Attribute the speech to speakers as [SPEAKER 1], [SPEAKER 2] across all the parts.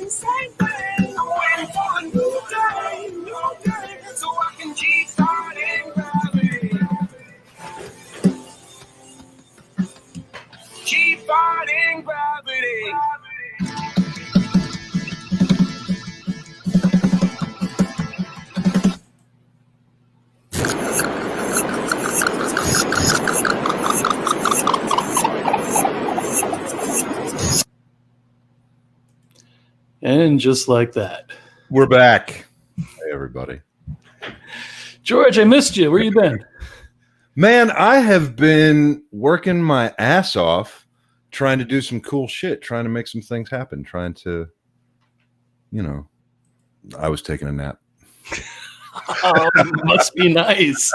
[SPEAKER 1] same thing. I'm waiting for a new day, so I can keep fighting gravity. Keep fighting gravity.
[SPEAKER 2] And just like that,
[SPEAKER 3] we're back. Hey, everybody.
[SPEAKER 2] George, I missed you. Where you been?
[SPEAKER 3] Man, I have been working my ass off trying to do some cool shit, trying to make some things happen, trying to, I was taking a nap.
[SPEAKER 2] Oh, must be nice.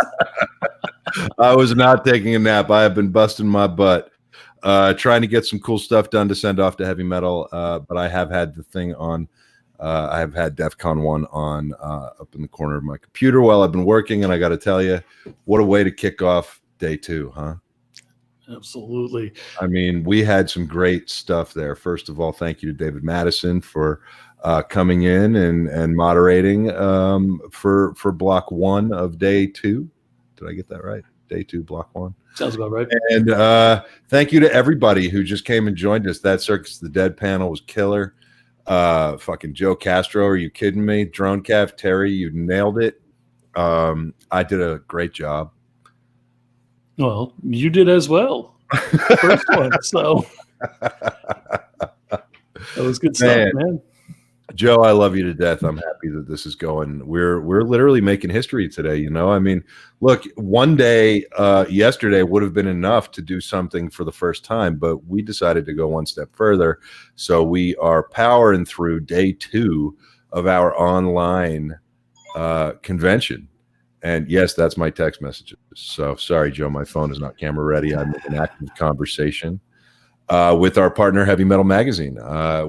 [SPEAKER 3] I was not taking a nap. I have been busting my butt. Trying to get some cool stuff done to send off to heavy metal, but I have had the thing on. I have had DEF CON 1 on up in the corner of my computer while I've been working, and I got to tell you, what a way to kick off day 2, huh?
[SPEAKER 2] Absolutely.
[SPEAKER 3] I mean, we had some great stuff there. First of all, thank you to David Madison for coming in and moderating for block 1 of day 2. Did I get that right? Day 2, block 1.
[SPEAKER 2] Sounds about right.
[SPEAKER 3] And thank you to everybody who just came and joined us. That Circus of the Dead panel was killer. Fucking Joe Castro, are you kidding me? Drone Cav, Terry, you nailed it. I did a great job.
[SPEAKER 2] Well, you did as well. First one, so that was good stuff, man.
[SPEAKER 3] Joe, I love you to death. I'm happy that this is going. We're literally making history today. I mean, look, one day, yesterday would have been enough to do something for the first time, but we decided to go one step further. So we are powering through day 2 of our online convention. And yes, that's my text messages. So sorry, Joe, my phone is not camera ready. I'm in an active conversation with our partner, Heavy Metal Magazine,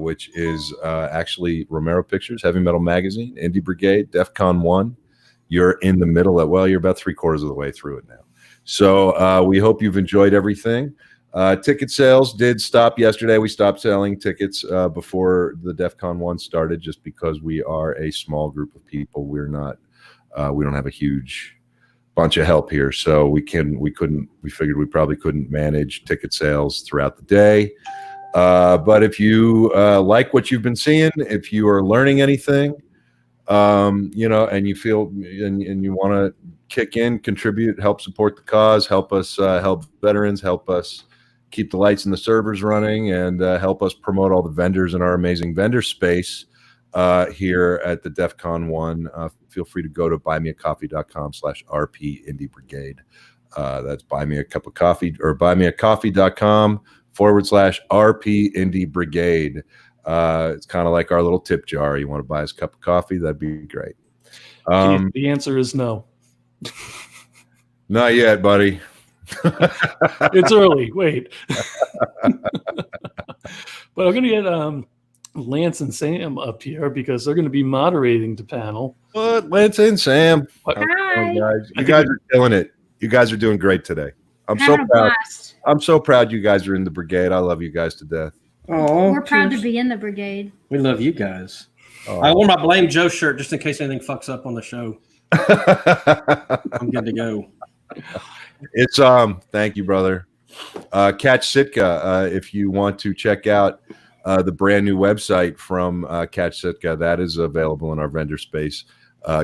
[SPEAKER 3] which is actually Romero Pictures, Heavy Metal Magazine, Indie Brigade, DEF CON 1. You're in the middle of, you're about 3/4 of the way through it now. So we hope you've enjoyed everything. Ticket sales did stop yesterday. We stopped selling tickets before the DEF CON 1 started just because we are a small group of people. We're not, we don't have a huge bunch of help here, so we figured we probably couldn't manage ticket sales throughout the day, but if you like what you've been seeing, if you are learning anything, and you feel and you want to kick in, contribute, help support the cause, help us help veterans, help us keep the lights and the servers running, and help us promote all the vendors in our amazing vendor space here at the DEF CON 1, feel free to go to buymeacoffee.com/RP Indie Brigade. That's buy me a cup of coffee, or buymeacoffee.com/RP Indie Brigade. It's kind of like our little tip jar. You want to buy us a cup of coffee? That'd be great.
[SPEAKER 2] The answer is no.
[SPEAKER 3] Not yet, buddy.
[SPEAKER 2] It's early. Wait. But I'm going to get Lance and Sam up here because they're going to be moderating the panel.
[SPEAKER 3] What? Lance and Sam.
[SPEAKER 4] Hi.
[SPEAKER 3] You guys are killing it. You guys are doing great today. I'm so proud. I'm so proud you guys are in the brigade. I love you guys to death.
[SPEAKER 4] Oh, we're proud to be in the brigade.
[SPEAKER 5] We love you guys. Oh. I wore my Blame Joe shirt just in case anything fucks up on the show. I'm good to go.
[SPEAKER 3] It's thank you, brother. Catch Sitka. If you want to check out the brand new website from Catch Sitka, that is available in our vendor space.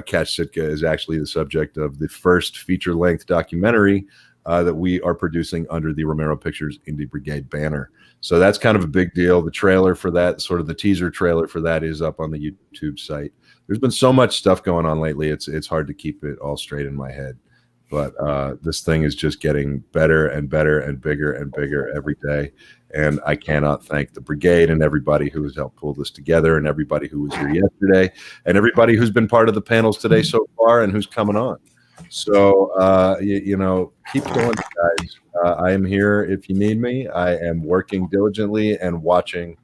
[SPEAKER 3] Catch Sitka is actually the subject of the first feature-length documentary that we are producing under the Romero Pictures Indie Brigade banner. So that's kind of a big deal. The trailer for that, sort of the teaser trailer for that, is up on the YouTube site. There's been so much stuff going on lately, it's hard to keep it all straight in my head. But this thing is just getting better and better and bigger every day. And I cannot thank the brigade and everybody who has helped pull this together, and everybody who was here yesterday, and everybody who's been part of the panels today so far and who's coming on. So, keep going, guys. I am here if you need me. I am working diligently and watching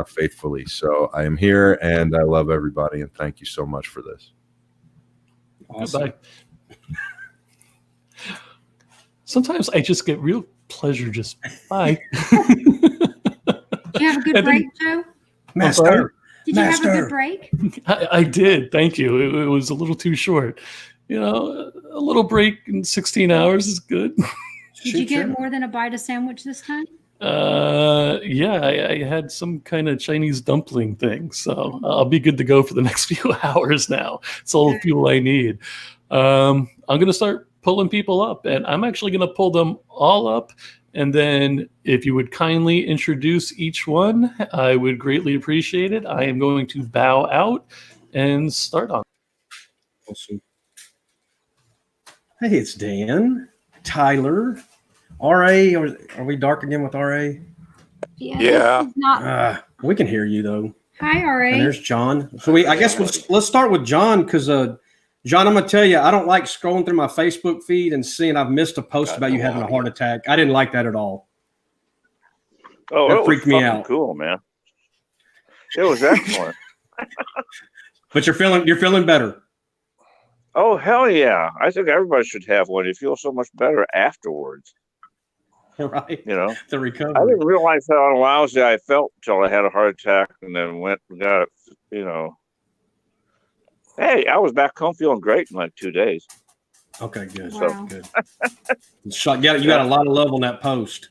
[SPEAKER 3] faithfully. So I am here, and I love everybody, and thank you so much for this.
[SPEAKER 2] Awesome. Goodbye. Sometimes I just get real pleasure just bye.
[SPEAKER 4] Do you have a good break, Joe?
[SPEAKER 5] Master.
[SPEAKER 4] Did you have a good break?
[SPEAKER 2] I did. Thank you. It was a little too short. You know, a little break in 16 hours is good.
[SPEAKER 4] Did you get more than a bite of sandwich this time?
[SPEAKER 2] Yeah, I had some kind of Chinese dumpling thing, so I'll be good to go for the next few hours now. It's all the fuel I need. I'm going to start pulling people up, and I'm actually going to pull them all up. And then if you would kindly introduce each one, I would greatly appreciate it. I am going to bow out and start on.
[SPEAKER 5] Awesome. Hey, it's Dan, Tyler, RA. Are we dark again with RA?
[SPEAKER 4] Yeah. Not...
[SPEAKER 5] we can hear you though.
[SPEAKER 4] Hi, RA.
[SPEAKER 5] And there's John. So I guess let's start with John because John, I'm gonna tell you, I don't like scrolling through my Facebook feed and seeing I've missed a post about you having a heart attack. I didn't like that at all.
[SPEAKER 6] Oh,
[SPEAKER 5] that freaked me out.
[SPEAKER 6] Cool, man. It was excellent.
[SPEAKER 5] But you're feeling better.
[SPEAKER 6] Oh, hell yeah. I think everybody should have one. You feel so much better afterwards.
[SPEAKER 5] Right.
[SPEAKER 6] You know,
[SPEAKER 5] the recovery.
[SPEAKER 6] I didn't realize how lousy I felt until I had a heart attack and then went and got it, you know. Hey, I was back home feeling great in like 2 days.
[SPEAKER 5] Okay, good.
[SPEAKER 4] Wow.
[SPEAKER 5] Good. You got a lot of love on that post.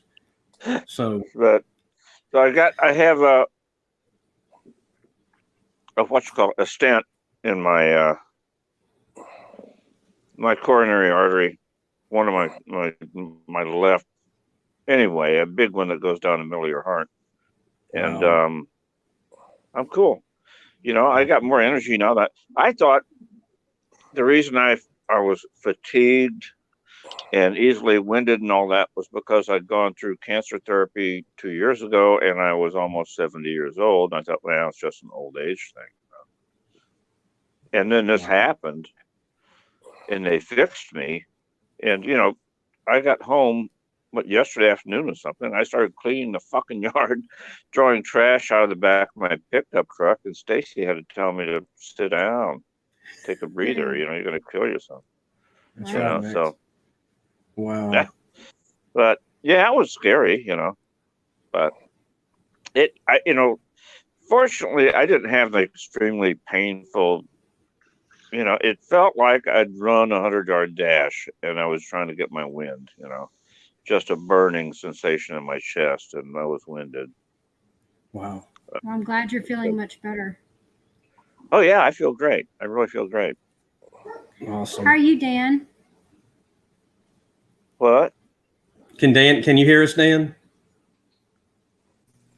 [SPEAKER 5] So
[SPEAKER 6] I have a a stent in my my coronary artery, one of my left. Anyway, a big one that goes down the middle of your heart, and I'm cool. You know, I got more energy now. That I thought the reason I was fatigued and easily winded and all that was because I'd gone through cancer therapy 2 years ago and I was almost 70 years old. And I thought, well, it's just an old age thing. And then this happened and they fixed me. And, you know, I got home yesterday afternoon or something. I started cleaning the fucking yard, throwing trash out of the back of my pickup truck. And Stacy had to tell me to sit down, take a breather. You know, you're going to kill yourself.
[SPEAKER 5] That's
[SPEAKER 6] you
[SPEAKER 5] right,
[SPEAKER 6] know, so.
[SPEAKER 5] Wow.
[SPEAKER 6] But yeah, it was scary, you know, but fortunately I didn't have the extremely painful, you know, it felt like I'd run 100-yard dash and I was trying to get my wind, you know, just a burning sensation in my chest and I was winded.
[SPEAKER 5] Wow.
[SPEAKER 4] Well, I'm glad you're feeling much better.
[SPEAKER 6] Oh yeah, I feel great. I really feel great.
[SPEAKER 5] Awesome.
[SPEAKER 4] How are you, Dan?
[SPEAKER 6] What?
[SPEAKER 5] Can you hear us, Dan?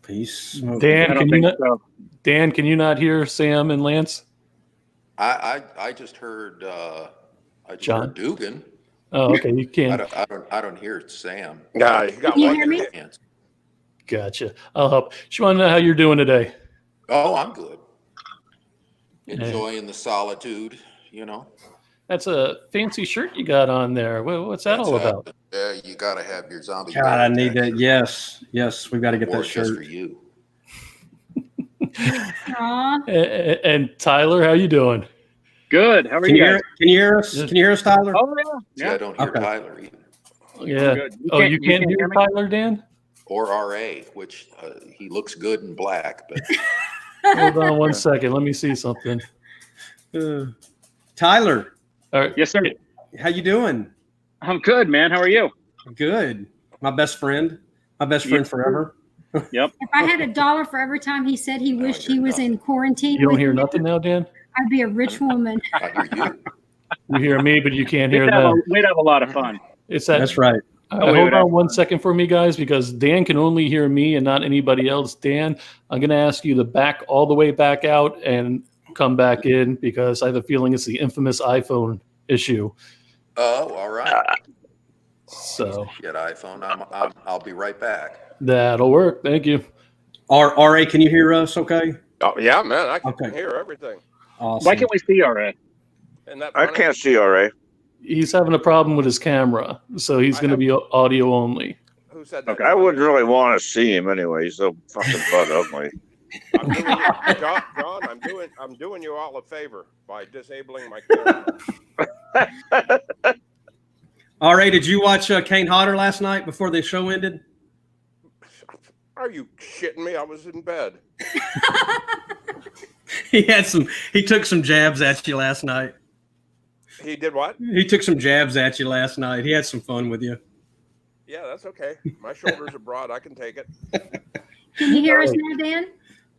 [SPEAKER 5] Peace.
[SPEAKER 2] Dan, can you not hear Sam and Lance?
[SPEAKER 7] I just heard
[SPEAKER 2] John?
[SPEAKER 7] heard Dugan.
[SPEAKER 2] Oh, okay. You can.
[SPEAKER 7] I don't hear Sam.
[SPEAKER 6] Yeah, you got
[SPEAKER 4] Can you hear me?
[SPEAKER 2] Gotcha. I'll help. Just want to know how you're doing today.
[SPEAKER 7] Oh, I'm good. Enjoying the solitude, you know.
[SPEAKER 2] That's a fancy shirt you got on there. What's that all about?
[SPEAKER 7] Yeah, you got to have your zombie.
[SPEAKER 5] God, I need that. Yes, we've got to get that
[SPEAKER 7] Just
[SPEAKER 5] shirt
[SPEAKER 7] for you.
[SPEAKER 2] And Tyler, how you doing?
[SPEAKER 8] Good. How are you?
[SPEAKER 5] Can you hear us? Can you hear us, Tyler?
[SPEAKER 8] Oh
[SPEAKER 7] Yeah, I don't hear Tyler either.
[SPEAKER 2] Yeah. You can't hear Tyler, Dan?
[SPEAKER 7] Or RA, which he looks good in black. But
[SPEAKER 2] hold on one second. Let me see something.
[SPEAKER 5] Tyler.
[SPEAKER 2] All right.
[SPEAKER 8] Yes, sir.
[SPEAKER 5] How you doing?
[SPEAKER 8] I'm good, man. How are you?
[SPEAKER 5] Good. My best friend forever.
[SPEAKER 8] Yep.
[SPEAKER 4] If I had $1 for every time he said he wished he was in quarantine,
[SPEAKER 2] You don't hear nothing now, Dan?
[SPEAKER 4] I'd be a rich woman.
[SPEAKER 7] I hear you.
[SPEAKER 2] You hear me, but you can't hear them.
[SPEAKER 8] We'd have a lot of fun.
[SPEAKER 5] That's right.
[SPEAKER 2] Hold on one second for me, guys, because Dan can only hear me and not anybody else. Dan, I'm going to ask you to back all the way back out and come back in because I have a feeling it's the infamous iPhone issue.
[SPEAKER 7] Oh, all right.
[SPEAKER 2] So
[SPEAKER 7] Shit, iPhone. I'll be right back.
[SPEAKER 2] That'll work. Thank you.
[SPEAKER 5] RA, can you hear us okay?
[SPEAKER 9] Oh, yeah, man. I can hear everything.
[SPEAKER 5] Awesome.
[SPEAKER 8] Why can't we see RA?
[SPEAKER 6] I can't see RA.
[SPEAKER 2] He's having a problem with his camera, so he's going to be audio only.
[SPEAKER 9] Who said that?
[SPEAKER 6] Okay. I wouldn't really want to see him anyway. He's so fucking butt ugly.
[SPEAKER 9] John, I'm doing you all a favor by disabling my camera.
[SPEAKER 5] RA, did you watch Kane Hodder last night before the show ended?
[SPEAKER 9] Are you shitting me? I was in bed.
[SPEAKER 5] He took some jabs at you last night.
[SPEAKER 9] He did what?
[SPEAKER 5] He took some jabs at you last night. He had some fun with you.
[SPEAKER 9] Yeah, that's okay. My shoulders are broad. I can take it.
[SPEAKER 4] Can you hear us now, Dan?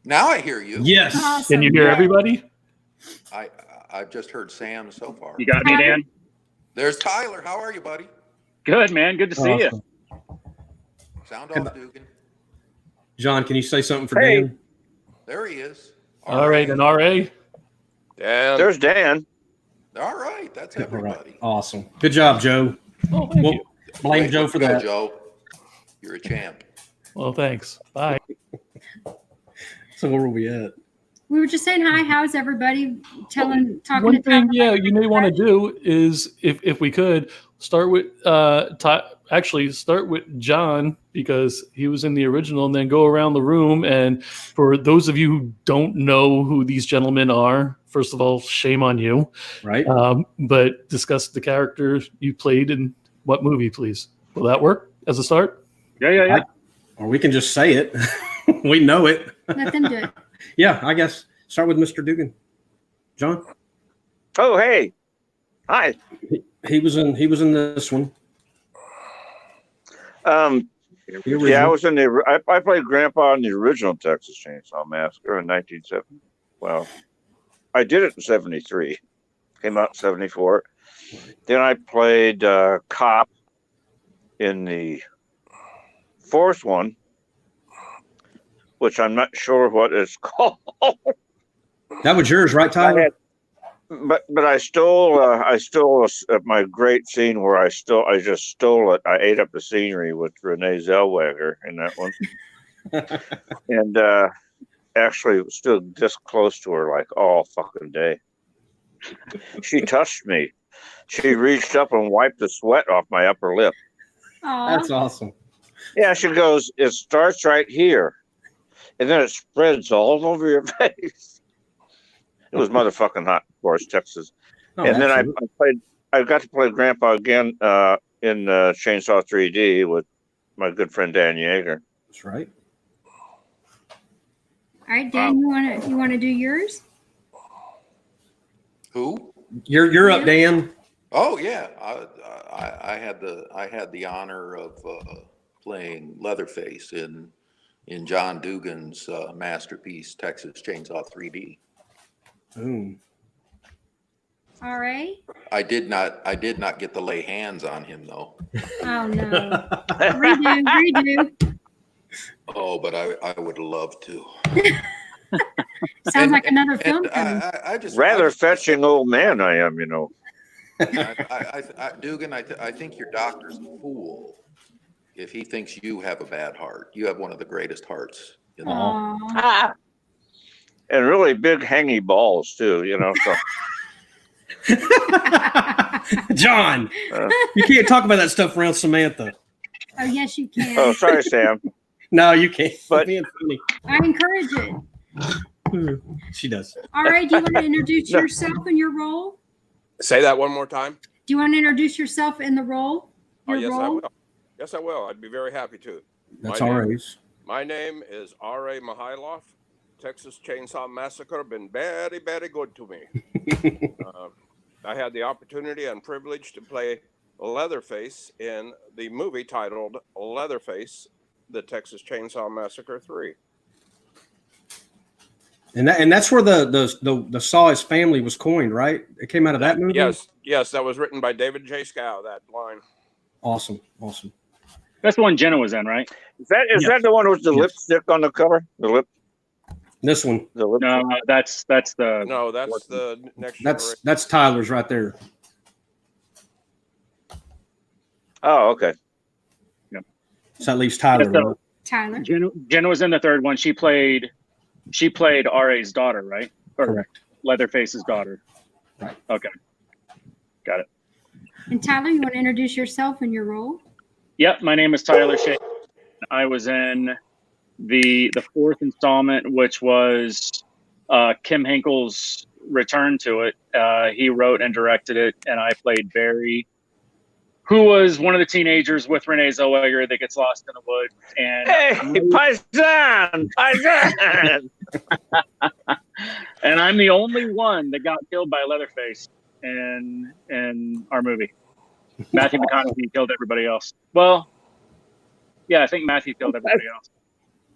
[SPEAKER 7] Now I hear you.
[SPEAKER 5] Yes.
[SPEAKER 4] Awesome.
[SPEAKER 2] Can you hear everybody?
[SPEAKER 7] I've just heard Sam so far.
[SPEAKER 8] You got me, Dan?
[SPEAKER 7] There's Tyler. How are you, buddy?
[SPEAKER 8] Good, man. Good to see you.
[SPEAKER 5] Awesome.
[SPEAKER 7] Sound off, Dugan.
[SPEAKER 5] John, can you say something for
[SPEAKER 6] Hey.
[SPEAKER 5] Dan?
[SPEAKER 7] There he is.
[SPEAKER 2] All right, and RA.
[SPEAKER 9] Dan.
[SPEAKER 6] There's Dan.
[SPEAKER 7] All right. That's
[SPEAKER 5] All right.
[SPEAKER 7] everybody.
[SPEAKER 5] Awesome. Good job, Joe.
[SPEAKER 2] Oh, thank
[SPEAKER 5] Well,
[SPEAKER 2] you.
[SPEAKER 5] blame
[SPEAKER 7] Way
[SPEAKER 5] Joe
[SPEAKER 7] to
[SPEAKER 5] for
[SPEAKER 7] go,
[SPEAKER 5] that.
[SPEAKER 7] Joe. You're a champ.
[SPEAKER 2] Well, thanks. Bye.
[SPEAKER 5] So where were we at?
[SPEAKER 4] We were just saying hi. How's everybody? Talking
[SPEAKER 2] One
[SPEAKER 4] to
[SPEAKER 2] thing,
[SPEAKER 4] Tyler.
[SPEAKER 2] yeah, you may want to do is, if we could, start with start with John, because he was in the original, and then go around the room. And for those of you who don't know who these gentlemen are, first of all, shame on you.
[SPEAKER 5] Right.
[SPEAKER 2] But discuss the character you played in what movie, please. Will that work as a start?
[SPEAKER 8] Yeah.
[SPEAKER 5] Or we can just say it. We know it.
[SPEAKER 4] Let them do it.
[SPEAKER 5] Yeah, I guess. Start with Mr. Dugan. John?
[SPEAKER 6] Oh, hey. Hi.
[SPEAKER 5] He was in this one.
[SPEAKER 6] Yeah, I
[SPEAKER 5] original.
[SPEAKER 6] was in I played Grandpa in the original Texas Chainsaw Massacre in 1970. Well, I did it in 73. Came out in 74. Then I played Cop in the fourth one, which I'm not sure what it's called.
[SPEAKER 5] That was yours, right, Tyler?
[SPEAKER 6] But I stole my great scene where I just stole it. I ate up the scenery with Renee Zellweger in that one, and actually stood this close to her like all fucking day. She touched me. She reached up and wiped the sweat off my upper lip.
[SPEAKER 4] Aw.
[SPEAKER 5] That's awesome.
[SPEAKER 6] Yeah, she goes, it starts right here, and then it spreads all over your face. It was motherfucking hot, of course, Texas.
[SPEAKER 5] Oh,
[SPEAKER 6] And then
[SPEAKER 5] absolutely.
[SPEAKER 6] I got to play Grandpa again in Chainsaw 3D with my good friend Dan Yeager.
[SPEAKER 5] That's right.
[SPEAKER 4] All right, Dan, you wanna do yours?
[SPEAKER 7] Who?
[SPEAKER 5] You're up, Dan.
[SPEAKER 7] Oh yeah, I had the honor of playing Leatherface in John Dugan's masterpiece Texas Chainsaw 3D.
[SPEAKER 5] Boom.
[SPEAKER 4] All right.
[SPEAKER 7] I did not get to lay hands on him though.
[SPEAKER 4] Oh no. Redo.
[SPEAKER 7] Oh, but I would love to.
[SPEAKER 4] Sounds like another film
[SPEAKER 7] And
[SPEAKER 4] coming.
[SPEAKER 7] I just
[SPEAKER 6] Rather fetching old man I am, you know.
[SPEAKER 7] Dugan, I think your doctor's a fool if he thinks you have a bad heart. You have one of the greatest hearts in the world.
[SPEAKER 4] Aw.
[SPEAKER 6] And really big hangy balls too, you know. So
[SPEAKER 5] John, you can't talk about that stuff around Samantha.
[SPEAKER 4] Oh yes, you can.
[SPEAKER 6] oh, sorry, Sam.
[SPEAKER 5] No, you can't.
[SPEAKER 6] But-
[SPEAKER 5] Being funny.
[SPEAKER 4] I encourage it.
[SPEAKER 5] She does.
[SPEAKER 4] All right. Do you want to introduce yourself and your role?
[SPEAKER 9] Say that one more time.
[SPEAKER 4] Do you want to introduce yourself in the role?
[SPEAKER 9] Oh,
[SPEAKER 4] Your
[SPEAKER 9] yes, I
[SPEAKER 4] role?
[SPEAKER 9] will. Yes, I will. I'd be very happy to.
[SPEAKER 5] That's
[SPEAKER 9] My
[SPEAKER 5] all
[SPEAKER 9] name-
[SPEAKER 5] right.
[SPEAKER 9] My name is R.A. Mihailoff. Texas Chainsaw Massacre been very, very good to me. I had the opportunity and privilege to play Leatherface in the movie titled Leatherface, the Texas Chainsaw Massacre 3.
[SPEAKER 5] And that's where the Saw His Family was coined, right? It came out of that movie?
[SPEAKER 9] Yes, that was written by David J. Scow, that line.
[SPEAKER 5] Awesome.
[SPEAKER 8] That's the one Jenna was in, right?
[SPEAKER 6] Is that the one with the lipstick on the cover?
[SPEAKER 5] This one.
[SPEAKER 6] The lip.
[SPEAKER 8] No, that's the.
[SPEAKER 9] No, that's the next generation.
[SPEAKER 5] That's Tyler's right there.
[SPEAKER 6] Oh, okay.
[SPEAKER 5] So that leaves Tyler.
[SPEAKER 8] Yes,
[SPEAKER 5] right?
[SPEAKER 4] Tyler.
[SPEAKER 8] Jenna was in the third one. She played R.A.'s daughter, right? Or
[SPEAKER 5] Correct.
[SPEAKER 8] Leatherface's daughter.
[SPEAKER 5] Right.
[SPEAKER 8] Okay. Got it.
[SPEAKER 4] And Tyler, you want to introduce yourself and your role?
[SPEAKER 8] Yep, my name is Tyler Shea. I was in the fourth installment, which was Kim Hinkle's return to it. He wrote and directed it, and I played Barry, who was one of the teenagers with Renee Zellweger that gets lost in the woods. And
[SPEAKER 6] Hey, Paisan!
[SPEAKER 8] and I'm the only one that got killed by Leatherface in our movie. Matthew McConaughey killed everybody else. Well, yeah, I think Matthew killed everybody else.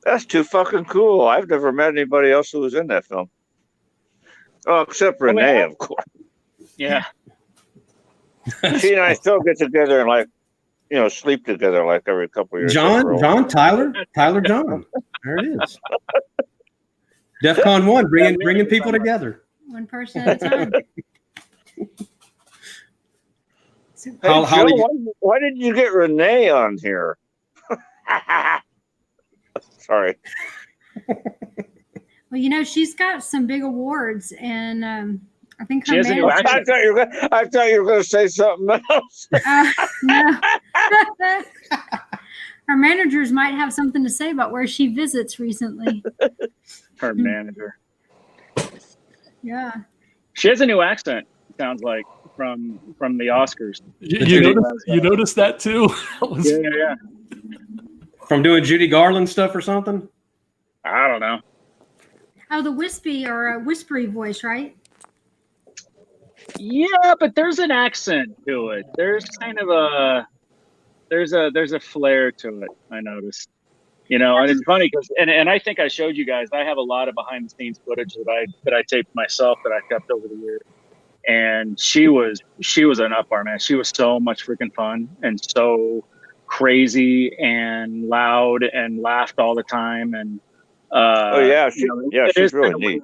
[SPEAKER 6] That's too fucking cool. I've never met anybody else who was in that film. Oh, except Renee, of course.
[SPEAKER 8] Yeah.
[SPEAKER 6] She and I still get together and like, sleep together like every couple of years.
[SPEAKER 5] Tyler John. There it is. DEFCON 1, bringing people together.
[SPEAKER 4] One person at a time.
[SPEAKER 6] Hey, Joe, why didn't you get Renee on here? Sorry.
[SPEAKER 4] Well, she's got some big awards, and I think
[SPEAKER 8] she has a new
[SPEAKER 6] I thought you were going to say something else.
[SPEAKER 4] No. Her managers might have something to say about where she visits recently.
[SPEAKER 8] Her manager.
[SPEAKER 4] Yeah.
[SPEAKER 8] She has a new accent, sounds like, from the Oscars.
[SPEAKER 2] You noticed that too?
[SPEAKER 8] Yeah.
[SPEAKER 5] From doing Judy Garland stuff or something?
[SPEAKER 8] I don't know.
[SPEAKER 4] Oh, the whispery voice, right?
[SPEAKER 8] Yeah, but there's an accent to it. There's kind of there's a flair to it, I noticed. And it's funny because and I think I showed you guys, I have a lot of behind the scenes footage that I taped myself that I kept over the years. And she was an up-bar, man. She was so much freaking fun and so crazy and loud and laughed all the time. And
[SPEAKER 6] she's really neat.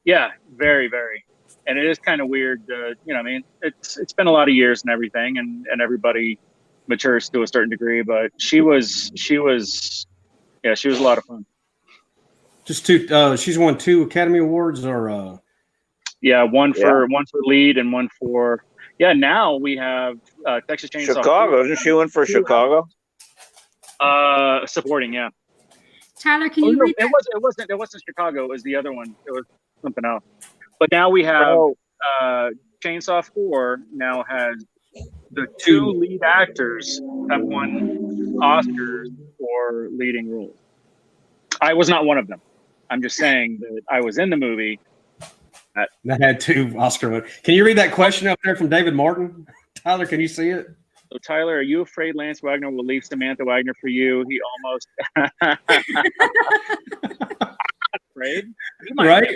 [SPEAKER 8] Yeah, very, very. And it is kind of weird, it's been a lot of years and everything, and everybody matures to a certain degree, but she was a lot of fun.
[SPEAKER 5] Just she's won 2 Academy Awards, or
[SPEAKER 8] one for lead and one for now we have Texas Chainsaw.
[SPEAKER 6] Chicago, isn't she one for Chicago?
[SPEAKER 8] Supporting, yeah.
[SPEAKER 4] Tyler, can you read that?
[SPEAKER 8] It wasn't Chicago, it was the other one. It was something else. But now we have Chainsaw 4 now has the 2 lead actors have won Oscars for leading roles. I was not one of them. I'm just saying that I was in the movie.
[SPEAKER 5] That had 2 Oscar winners. Can you read that question up there from David Martin? Tyler, can you see it?
[SPEAKER 8] So, Tyler, are you afraid Lance Wagner will leave Samantha Wagner for you? He almost... Afraid?
[SPEAKER 5] Right?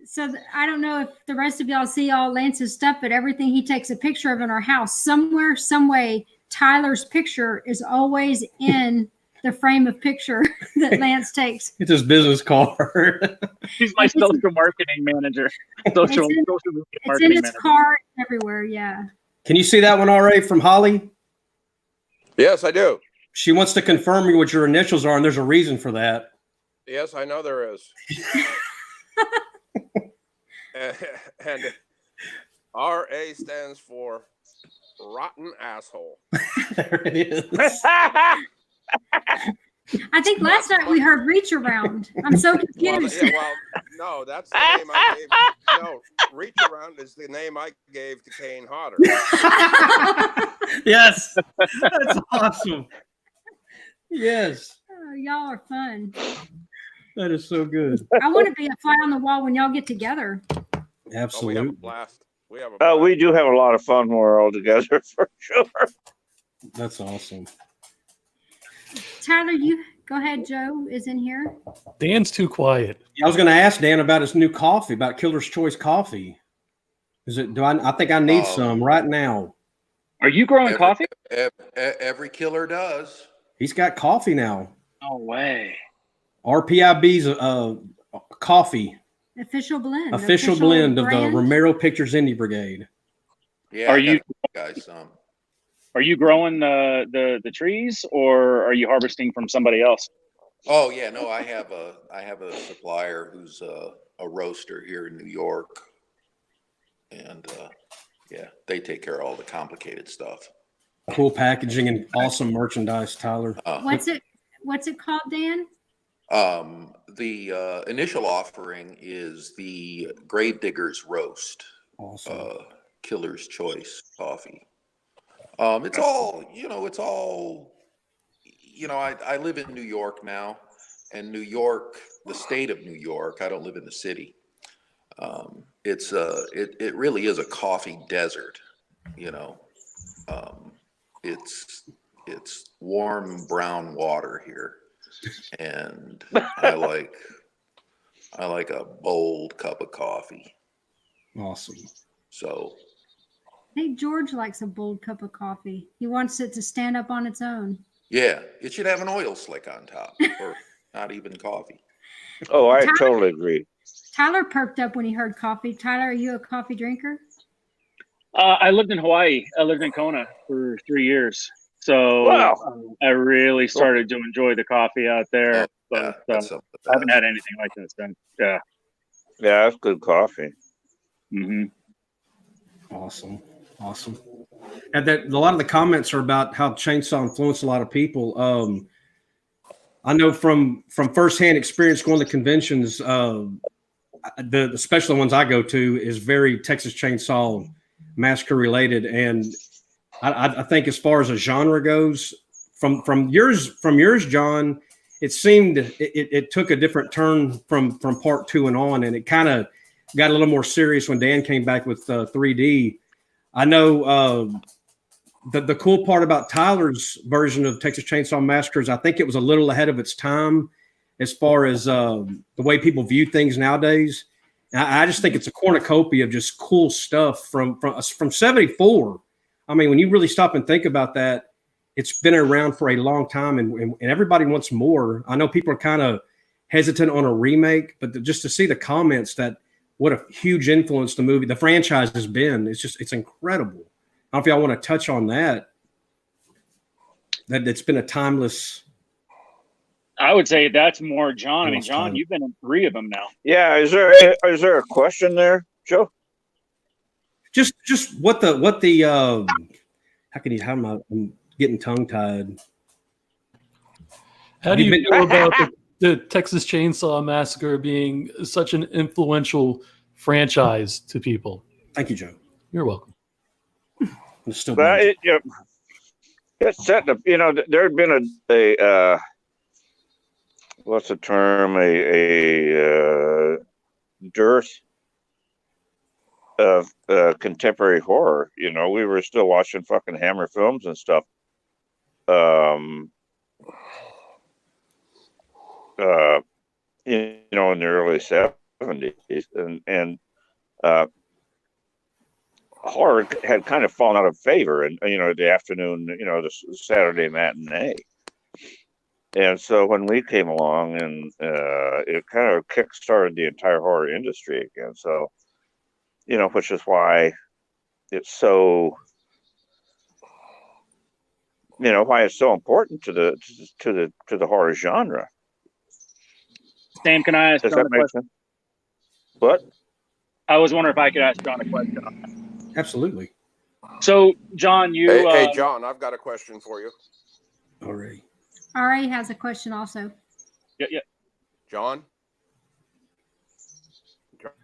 [SPEAKER 4] So I don't know if the rest of y'all see all Lance's stuff, but everything he takes a picture of in our house, somewhere, some way, Tyler's picture is always in the frame of picture that Lance takes.
[SPEAKER 5] It's his business card.
[SPEAKER 8] He's my social marketing manager. Social media marketing
[SPEAKER 4] it's in his
[SPEAKER 8] manager.
[SPEAKER 4] car everywhere, yeah.
[SPEAKER 5] Can you see that one, RA, from Holly?
[SPEAKER 9] Yes, I do.
[SPEAKER 5] She wants to confirm what your initials are, and there's a reason for that.
[SPEAKER 9] Yes, I know there is. And RA stands for rotten asshole.
[SPEAKER 5] There it is.
[SPEAKER 4] I think last night we heard Reach Around. I'm so confused.
[SPEAKER 9] No, that's the name I gave. No, Reach Around is the name I gave to Kane Hodder.
[SPEAKER 5] Yes, that's awesome. Yes.
[SPEAKER 4] Oh, y'all are fun.
[SPEAKER 5] That is so good.
[SPEAKER 4] I want to be a fly on the wall when y'all get together.
[SPEAKER 5] Absolutely.
[SPEAKER 9] Oh, we have a blast.
[SPEAKER 6] We do have a lot of fun when we're all together, for sure.
[SPEAKER 5] That's awesome.
[SPEAKER 4] Tyler, you go ahead. Joe is in here.
[SPEAKER 2] Dan's too quiet.
[SPEAKER 5] I was going to ask Dan about his new coffee, about Killer's Choice coffee. Is it? I think I need some right now.
[SPEAKER 8] Are you growing coffee?
[SPEAKER 7] Every killer does.
[SPEAKER 5] He's got coffee now.
[SPEAKER 8] No way.
[SPEAKER 5] RPIB's coffee.
[SPEAKER 4] Official blend.
[SPEAKER 5] Official blend of the Romero Pictures Indie Brigade.
[SPEAKER 7] Yeah,
[SPEAKER 8] are you
[SPEAKER 7] guys?
[SPEAKER 8] Are you growing the trees, or are you harvesting from somebody else?
[SPEAKER 7] Oh yeah, no, I have a supplier who's a roaster here in New York, and yeah, they take care of all the complicated stuff.
[SPEAKER 5] Cool packaging and awesome merchandise, Tyler.
[SPEAKER 4] What's it called, Dan?
[SPEAKER 7] The initial offering is the Gravediggers Roast.
[SPEAKER 5] Awesome.
[SPEAKER 7] Killer's Choice coffee. It's all, I live in New York now, and New York the state of New York. I don't live in the city. It really is a coffee desert. You know, it's warm brown water here, and I like a bold cup of coffee.
[SPEAKER 5] Awesome.
[SPEAKER 7] So.
[SPEAKER 4] Hey, George likes a bold cup of coffee. He wants it to stand up on its own.
[SPEAKER 7] Yeah, it should have an oil slick on top, or not even coffee.
[SPEAKER 6] Oh, I totally agree.
[SPEAKER 4] Tyler perked up when he heard coffee. Tyler, are you a coffee drinker?
[SPEAKER 8] I lived in Hawaii. I lived in Kona for 3 years. So I really started to enjoy the coffee out there. But I haven't had anything like this then. Yeah.
[SPEAKER 6] Yeah, that's good coffee.
[SPEAKER 8] Mm-hmm.
[SPEAKER 5] Awesome. And that a lot of the comments are about how Chainsaw influenced a lot of people. I know from firsthand experience going to conventions, the special ones I go to is very Texas Chainsaw Massacre related, and I think as far as a genre goes, from yours, John, it seemed it took a different turn from part 2 and on, and it kind of got a little more serious when Dan came back with 3D. I know the cool part about Tyler's version of Texas Chainsaw Massacre is I think it was a little ahead of its time as far as the way people view things nowadays. And I just think it's a cornucopia of just cool stuff from 74. I mean, when you really stop and think about that, it's been around for a long time, and everybody wants more. I know people are kind of hesitant on a remake, but just to see the comments that what a huge influence the franchise has been. It's incredible. I don't know if y'all want to touch on that it's been a timeless.
[SPEAKER 8] I would say that's more John. I mean, John, you've been in 3 of them now.
[SPEAKER 6] Yeah. Is there a question there, Joe?
[SPEAKER 5] Just what the I'm getting tongue tied.
[SPEAKER 2] How do you feel about the Texas Chainsaw Massacre being such an influential franchise to people?
[SPEAKER 5] Thank you, Joe.
[SPEAKER 2] You're welcome.
[SPEAKER 6] It's set up. You know, there had been a what's the term? A dearth of contemporary horror. You know, we were still watching fucking Hammer films and stuff. You know, in the early 70s, and horror had kind of fallen out of favor, and you know, the afternoon, you know, the Saturday matinee. And so when we came along, and it kind of kickstarted the entire horror industry again. So, you know, which is why it's so, you know, why it's so important to the horror genre.
[SPEAKER 8] Sam, can I ask
[SPEAKER 6] Does
[SPEAKER 8] John
[SPEAKER 6] that
[SPEAKER 8] a
[SPEAKER 6] make
[SPEAKER 8] question?
[SPEAKER 6] sense? What?
[SPEAKER 8] I was wondering if I could ask John a question on that.
[SPEAKER 5] Absolutely.
[SPEAKER 8] So, John,
[SPEAKER 9] Hey, John, I've got a question for you.
[SPEAKER 5] All right.
[SPEAKER 4] RA has a question also.
[SPEAKER 8] Yeah.
[SPEAKER 9] John,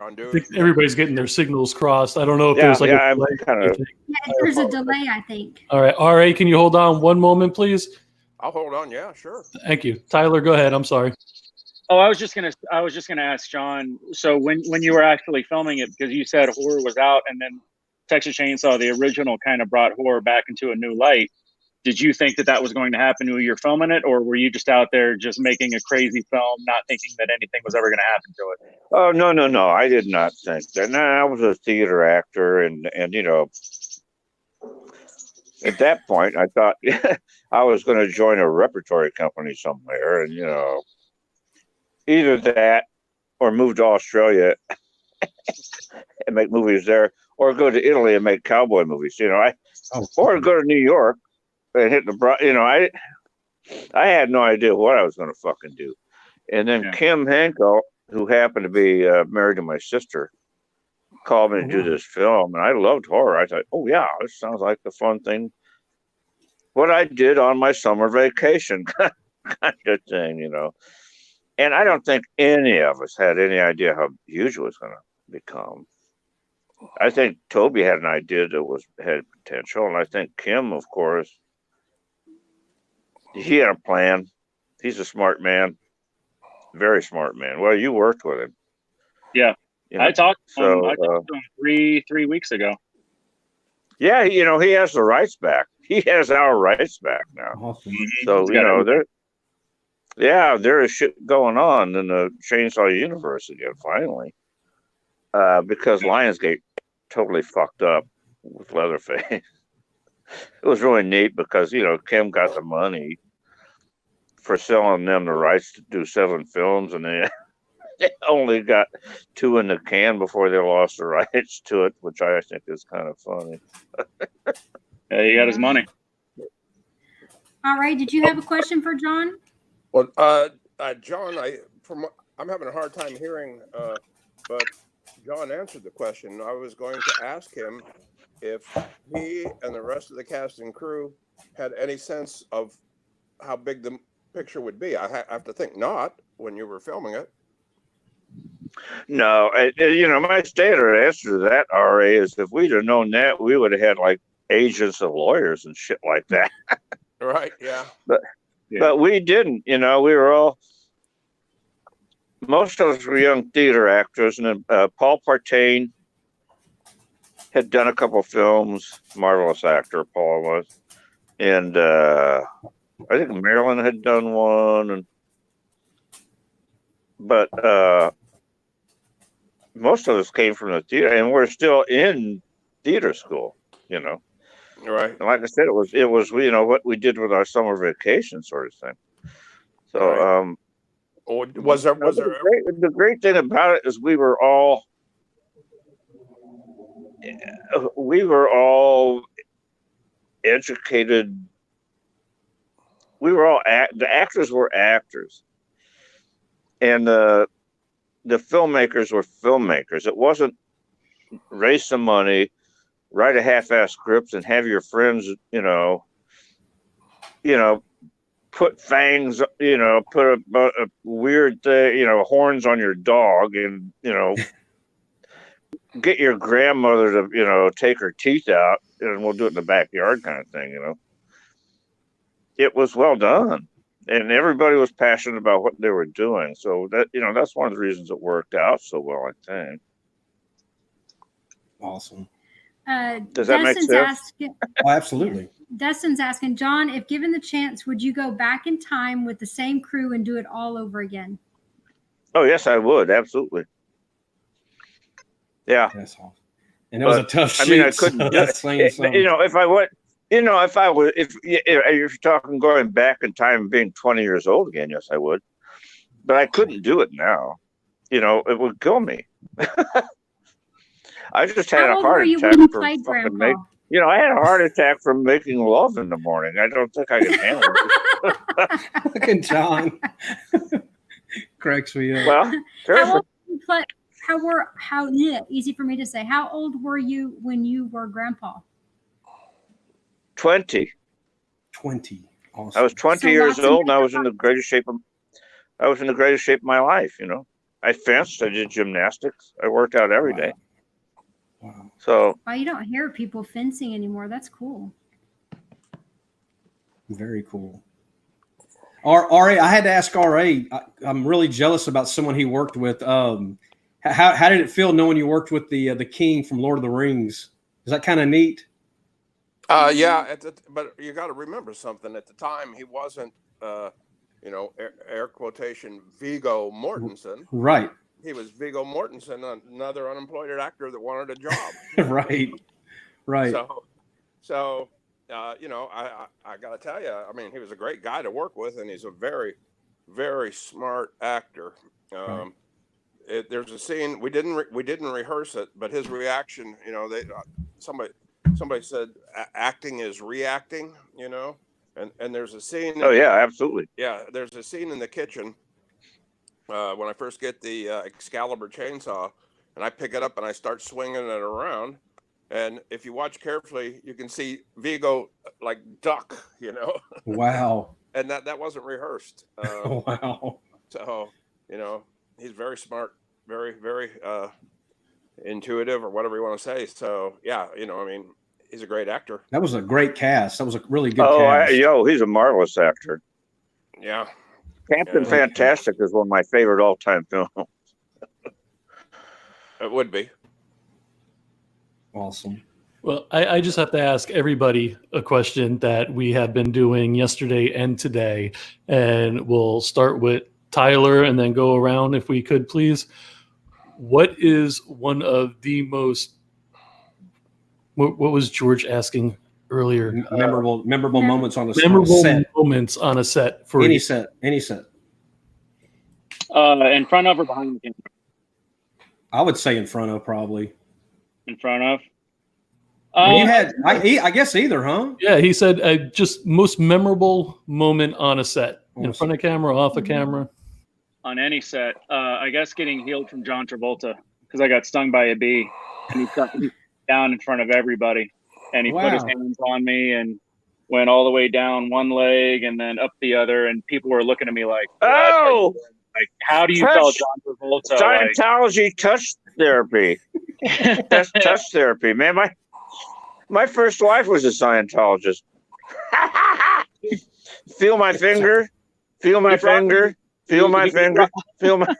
[SPEAKER 2] I think everybody's getting their signals crossed. I don't know if
[SPEAKER 6] Yeah,
[SPEAKER 2] there's like
[SPEAKER 6] yeah,
[SPEAKER 2] a
[SPEAKER 6] I'm
[SPEAKER 2] delay.
[SPEAKER 6] kind of.
[SPEAKER 4] Yeah, there's a delay, I think.
[SPEAKER 2] All right, RA, can you hold on one moment, please?
[SPEAKER 9] I'll hold on. Yeah, sure.
[SPEAKER 2] Thank you. Tyler, go ahead. I'm sorry.
[SPEAKER 8] Oh, I was just gonna ask John. So when you were actually filming it, because you said horror was out, and then Texas Chainsaw, the original, kind of brought horror back into a new light. Did you think that was going to happen when you were filming it, or were you just out there just making a crazy film, not thinking that anything was ever going to happen to it?
[SPEAKER 6] Oh, no. I did not think that. No, I was a theater actor, and you know, at that point, I thought I was going to join a repertory company somewhere, and you know, either that or move to Australia and make movies there, or go to Italy and make cowboy movies. You know, or go to New York and hit the. You know, I had no idea what I was going to fucking do. And then Kim Henkel, who happened to be married to my sister, called me to do this film, and I loved horror. I thought, oh yeah, this sounds like the fun thing. What I did on my summer vacation, kind of thing, you know. And I don't think any of us had any idea how huge it was going to become. I think Toby had an idea that had potential, and I think Kim, of course, he had a plan. He's a smart man. Very smart man. Well, you worked with him.
[SPEAKER 8] Yeah.
[SPEAKER 6] You know,
[SPEAKER 8] I talked to him,
[SPEAKER 6] so
[SPEAKER 8] to him three weeks ago.
[SPEAKER 6] yeah, he has the rights back. He has our rights back now.
[SPEAKER 5] Awesome.
[SPEAKER 6] So there is shit going on in the Chainsaw universe again. Finally, because Lionsgate totally fucked up with Leatherface. It was really neat because Kim got the money for selling them the rights to do 7 films, and they only got 2 in the can before they lost the rights to it, which I think is kind of funny.
[SPEAKER 8] Yeah, he got his money.
[SPEAKER 4] All right. Did you have a question for John?
[SPEAKER 9] Well, John, I'm having a hard time hearing, but John answered the question. I was going to ask him if he and the rest of the cast and crew had any sense of how big the picture would be. I have to think not when you were filming it.
[SPEAKER 6] No, my standard answer to that, RA, is if we'd have known that, we would have had like agents and lawyers and shit like that.
[SPEAKER 9] Right. Yeah.
[SPEAKER 6] But we didn't. We were all. Most of us were young theater actors, and Paul Partain had done a couple films. Marvelous actor, Paul was, and I think Marilyn had done one, but most of us came from the theater, and we're still in theater school.
[SPEAKER 9] Right.
[SPEAKER 6] And like I said, it was what we did with our summer vacation sort of thing. So.
[SPEAKER 9] Right. Was there
[SPEAKER 6] the great thing about it is we were all educated. We were all the actors were actors, and the filmmakers were filmmakers. It wasn't raise some money, write a half-ass script, and have your friends, put fangs, put a weird thing, horns on your dog, and get your grandmother to take her teeth out, and we'll do it in the backyard kind of thing. It was well done, and everybody was passionate about what they were doing. So that that's one of the reasons it worked out so well, I think.
[SPEAKER 5] Awesome.
[SPEAKER 6] Does that make sense?
[SPEAKER 5] Oh, absolutely.
[SPEAKER 4] Dustin's asking, John, if given the chance, would you go back in time with the same crew and do it all over again?
[SPEAKER 6] Oh, yes, I would. Absolutely. Yeah.
[SPEAKER 5] That's awesome. And it was a tough shoot.
[SPEAKER 6] I mean, I couldn't. If you're talking going back in time and being 20 years old again, yes, I would. But I couldn't do it now. It would kill me. I just had a heart attack from fucking I had a heart attack from making love in the morning. I don't think I can handle it.
[SPEAKER 5] Look at John. Cracks me up.
[SPEAKER 6] Well,
[SPEAKER 4] easy for me to say. How old were you when you were grandpa?
[SPEAKER 6] 20.
[SPEAKER 5] 20. Awesome.
[SPEAKER 6] I was 20 years old, and I was in the greatest shape of my life. I fenced. I did gymnastics. I worked out every day.
[SPEAKER 5] Wow.
[SPEAKER 6] So.
[SPEAKER 4] Wow, you don't hear people fencing anymore. That's cool.
[SPEAKER 5] Very cool. RA, I had to ask RA. I'm really jealous about someone he worked with. How did it feel knowing you worked with the King from Lord of the Rings? Is that kind of neat?
[SPEAKER 9] Yeah, but you got to remember something. At the time, he wasn't, air quotation, Viggo Mortensen.
[SPEAKER 5] Right.
[SPEAKER 9] He was Viggo Mortensen, another unemployed actor that wanted a job.
[SPEAKER 5] Right.
[SPEAKER 9] So, I got to tell you, I mean, he was a great guy to work with, and he's a very, very smart actor.
[SPEAKER 5] Right.
[SPEAKER 9] There's a scene we didn't rehearse it, but his reaction, somebody said acting is reacting, and there's a scene.
[SPEAKER 6] Oh yeah, absolutely.
[SPEAKER 9] Yeah, there's a scene in the kitchen when I first get the Excalibur chainsaw, and I pick it up and I start swinging it around. And if you watch carefully, you can see Viggo like duck,
[SPEAKER 5] Wow.
[SPEAKER 9] And that wasn't rehearsed.
[SPEAKER 5] Wow.
[SPEAKER 9] So, he's very smart, very, very intuitive, or whatever you want to say. So, yeah, he's a great actor.
[SPEAKER 5] That was a great cast. That was a really good cast.
[SPEAKER 6] He's a marvelous actor.
[SPEAKER 9] Yeah.
[SPEAKER 6] Captain Fantastic is one of my favorite all-time films.
[SPEAKER 9] It would be.
[SPEAKER 5] Awesome.
[SPEAKER 2] Well, I just have to ask everybody a question that we have been doing yesterday and today, and we'll start with Tyler and then go around if we could, please. What is one of the most, what was George asking earlier?
[SPEAKER 5] Memorable moments on a
[SPEAKER 2] Memorable
[SPEAKER 5] set.
[SPEAKER 2] moments on a set for
[SPEAKER 5] Any
[SPEAKER 2] you.
[SPEAKER 5] set. Any set.
[SPEAKER 8] In front of or behind the camera?
[SPEAKER 5] I would say in front of, probably.
[SPEAKER 8] In front of.
[SPEAKER 5] You had, I guess either, huh?
[SPEAKER 2] Yeah, he said just most memorable moment on a set. In front of camera, off of camera.
[SPEAKER 8] On any set, I guess getting healed from John Travolta because I got stung by a bee and he cut me down in front of everybody, and he put his hands on me and went all the way down one leg and then up the other, and people were looking at me like,
[SPEAKER 6] "Oh,
[SPEAKER 8] like how do you tell John Travolta?"
[SPEAKER 6] Scientology touch therapy. That's touch therapy, man. My first wife was a Scientologist. Feel my finger. Feel my finger. Feel my finger. Feel my.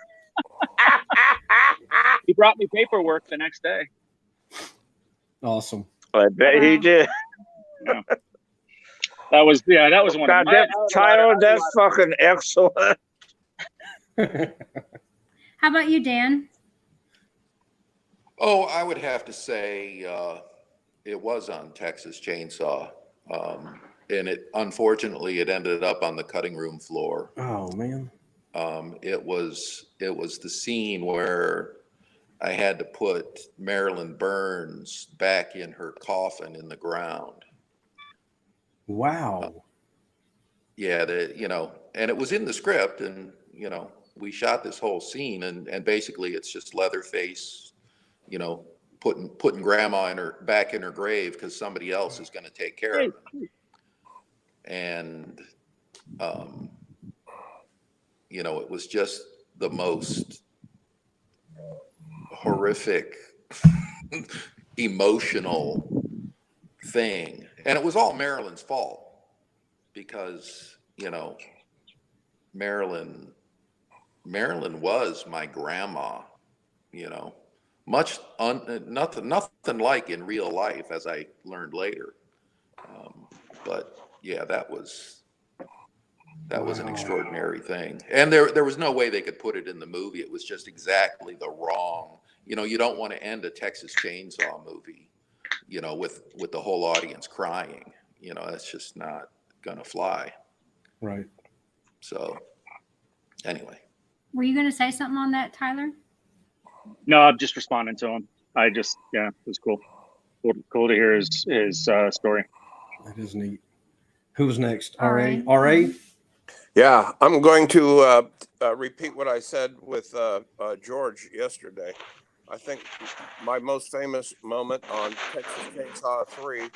[SPEAKER 8] He brought me paperwork the next day.
[SPEAKER 5] Awesome.
[SPEAKER 6] I bet he did.
[SPEAKER 8] Yeah. That was one
[SPEAKER 6] God,
[SPEAKER 8] of my.
[SPEAKER 6] Tyler, that's fucking excellent.
[SPEAKER 4] How about you, Dan?
[SPEAKER 7] Oh, I would have to say it was on Texas Chainsaw, and unfortunately it ended up on the cutting room floor.
[SPEAKER 5] Oh man!
[SPEAKER 7] It was the scene where I had to put Marilyn Burns back in her coffin in the ground.
[SPEAKER 5] Wow.
[SPEAKER 7] Yeah, and it was in the script, and we shot this whole scene, and basically it's just Leatherface, putting grandma back in her grave because somebody else is going to take care of her. And it was just the most horrific, emotional thing, and it was all Marilyn's fault because Marilyn was my grandma, nothing like in real life, as I learned later. But yeah, that was an extraordinary thing, and there was no way they could put it in the movie. It was just exactly the wrong. You don't want to end a Texas Chainsaw movie, with the whole audience crying. That's just not gonna fly.
[SPEAKER 5] Right.
[SPEAKER 7] So, anyway.
[SPEAKER 4] Were you going to say something on that, Tyler?
[SPEAKER 8] No, I'm just responding to him. It was cool. Cool to hear his story.
[SPEAKER 5] That is neat. Who's next?
[SPEAKER 4] RA.
[SPEAKER 5] RA?
[SPEAKER 9] Yeah, I'm going to repeat what I said with George yesterday. I think my most famous moment on Texas Chainsaw 3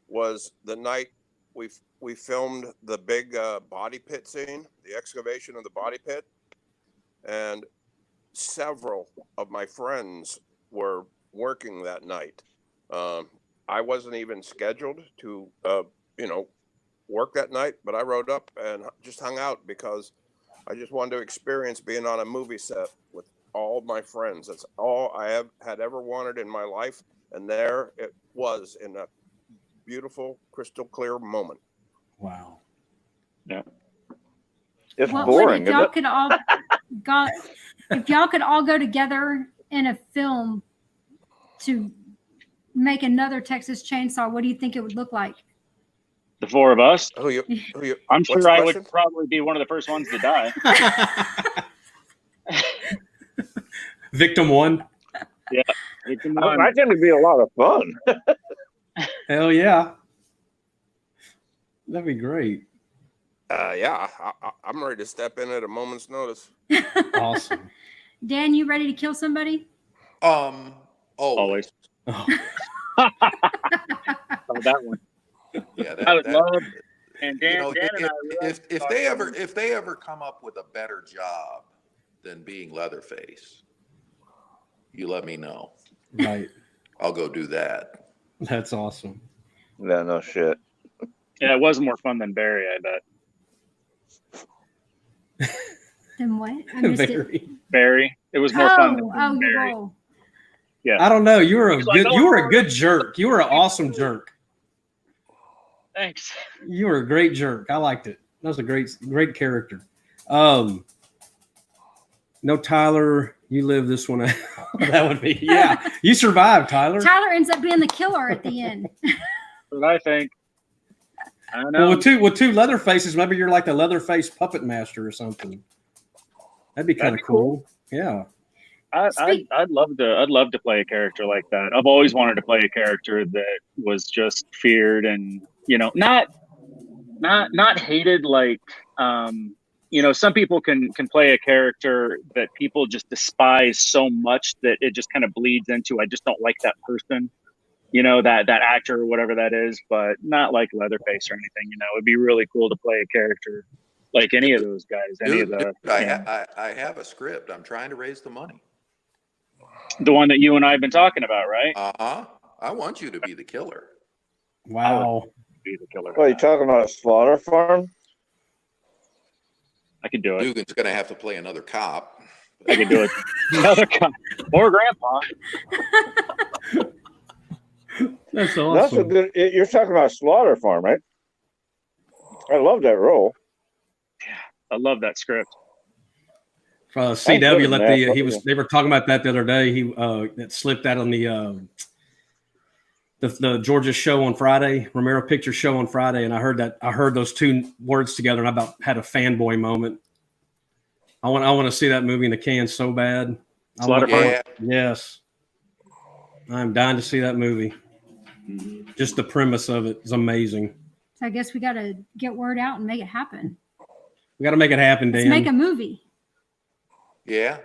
[SPEAKER 9] was the night we filmed the big body pit scene, the excavation of the body pit, and several of my friends were working that night. I wasn't even scheduled to, work that night, but I rode up and just hung out because I just wanted to experience being on a movie set with all my friends. That's all I had ever wanted in my life, and there it was in a beautiful, crystal clear moment.
[SPEAKER 5] Wow.
[SPEAKER 8] Yeah.
[SPEAKER 6] It's
[SPEAKER 4] What
[SPEAKER 6] boring.
[SPEAKER 4] If y'all could all go together in a film to make another Texas Chainsaw, what do you think it would look like?
[SPEAKER 8] The four of us.
[SPEAKER 9] Who you?
[SPEAKER 8] I'm
[SPEAKER 9] what's
[SPEAKER 8] sure I
[SPEAKER 9] question?
[SPEAKER 8] would probably be one of the first ones to die.
[SPEAKER 5] Victim one.
[SPEAKER 8] Yeah. Victim one.
[SPEAKER 6] I think it'd be a lot of fun.
[SPEAKER 5] Hell yeah. That'd be great.
[SPEAKER 9] Yeah, I'm ready to step in at a moment's notice.
[SPEAKER 5] Awesome.
[SPEAKER 4] Dan, you ready to kill somebody?
[SPEAKER 8] Always.
[SPEAKER 5] Oh.
[SPEAKER 8] That one.
[SPEAKER 7] Yeah,
[SPEAKER 8] I would love. And Dan, Dan and I
[SPEAKER 7] if they ever come up with a better job than being Leatherface, you let me know.
[SPEAKER 5] Right.
[SPEAKER 7] I'll go do that.
[SPEAKER 5] That's awesome.
[SPEAKER 6] No shit.
[SPEAKER 8] Yeah, it was more fun than Barry, I bet.
[SPEAKER 4] Then what? I missed it.
[SPEAKER 5] Very.
[SPEAKER 8] Barry. It was more fun than
[SPEAKER 4] Oh, your
[SPEAKER 8] Barry.
[SPEAKER 4] role.
[SPEAKER 8] Yeah.
[SPEAKER 5] I don't know. You were a
[SPEAKER 8] He's like,
[SPEAKER 5] good. You were a good jerk. You were an awesome jerk.
[SPEAKER 8] Thanks.
[SPEAKER 5] You were a great jerk. I liked it. That was a great character. No, Tyler, you live this one out. That would be, yeah. You survived, Tyler.
[SPEAKER 4] Tyler ends up being the killer at the end.
[SPEAKER 8] That's what I think. I don't know.
[SPEAKER 5] Well, with two leather faces, maybe you're like the Leatherface puppet master or something. That'd be kind of cool. Yeah.
[SPEAKER 8] I'd love to play a character like that. I've always wanted to play a character that was just feared and, you know, not hated like you know, some people can play a character that people just despise so much that it just kind of bleeds into, I just don't like that person, you know, that actor or whatever that is, but not like Leatherface or anything. You know, it'd be really cool to play a character like any of those guys.
[SPEAKER 7] I have a script. I'm trying to raise the money.
[SPEAKER 8] The one that you and I have been talking about, right?
[SPEAKER 7] I want you to be the killer.
[SPEAKER 5] Wow.
[SPEAKER 8] Be the killer.
[SPEAKER 6] Well, you talking about a slaughter farm?
[SPEAKER 8] I could do it.
[SPEAKER 7] Dugan's going to have to play another cop.
[SPEAKER 8] I could do it. Another cop or grandpa.
[SPEAKER 5] That's awesome.
[SPEAKER 6] That's a good. You're talking about slaughter farm, right? I love that role.
[SPEAKER 8] I love that script.
[SPEAKER 5] CW they were talking about that the other day. He that slipped out on the Georgia show on Friday, Romero Picture show on Friday, and I heard those two words together, and I about had a fanboy moment. I want to see that movie in the can so bad. Yes, I'm dying to see that movie. Just the premise of it is amazing.
[SPEAKER 4] So I guess we got to get word out and make it happen.
[SPEAKER 5] We got to make it happen, Dan.
[SPEAKER 4] Let's make a movie.
[SPEAKER 7] Yeah.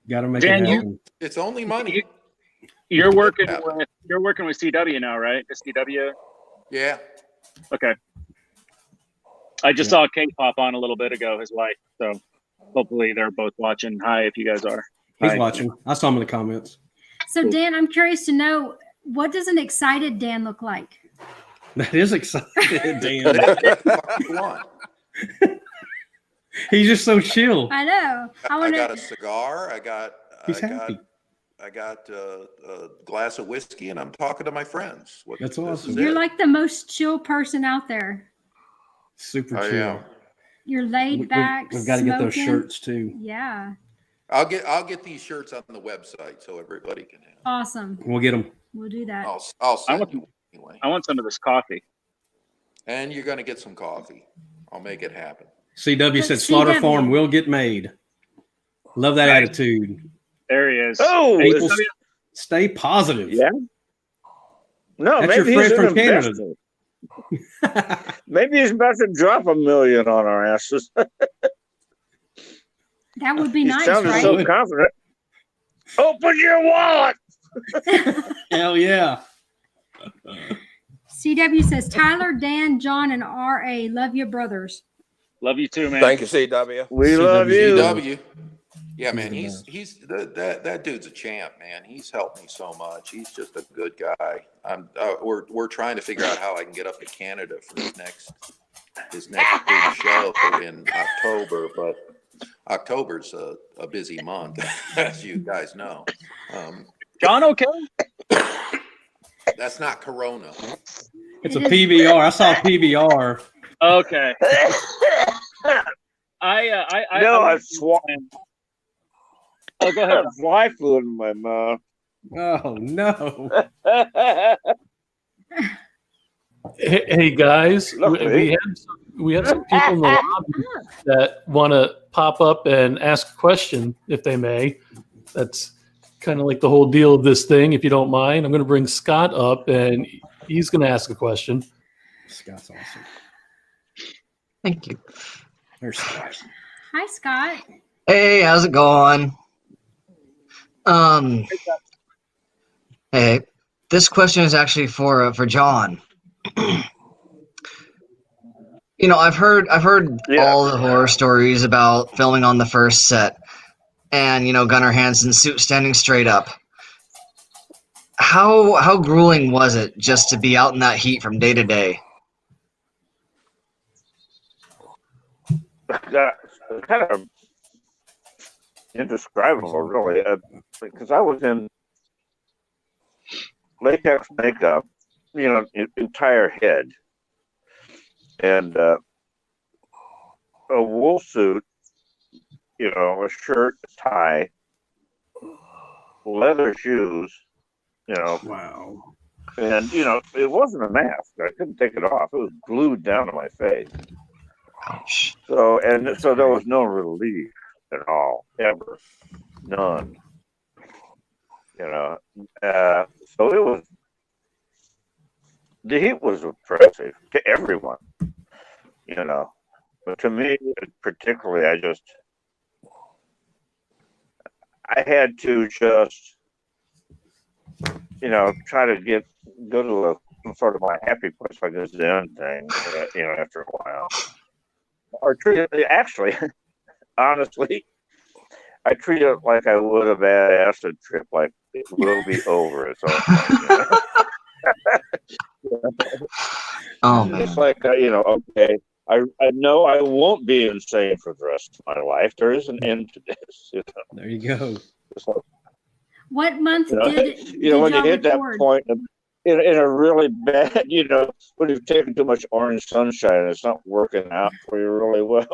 [SPEAKER 5] Got to make
[SPEAKER 8] Dan,
[SPEAKER 5] it happen.
[SPEAKER 7] It's only money.
[SPEAKER 8] You're working with CW now, right? The CW.
[SPEAKER 7] Yeah.
[SPEAKER 8] Okay. I just saw Kate pop on a little bit ago, his wife. So hopefully they're both watching. Hi, if you guys are.
[SPEAKER 5] He's
[SPEAKER 8] Hi.
[SPEAKER 5] watching. I saw him in the comments.
[SPEAKER 4] So Dan, I'm curious to know, what does an excited Dan look like?
[SPEAKER 5] That is exciting, Dan. He's just so chill.
[SPEAKER 4] I know.
[SPEAKER 7] I got a cigar. I got a glass of whiskey, and I'm talking to my friends.
[SPEAKER 5] That's awesome.
[SPEAKER 4] You're like the most chill person out there.
[SPEAKER 5] Super chill.
[SPEAKER 7] Yeah.
[SPEAKER 4] You're laid back.
[SPEAKER 5] We've got to get those
[SPEAKER 4] smoking.
[SPEAKER 5] shirts too.
[SPEAKER 4] Yeah.
[SPEAKER 7] I'll get these shirts on the website so everybody can have them.
[SPEAKER 4] Awesome.
[SPEAKER 5] We'll get them.
[SPEAKER 4] We'll do that.
[SPEAKER 7] I'll send you anyway.
[SPEAKER 8] I want some of this coffee.
[SPEAKER 7] And you're going to get some coffee. I'll make it happen.
[SPEAKER 5] CW said Slaughter
[SPEAKER 4] CW.
[SPEAKER 5] Farm will get made. Love that attitude.
[SPEAKER 8] There he is.
[SPEAKER 6] Oh,
[SPEAKER 5] People stay positive.
[SPEAKER 6] Yeah. No,
[SPEAKER 5] That's
[SPEAKER 6] maybe
[SPEAKER 5] your
[SPEAKER 6] he's
[SPEAKER 5] friend
[SPEAKER 6] an
[SPEAKER 5] from Canada.
[SPEAKER 6] investor. Maybe he's about to drop $1 million on our asses.
[SPEAKER 4] That would be
[SPEAKER 6] He
[SPEAKER 4] nice,
[SPEAKER 6] sounded
[SPEAKER 4] right?
[SPEAKER 6] so confident. Open your wallet.
[SPEAKER 5] Hell yeah.
[SPEAKER 4] CW says Tyler, Dan, John, and RA love you, brothers.
[SPEAKER 8] Love you too, man.
[SPEAKER 9] Thank you, CW.
[SPEAKER 6] We love you.
[SPEAKER 7] CW. Yeah, man, that dude's a champ, man. He's helped me so much. He's just a good guy. We're trying to figure out how I can get up to Canada for his next big show in October, but October's a busy month, as you guys know.
[SPEAKER 8] John, okay?
[SPEAKER 7] That's not Corona.
[SPEAKER 5] It's a PBR. I saw a PBR.
[SPEAKER 8] Okay.
[SPEAKER 6] I swapped.
[SPEAKER 8] Oh, go ahead.
[SPEAKER 6] Fly fluid in my mouth.
[SPEAKER 5] Oh no.
[SPEAKER 2] Hey guys, we have some people in the lobby that want to pop up and ask a question, if they may. That's kind of like the whole deal of this thing. If you don't mind, I'm going to bring Scott up, and he's going to ask a question.
[SPEAKER 5] Scott's awesome.
[SPEAKER 10] Thank you.
[SPEAKER 5] There's Scott.
[SPEAKER 4] Hi, Scott.
[SPEAKER 10] Hey, how's it going? Hey, this question is actually for John. You know, I've heard all the horror stories about filming on the first set, and you know, Gunnar Hansen's suit standing straight up. How grueling was it just to be out in that heat from day to day?
[SPEAKER 6] kind of indescribable, really, because I was in latex makeup, entire head, and a wool suit, a shirt, a tie, leather shoes,
[SPEAKER 5] Wow.
[SPEAKER 6] and it wasn't a mask. I couldn't take it off. It was glued down to my face.
[SPEAKER 10] Ouch.
[SPEAKER 6] So there was no relief at all, ever, none. So the heat was oppressive to everyone, but to me particularly, I had to just, try to go to some sort of my happy place, like a Zen thing, after a while. Or treat it, actually, honestly, I treat it like I would a bad acid trip, like it will be over. It's all
[SPEAKER 10] Oh man.
[SPEAKER 6] it's like, okay, I know I won't be insane for the rest of my life. There is an end to this.
[SPEAKER 5] There you go.
[SPEAKER 6] It's like,
[SPEAKER 4] What month did
[SPEAKER 6] when you
[SPEAKER 4] y'all
[SPEAKER 6] hit that
[SPEAKER 4] record?
[SPEAKER 6] point in a really bad, when you've taken too much orange sunshine and it's not working out for you really well.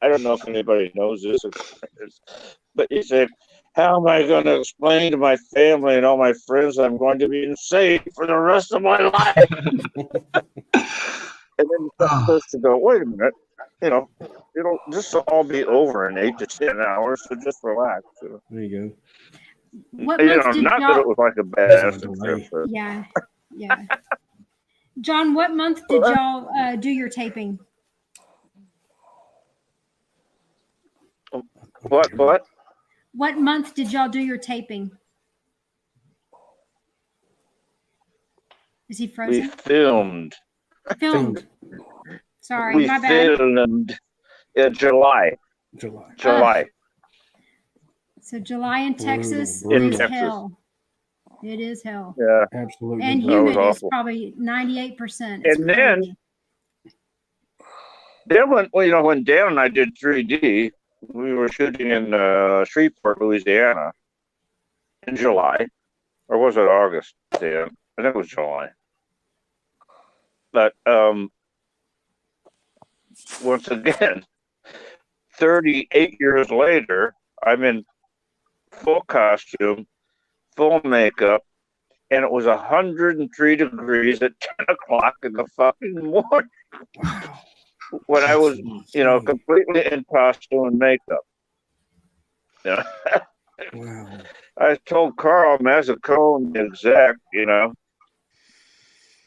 [SPEAKER 6] I don't know if anybody knows this, but you say, how am I going to explain to my family and all my friends I'm going to be insane for the rest of my life? And then you're supposed to go, wait a minute, this will all be over in 8 to 10 hours, so just relax.
[SPEAKER 5] There you go.
[SPEAKER 4] What month did
[SPEAKER 6] not that
[SPEAKER 4] y'all?
[SPEAKER 6] it was like a bad acid trip, but
[SPEAKER 4] Yeah. John, what month did y'all do your taping?
[SPEAKER 6] What?
[SPEAKER 4] What month did y'all do your taping? Is he
[SPEAKER 6] We
[SPEAKER 4] frozen?
[SPEAKER 6] filmed.
[SPEAKER 4] Sorry,
[SPEAKER 6] We
[SPEAKER 4] my bad.
[SPEAKER 6] filmed in July.
[SPEAKER 4] So July in Texas
[SPEAKER 6] In
[SPEAKER 4] is
[SPEAKER 6] Texas.
[SPEAKER 4] hell. It is hell.
[SPEAKER 6] Yeah.
[SPEAKER 5] Absolutely.
[SPEAKER 4] And
[SPEAKER 6] That was
[SPEAKER 4] humid is
[SPEAKER 6] awful.
[SPEAKER 4] probably 98%.
[SPEAKER 6] And then when Dan and I did 3D, we were shooting in Shreveport, Louisiana, in July, or was it August? Dan? I think it was July. But once again, 38 years later, I'm in full costume, full makeup, and it was 103 degrees at 10 o'clock in the fucking morning. When I was, completely in costume and makeup.
[SPEAKER 5] Wow.
[SPEAKER 6] I told Carl Massacre, the exec,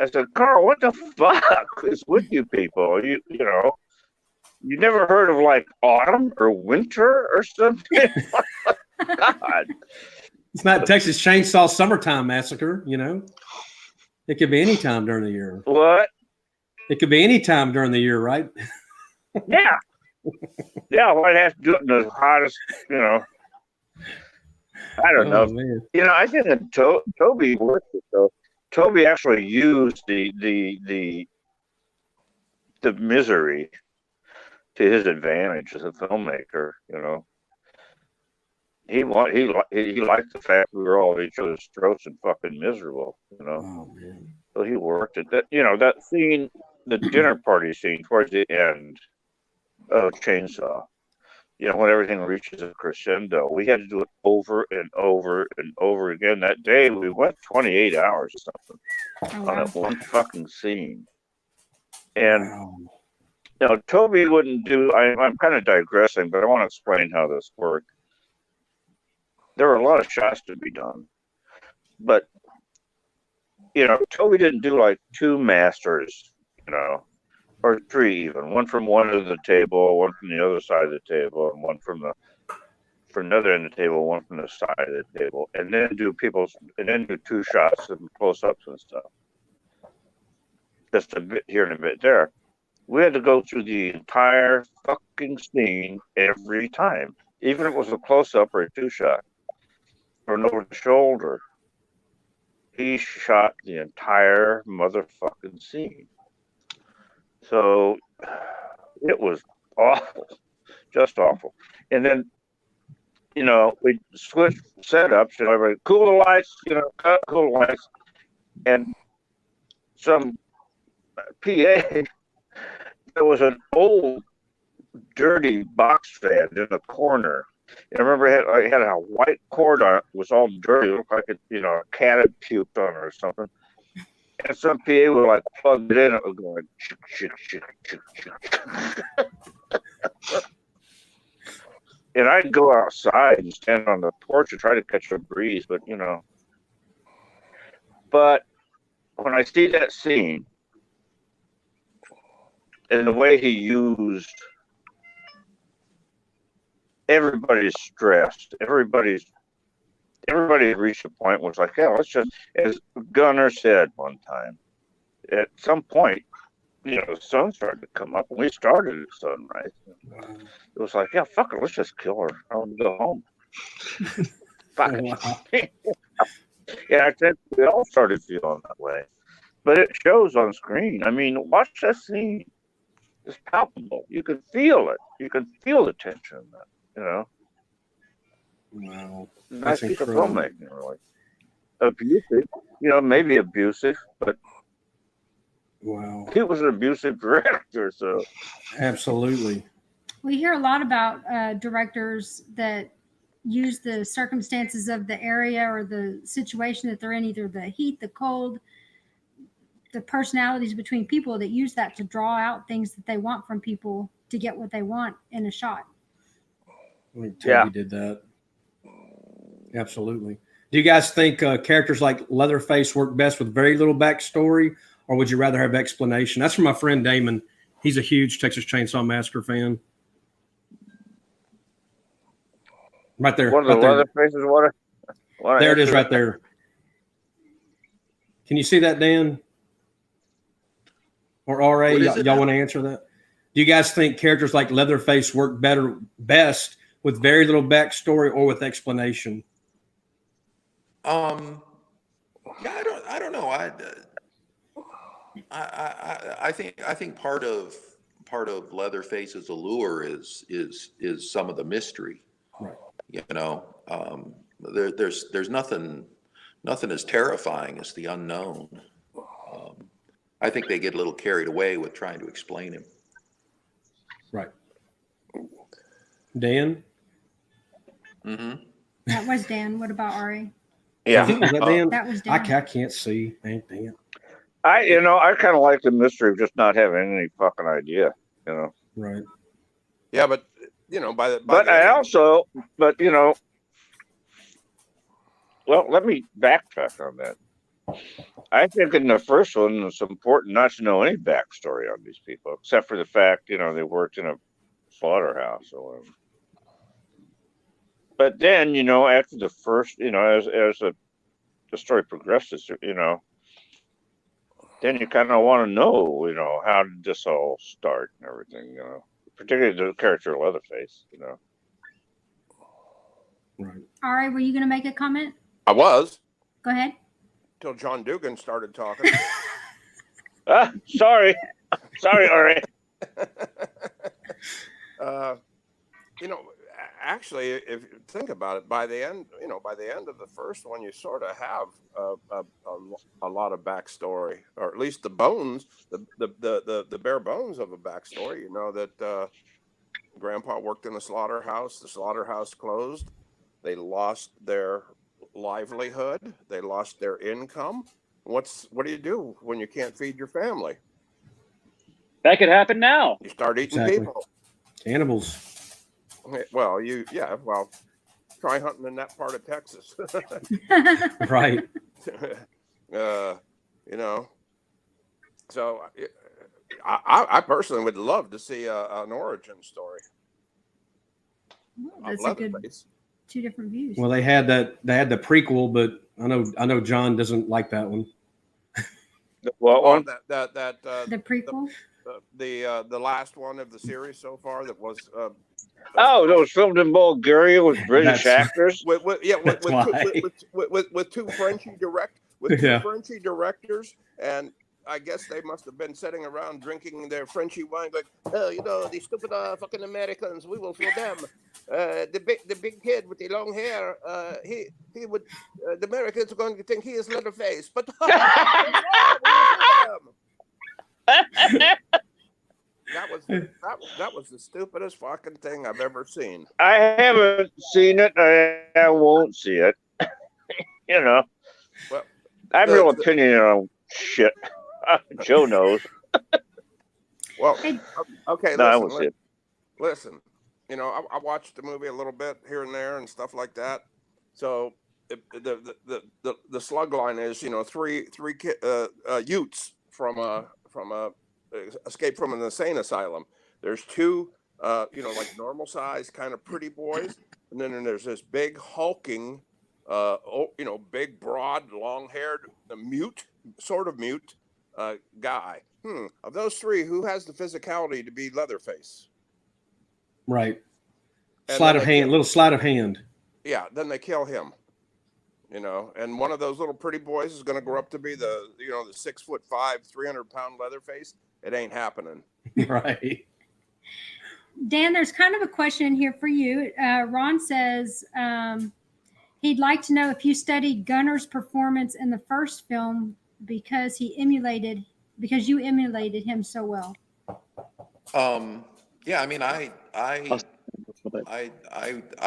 [SPEAKER 6] I said, Carl, what the fuck is with you people? You never heard of like autumn or winter or something? God.
[SPEAKER 5] It's not Texas Chainsaw Summertime Massacre, It could be any time during the year.
[SPEAKER 6] What?
[SPEAKER 5] It could be any time during the year, right?
[SPEAKER 6] Yeah. Yeah, well, I'd have to do it in the hottest, I don't know.
[SPEAKER 5] Man.
[SPEAKER 6] I think that Toby worked it, though. Toby actually used the misery to his advantage as a filmmaker, He liked the fact we were all at each other's throats and fucking miserable,
[SPEAKER 5] Oh man.
[SPEAKER 6] So he worked it. That scene, the dinner party scene towards the end of Chainsaw, when everything reaches a crescendo, we had to do it over and over and over again. That day we went 28 hours or something on that one fucking scene. And Toby wouldn't do. I'm kind of digressing, but I want to explain how this worked. There were a lot of shots to be done, but Toby didn't do like two masters, or three even. One from one end of the table, one from the other side of the table, and one from another end of the table, one from the side of the table, and then do two shots of close-ups and stuff. Just a bit here and a bit there. We had to go through the entire fucking scene every time, even if it was a close-up or a two-shot or an over the shoulder. He shot the entire motherfucking scene. So it was awful. just awful. And then, you know, we switched setups. You know, everybody cool the lights. You know, cut, cool the lights, and some PA. There was an old, dirty box fan in the corner. I remember it had a white cord on it. It was all dirty. It looked like a cat had puked on it or something. And some PA would like plug it in. It was going chick. And I'd go outside and stand on the porch and try to catch a breeze, but But when I see that scene and the way he used everybody's stressed, everybody reached a point where it's like, yeah, let's just, as Gunner said one time, at some point, the sun started to come up and we started at sunrise. It was like, yeah, fuck it, let's just kill her. I want to go home. Fuck it. Yeah, I think we all started feeling that way. But it shows on screen. I mean, watch that scene. It's palpable. You can feel it. You can feel the tension in that,
[SPEAKER 5] Wow.
[SPEAKER 6] Nice piece of filmmaking, really. Abusive, maybe abusive, but
[SPEAKER 5] wow,
[SPEAKER 6] he was an abusive director, so
[SPEAKER 5] absolutely.
[SPEAKER 4] We hear a lot about directors that use the circumstances of the area or the situation that they're in, either the heat, the cold, the personalities between people, that use that to draw out things that they want from people to get what they want in a shot.
[SPEAKER 5] I think Toby did that. Absolutely. Do you guys think characters like Leatherface work best with very little backstory, or would you rather have explanation? That's from my friend Damien. He's a huge Texas Chainsaw Massacre fan. Right there.
[SPEAKER 6] One of the Leatherfaces.
[SPEAKER 5] There it is, right there. Can you see that, Dan? Or RA? Y'all want to answer that? Do you guys think characters like Leatherface work best with very little backstory or with explanation?
[SPEAKER 7] Yeah, I don't know. I think part of Leatherface's allure is some of the mystery.
[SPEAKER 5] Right.
[SPEAKER 7] There's nothing as terrifying as the unknown. I think they get a little carried away with trying to explain him.
[SPEAKER 5] Right. Dan?
[SPEAKER 7] Mm-hmm.
[SPEAKER 4] That was Dan. What about Ari?
[SPEAKER 6] Yeah.
[SPEAKER 5] Was that Dan?
[SPEAKER 4] That was Dan.
[SPEAKER 5] I can't see. Dan.
[SPEAKER 6] I kind of like the mystery of just not having any fucking idea,
[SPEAKER 5] Right.
[SPEAKER 9] Yeah, but
[SPEAKER 6] well, let me backtrack on that. I think in the first one, it's important not to know any backstory on these people, except for the fact, they worked in a slaughterhouse or whatever. But then, after the first, as the story progresses, then you kind of want to know, how did this all start and everything, particularly the character of Leatherface,
[SPEAKER 5] Right.
[SPEAKER 4] All right, were you going to make a comment?
[SPEAKER 9] I was.
[SPEAKER 4] Go ahead.
[SPEAKER 9] Till John Dugan started talking.
[SPEAKER 6] Sorry, Ari.
[SPEAKER 9] Actually, if you think about it, by the end of the first one, you sort of have a lot of backstory, or at least the bones, the bare bones of a backstory. That Grandpa worked in a slaughterhouse. The slaughterhouse closed. They lost their livelihood. They lost their income. What do you do when you can't feed your family?
[SPEAKER 8] That could happen now.
[SPEAKER 9] You start eating people.
[SPEAKER 5] Cannibals.
[SPEAKER 9] Well, try hunting in that part of Texas.
[SPEAKER 5] Right.
[SPEAKER 9] So I personally would love to see an origin story.
[SPEAKER 4] That's a good two different views.
[SPEAKER 5] Well, they had the prequel, but I know John doesn't like that one.
[SPEAKER 6] What one?
[SPEAKER 4] The prequel?
[SPEAKER 9] The last one of the series so far that was
[SPEAKER 6] that was filmed in Bulgaria with British actors.
[SPEAKER 9] With two Frenchy Frenchy directors, and I guess they must have been sitting around drinking their Frenchy wine, going, "Oh, you know, these stupid fucking Americans. We will fool them. The big kid with the long hair. He would. The Americans are going to think he is Leatherface, but we will fool them." That was the stupidest fucking thing I've ever seen.
[SPEAKER 6] I haven't seen it. I won't see it. You know,
[SPEAKER 9] Well,
[SPEAKER 6] I have no opinion on shit. Joe knows.
[SPEAKER 9] Well, okay.
[SPEAKER 6] No, I won't see it.
[SPEAKER 9] Listen, you know, I watched the movie a little bit here and there and stuff like that. So the slug line is, you know, three Utes from a escape from an insane asylum. There's two, you know, like normal size kind of pretty boys, and then there's this big hulking, you know, big, broad, long-haired, mute guy. Of those three, who has the physicality to be Leatherface?
[SPEAKER 5] Right.
[SPEAKER 9] And
[SPEAKER 5] little sleight of hand.
[SPEAKER 9] Yeah, then they kill him. You know, and one of those little pretty boys is going to grow up to be the 6'5", 300-pound Leatherface. It ain't happening.
[SPEAKER 5] Right.
[SPEAKER 4] Dan, there's kind of a question in here for you. Ron says he'd like to know if you studied Gunner's performance in the first film because you emulated him so well.
[SPEAKER 7] Yeah, I mean, I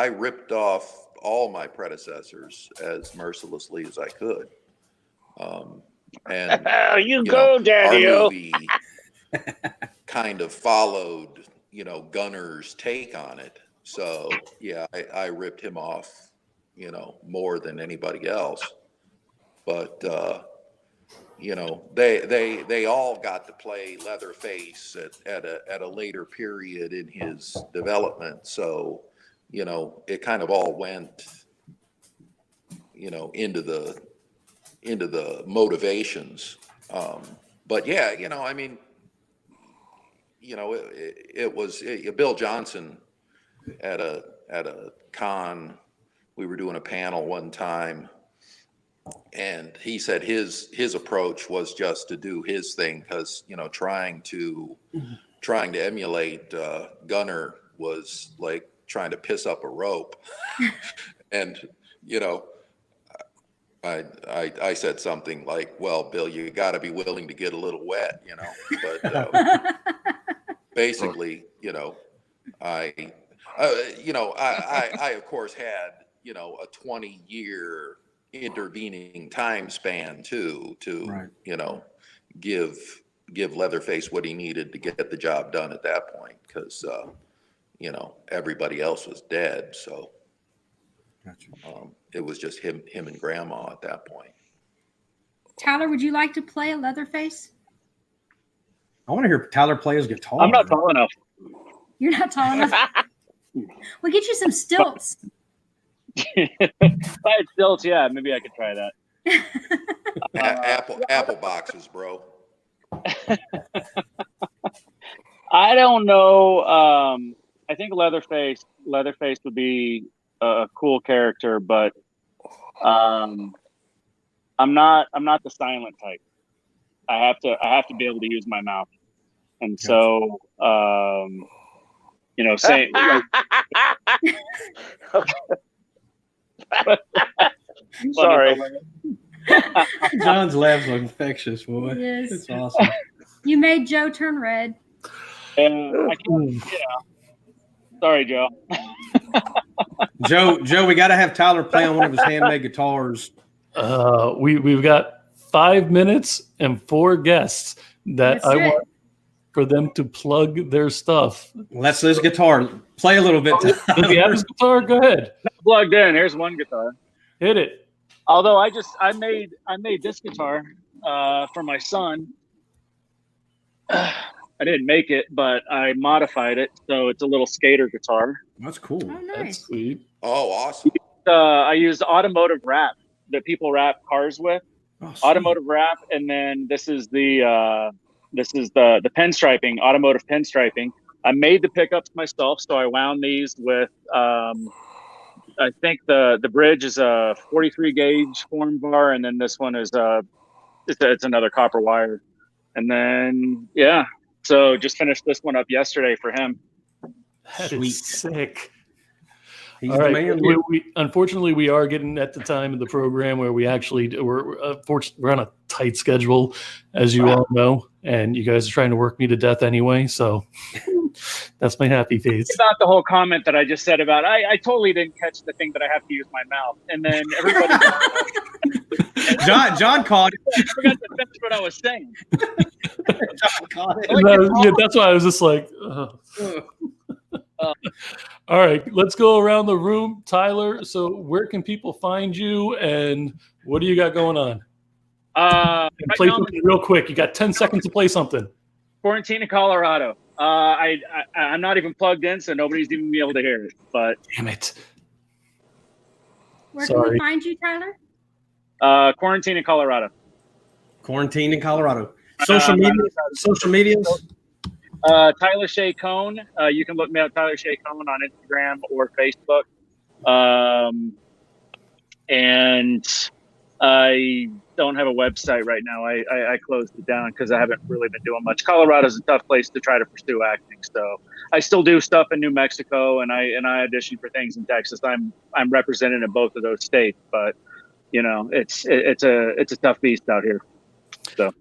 [SPEAKER 7] ripped off all my predecessors as mercilessly as I could. And
[SPEAKER 6] you go, Daddy.
[SPEAKER 7] Our movie kind of followed, you know, Gunner's take on it. So yeah, I ripped him off, you know, more than anybody else. But you know, they all got to play Leatherface at a later period in his development. So, you know, it kind of all went, you know, into the motivations. But yeah, you know, I mean, you know, it was Bill Johnson at a con. We were doing a panel one time, and he said his approach was just to do his thing, because, you know, trying to emulate Gunner was like trying to piss up a rope. And, you know, I said something like, "Well, Bill, you got to be willing to get a little wet," you know. But basically, you know, I of course had, you know, a 20-year intervening time span to
[SPEAKER 5] Right.
[SPEAKER 7] you know, give Leatherface what he needed to get the job done at that point, because you know, everybody else was dead. So
[SPEAKER 5] Gotcha.
[SPEAKER 7] it was just him and Grandma at that point.
[SPEAKER 4] Tyler, would you like to play a Leatherface?
[SPEAKER 5] I want to hear Tyler play his guitar.
[SPEAKER 8] I'm not tall enough.
[SPEAKER 4] You're not tall enough. We'll get you some stilts.
[SPEAKER 8] If I had stilts, yeah, maybe I could try that.
[SPEAKER 7] Apple boxes, bro.
[SPEAKER 8] I don't know. I think Leatherface would be a cool character, but I'm not the silent type. I have to be able to use my mouth, and so you know, say.
[SPEAKER 6] Sorry.
[SPEAKER 5] John's laughs are infectious, boy.
[SPEAKER 4] Yes.
[SPEAKER 5] It's awesome.
[SPEAKER 4] You made Joe turn red.
[SPEAKER 8] I can't, yeah. Sorry, Joe.
[SPEAKER 5] Joe, we got to have Tyler play on one of his handmade guitars.
[SPEAKER 2] We've got 5 minutes and 4 guests that
[SPEAKER 4] That's
[SPEAKER 2] I
[SPEAKER 4] it.
[SPEAKER 2] want for them to plug their stuff.
[SPEAKER 5] Let's this guitar. Play a little bit.
[SPEAKER 2] Does he have his guitar? Go ahead.
[SPEAKER 8] Plugged in. Here's one guitar.
[SPEAKER 2] Hit it.
[SPEAKER 8] Although I made this guitar for my son. I didn't make it, but I modified it, so it's a little skater guitar.
[SPEAKER 5] That's cool.
[SPEAKER 4] Oh,
[SPEAKER 2] That's
[SPEAKER 4] nice.
[SPEAKER 2] sweet.
[SPEAKER 7] Oh, awesome.
[SPEAKER 8] I used automotive wrap that people wrap cars with.
[SPEAKER 5] Oh, sweet.
[SPEAKER 8] Automotive wrap, and then this is the pinstriping, automotive pinstriping. I made the pickups myself, so I wound these with I think the bridge is a 43 gauge form bar, and then this one is it's another copper wire. And then, yeah, so just finished this one up yesterday for him.
[SPEAKER 2] That
[SPEAKER 5] Sweet.
[SPEAKER 2] is sick.
[SPEAKER 5] He's
[SPEAKER 2] All
[SPEAKER 5] the
[SPEAKER 2] right.
[SPEAKER 5] man.
[SPEAKER 2] Unfortunately, we are getting at the time of the program where we're on a tight schedule, as you all know, and you guys are trying to work me to death anyway. So that's my happy face.
[SPEAKER 8] About the whole comment that I just said about, I totally didn't catch the thing that I have to use my mouth. And then everybody,
[SPEAKER 5] John caught it.
[SPEAKER 8] I forgot to finish what I was saying.
[SPEAKER 5] John caught it.
[SPEAKER 2] That's why I was just like, all right, let's go around the room. Tyler, so where can people find you and what do you got going on? Play something real quick. You got 10 seconds to play something.
[SPEAKER 8] Quarantine in Colorado. I'm not even plugged in, so nobody's even be able to hear it. But
[SPEAKER 2] damn it.
[SPEAKER 4] Where can we find you, Tyler?
[SPEAKER 8] Quarantine in Colorado.
[SPEAKER 5] Quarantine in Colorado. Social media.
[SPEAKER 8] Tyler Shea Cone. You can look me up, Tyler Shea Cone, on Instagram or Facebook. And I don't have a website right now. I closed it down because I haven't really been doing much. Colorado's a tough place to try to pursue acting. So I still do stuff in New Mexico, and I audition for things in Texas. I'm represented in both of those states, but you know, it's a tough beast out here. So.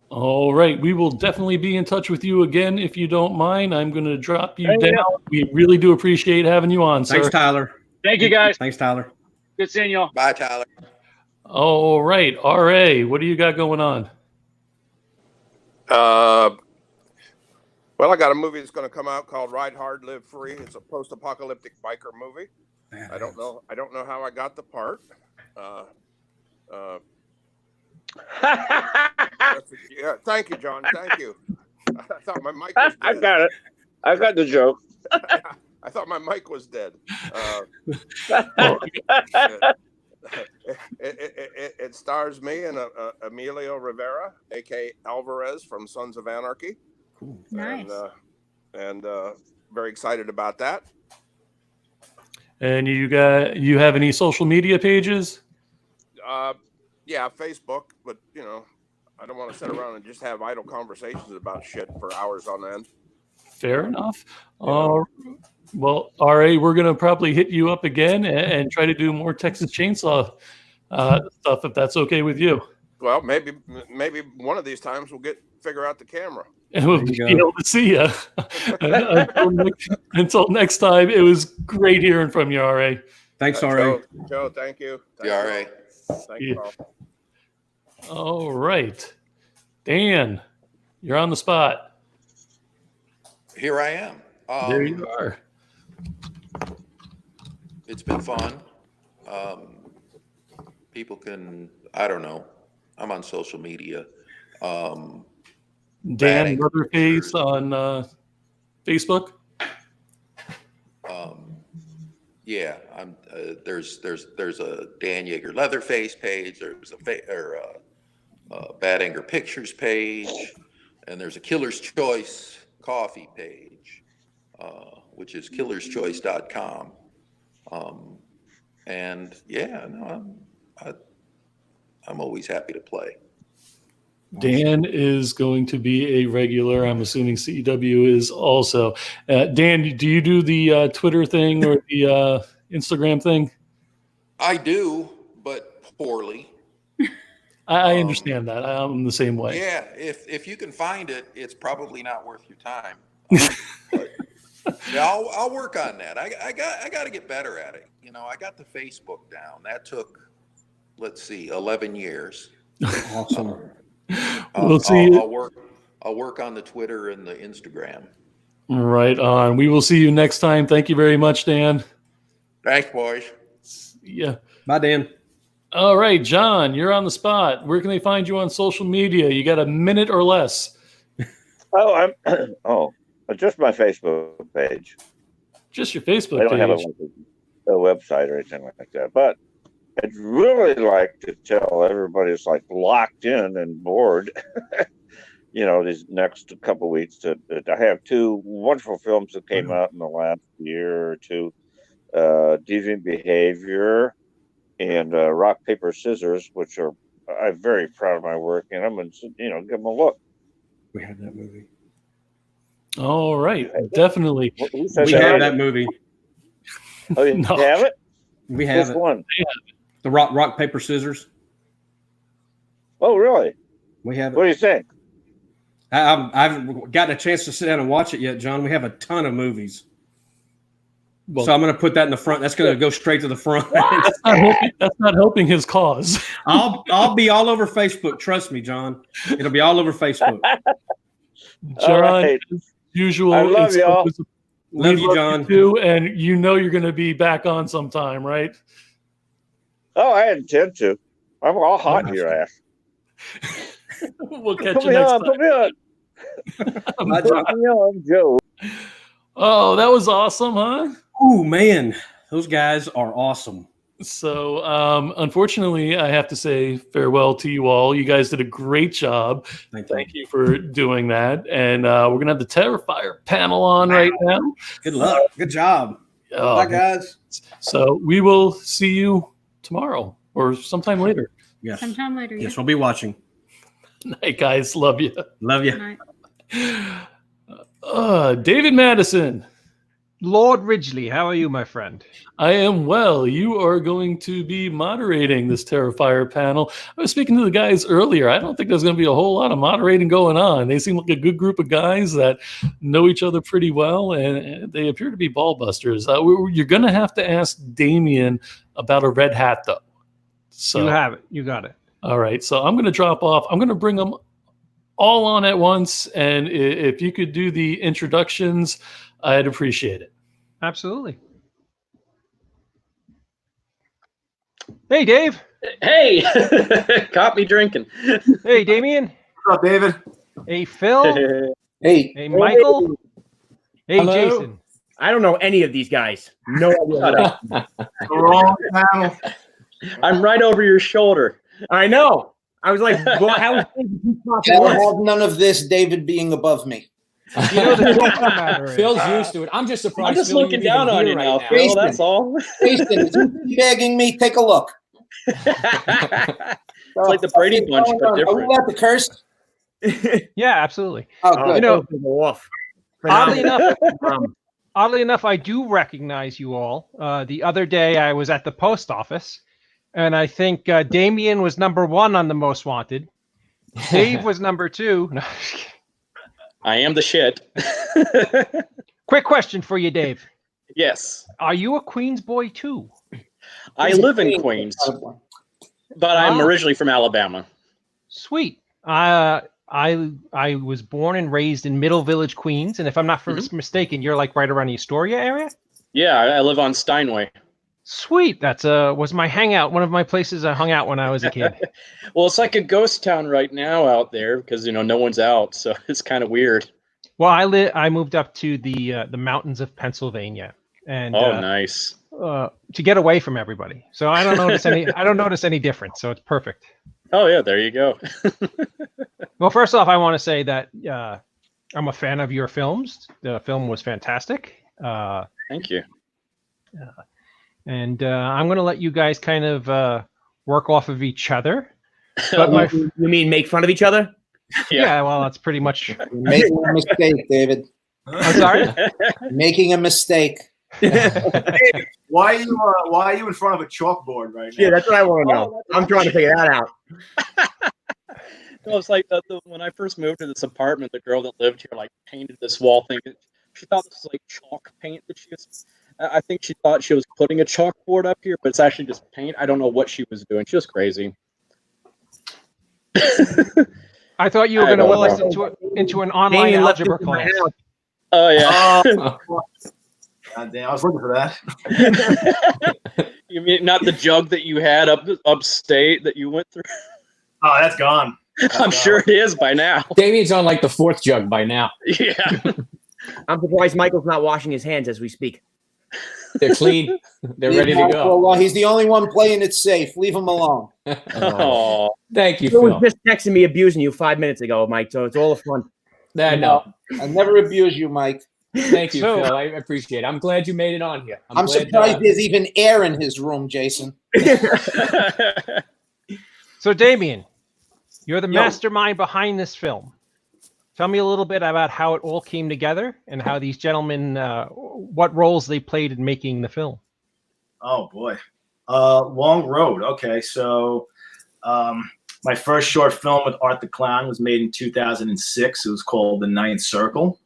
[SPEAKER 2] All right. We will definitely be in touch with you again if you don't mind. I'm going to drop you down. We really do appreciate having you on, sir.
[SPEAKER 5] Thanks, Tyler.
[SPEAKER 8] Thank you, guys.
[SPEAKER 5] Thanks, Tyler.
[SPEAKER 8] Good seeing y'all.
[SPEAKER 7] Bye, Tyler.
[SPEAKER 2] All right. RA, what do you got going on?
[SPEAKER 9] Well, I got a movie that's going to come out called Ride Hard, Live Free. It's a post-apocalyptic biker movie. I don't know how I got the part. Yeah, thank you, John. Thank you. I thought my mic was dead.
[SPEAKER 6] I got it. I got the joke.
[SPEAKER 9] I thought my mic was dead. It stars me and Emilio Rivera, a.k.a. Alvarez from Sons of Anarchy.
[SPEAKER 5] Cool.
[SPEAKER 4] Nice.
[SPEAKER 9] And very excited about that.
[SPEAKER 2] And you have any social media pages?
[SPEAKER 9] Yeah, Facebook, but you know, I don't want to sit around and just have idle conversations about shit for hours on end.
[SPEAKER 2] Fair enough. Well, RA, we're going to probably hit you up again and try to do more Texas Chainsaw stuff, if that's okay with you.
[SPEAKER 9] Well, maybe one of these times we'll figure out the camera.
[SPEAKER 2] And we'll be able to see you. Until next time, it was great hearing from you, RA.
[SPEAKER 5] Thanks, RA.
[SPEAKER 9] Joe, thank you.
[SPEAKER 7] RA.
[SPEAKER 9] Thank you all.
[SPEAKER 2] All right. Dan, you're on the spot.
[SPEAKER 7] Here I am.
[SPEAKER 2] There you are.
[SPEAKER 7] It's been fun. People can, I don't know. I'm on social media.
[SPEAKER 2] Dan Leatherface on Facebook.
[SPEAKER 7] Yeah, I'm. There's a Dan Yeager Leatherface page. There's a Bad Anger Pictures page, and there's a Killer's Choice coffee page, which is killerschoice.com. And yeah, no, I'm always happy to play.
[SPEAKER 2] Dan is going to be a regular. I'm assuming CW is also. Dan, do you do the Twitter thing or the Instagram thing?
[SPEAKER 7] I do, but poorly.
[SPEAKER 2] I understand that. I'm the same way.
[SPEAKER 7] Yeah, if you can find it, it's probably not worth your time. Yeah, I'll work on that. I got to get better at it. You know, I got the Facebook down. That took, let's see, 11 years.
[SPEAKER 5] Awesome.
[SPEAKER 2] We'll see.
[SPEAKER 7] I'll work on the Twitter and the Instagram.
[SPEAKER 2] Right on. We will see you next time. Thank you very much, Dan.
[SPEAKER 7] Thanks, boys.
[SPEAKER 2] Yeah.
[SPEAKER 5] Bye, Dan.
[SPEAKER 2] All right, John, you're on the spot. Where can they find you on social media? You got a minute or less.
[SPEAKER 6] Just my Facebook page.
[SPEAKER 2] Just your Facebook
[SPEAKER 6] I don't
[SPEAKER 2] page.
[SPEAKER 6] have a website or anything like that, but I'd really like to tell everybody that's like locked in and bored, these next couple of weeks that I have two wonderful films that came out in the last year or two, Deviant Behavior and Rock, Paper, Scissors, which I'm very proud of my work, and I'm going to, give them a look.
[SPEAKER 5] We have that movie.
[SPEAKER 2] All right, definitely.
[SPEAKER 5] We have that movie.
[SPEAKER 6] Oh, you
[SPEAKER 2] No.
[SPEAKER 6] have it?
[SPEAKER 5] We have
[SPEAKER 6] Which
[SPEAKER 5] it.
[SPEAKER 6] one?
[SPEAKER 5] The rock, paper, scissors.
[SPEAKER 6] Oh, really?
[SPEAKER 5] We have it.
[SPEAKER 6] What do you think?
[SPEAKER 5] I haven't gotten a chance to sit down and watch it yet, John. We have a ton of movies.
[SPEAKER 2] Well,
[SPEAKER 5] So I'm going to put that in the front. That's going to go straight to the front.
[SPEAKER 2] that's not helping his cause.
[SPEAKER 5] I'll be all over Facebook. Trust me, John. It'll be all over Facebook.
[SPEAKER 2] John,
[SPEAKER 6] right.
[SPEAKER 2] as usual.
[SPEAKER 6] I love
[SPEAKER 2] it's
[SPEAKER 6] y'all.
[SPEAKER 2] always
[SPEAKER 5] Love you, John.
[SPEAKER 2] too, and you know you're going to be back on sometime, right?
[SPEAKER 6] Oh, I intend to. I'm all hot in your ass.
[SPEAKER 2] We'll catch
[SPEAKER 6] Put
[SPEAKER 2] you
[SPEAKER 6] me
[SPEAKER 2] next
[SPEAKER 6] on.
[SPEAKER 2] time.
[SPEAKER 6] Put me on. Put me on, Joe.
[SPEAKER 2] Oh, that was awesome, huh?
[SPEAKER 5] Oh, man. Those guys are awesome.
[SPEAKER 2] So, unfortunately, I have to say farewell to you all. You guys did a great job. Thank you for doing that. And we're going to have the Terrifier panel on right now.
[SPEAKER 5] Good luck. Good job.
[SPEAKER 2] Oh,
[SPEAKER 5] Bye, guys.
[SPEAKER 2] So we will see you tomorrow or sometime later.
[SPEAKER 5] Yes.
[SPEAKER 4] Sometime later.
[SPEAKER 5] Yes, we'll be watching.
[SPEAKER 2] Night, guys. Love you.
[SPEAKER 5] Love you.
[SPEAKER 4] Night.
[SPEAKER 2] David Madison.
[SPEAKER 11] Lord Ridgely, how are you, my friend?
[SPEAKER 2] I am well. You are going to be moderating this Terrifier panel. I was speaking to the guys earlier. I don't think there's going to be a whole lot of moderating going on. They seem like a good group of guys that know each other pretty well, and they appear to be ball busters. You're going to have to ask Damien about a red hat, though. So
[SPEAKER 11] You have it. You got it.
[SPEAKER 2] all right. So I'm going to drop off. I'm going to bring them all on at once, and if you could do the introductions, I'd appreciate it.
[SPEAKER 11] Absolutely. Hey, Dave.
[SPEAKER 12] Hey, caught me drinking.
[SPEAKER 11] Hey, Damien.
[SPEAKER 13] What's up, David?
[SPEAKER 11] Hey, Phil.
[SPEAKER 13] Hey.
[SPEAKER 11] Hey, Michael. Hey,
[SPEAKER 13] Hello.
[SPEAKER 11] Jason.
[SPEAKER 13] I don't know any of these guys. No idea. Wrong panel.
[SPEAKER 12] I'm right over your shoulder.
[SPEAKER 13] I know. I was like, well, how is
[SPEAKER 14] I'll have none of this, David being above me.
[SPEAKER 11] You know, the truth of the matter is,
[SPEAKER 15] Phil's used to it. I'm just surprised.
[SPEAKER 12] I'm just
[SPEAKER 15] Phil,
[SPEAKER 12] looking
[SPEAKER 15] you're
[SPEAKER 12] down
[SPEAKER 15] even
[SPEAKER 12] on
[SPEAKER 15] here
[SPEAKER 12] you now,
[SPEAKER 15] right
[SPEAKER 12] Phil. That's all.
[SPEAKER 14] Jason, is he begging me? Take a look.
[SPEAKER 12] It's like the Brady Bunch, but
[SPEAKER 14] Are we
[SPEAKER 12] different.
[SPEAKER 14] allowed to curse?
[SPEAKER 11] Yeah, absolutely.
[SPEAKER 14] Oh, good.
[SPEAKER 11] You know,
[SPEAKER 13] off.
[SPEAKER 11] oddly enough, I do recognize you all. The other day, I was at the post office, and I think Damien was #1 on the most wanted. Dave was #2. No,
[SPEAKER 12] I am the shit.
[SPEAKER 11] quick question for you, Dave.
[SPEAKER 12] Yes.
[SPEAKER 11] Are you a Queens boy too?
[SPEAKER 12] I live in Queens, but I'm originally from Alabama.
[SPEAKER 11] Sweet. I was born and raised in Middle Village, Queens, and if I'm not mistaken, you're like right around the Astoria area.
[SPEAKER 12] Yeah, I live on Steinway.
[SPEAKER 11] Sweet. That's was my hangout. One of my places I hung out when I was a kid.
[SPEAKER 12] Well, it's like a ghost town right now out there because no one's out, so it's kind of weird.
[SPEAKER 11] Well, I moved up to the mountains of Pennsylvania, and
[SPEAKER 12] nice.
[SPEAKER 11] To get away from everybody. So I don't notice any difference. So it's perfect.
[SPEAKER 12] Oh yeah, there you go.
[SPEAKER 11] Well, first off, I want to say that I'm a fan of your films. The film was fantastic.
[SPEAKER 12] Thank you.
[SPEAKER 11] And I'm going to let you guys kind of work off of each other. But
[SPEAKER 13] you mean make fun of each other?
[SPEAKER 11] Yeah, well, that's pretty much.
[SPEAKER 14] You're making a mistake, David.
[SPEAKER 11] I'm sorry?
[SPEAKER 14] Making a mistake.
[SPEAKER 13] Why are you in front of a chalkboard right now? Yeah, that's what I want to know. I'm trying to figure that out.
[SPEAKER 12] No, it's like when I first moved to this apartment, the girl that lived here like painted this wall thing. She thought this was like chalk paint that she was. I think she thought she was putting a chalkboard up here, but it's actually just paint. I don't know what she was doing. She was crazy.
[SPEAKER 11] I thought you were going to will us into an online algebra class.
[SPEAKER 12] Oh yeah.
[SPEAKER 13] God damn, I was looking for that.
[SPEAKER 12] You mean not the jug that you had upstate that you went through?
[SPEAKER 13] Oh, that's gone.
[SPEAKER 12] I'm sure it is by now.
[SPEAKER 15] Damien's on like the 4th jug by now.
[SPEAKER 12] Yeah.
[SPEAKER 13] I'm surprised Michael's not washing his hands as we speak.
[SPEAKER 15] They're clean. They're ready to go.
[SPEAKER 14] Well, he's the only one playing it safe. Leave him alone.
[SPEAKER 12] Oh,
[SPEAKER 15] thank you,
[SPEAKER 13] He was
[SPEAKER 15] Phil.
[SPEAKER 13] just texting me abusing you 5 minutes ago, Mike. So it's all fun.
[SPEAKER 15] No.
[SPEAKER 14] I never abuse you, Mike.
[SPEAKER 15] Thank you, Phil. I appreciate it. I'm glad you made it on here.
[SPEAKER 14] I'm
[SPEAKER 15] glad,
[SPEAKER 14] surprised there's even air in his room, Jason.
[SPEAKER 11] So, Damien, you're the mastermind behind this film. Tell me a little bit about how it all came together and how these gentlemen, what roles they played in making the film.
[SPEAKER 13] Oh boy, long road. Okay, so my first short film with Art the Clown was made in 2006. It was called The Ninth Circle,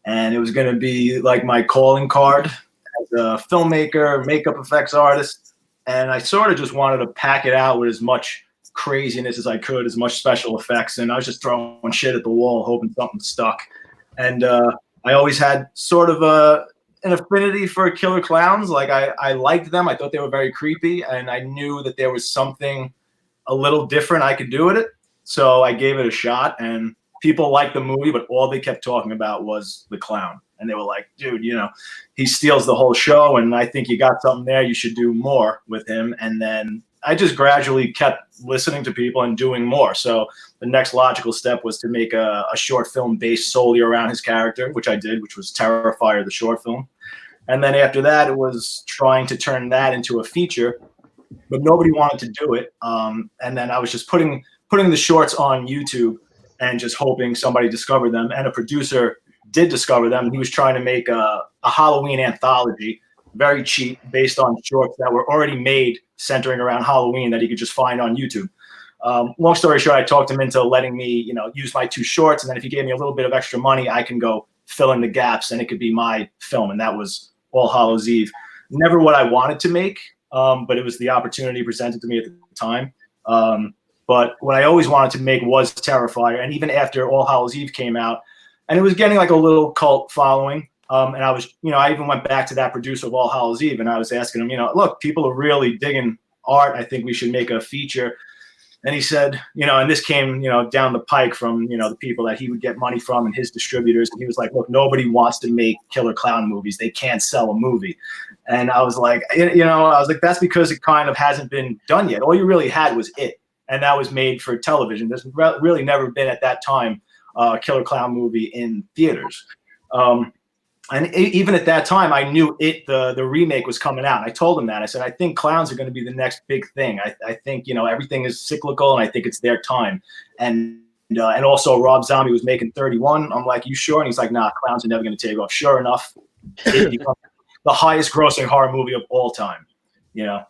[SPEAKER 13] and it was going to be like my calling card as a filmmaker, makeup effects artist, and I sort of just wanted to pack it out with as much craziness as I could, as much special effects, and I was just throwing shit at the wall hoping something stuck. And I always had sort of an affinity for killer clowns. Like I liked them. I thought they were very creepy, and I knew that there was something a little different I could do with it. So I gave it a shot, and people liked the movie, but all they kept talking about was the clown. And they were like, dude, you know, he steals the whole show, and I think you got something there. You should do more with him. And then I just gradually kept listening to people and doing more. So the next logical step was to make a short film based solely around his character, which I did, which was Terrifier, the short film. And then after that, it was trying to turn that into a feature, but nobody wanted to do it. And then I was just putting the shorts on YouTube and just hoping somebody discovered them. And a producer did discover them. He was trying to make a Halloween anthology, very cheap, based on shorts that were already made centering around Halloween that he could just find on YouTube. Long story short, I talked him into letting me, you know, use my 2 shorts. And then if he gave me a little bit of extra money, I can go fill in the gaps and it could be my film. And that was All Hallows Eve. Never what I wanted to make, but it was the opportunity presented to me at the time. But what I always wanted to make was Terrifier. And even after All Hallows Eve came out, and it was getting like a little cult following, and I was, you know, I even went back to that producer of All Hallows Eve, and I was asking him, you know, look, people are really digging art. I think we should make a feature. And he said, you know, and this came, you know, down the pike from, you know, the people that he would get money from and his distributors. And he was like, look, nobody wants to make killer clown movies. They can't sell a movie. And I was like, you know, I was like, that's because it kind of hasn't been done yet. All you really had was It. And that was made for television. There's really never been at that time a killer clown movie in theaters. And even at that time, I knew It, the remake was coming out. And I told him that. I said, I think clowns are going to be the next big thing. I think, you know, everything is cyclical, and I think it's their time. And also Rob Zombie was making 31. I'm like, you sure? And he's like, nah, clowns are never going to take off. Sure enough, it becomes the highest grossing horror movie of all time, you know?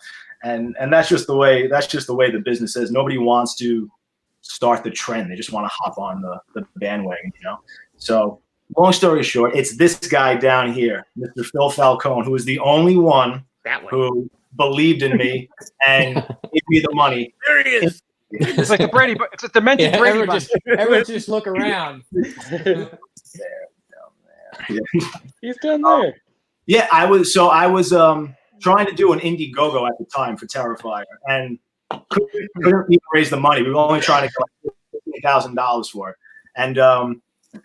[SPEAKER 13] And that's just the way the business is. Nobody wants to start the trend. They just want to hop on the bandwagon, you know? So long story short, it's this guy down here, Mr. Phil Falcone, who is the only one who believed in me and gave me the money.
[SPEAKER 11] There he is. It's like the Brady, it's a demented Brady.
[SPEAKER 15] Everyone just look around.
[SPEAKER 12] He's down there.
[SPEAKER 13] Yeah, I was trying to do an Indiegogo at the time for Terrifier, and couldn't even raise the money. We were only trying to get $15,000 for it, and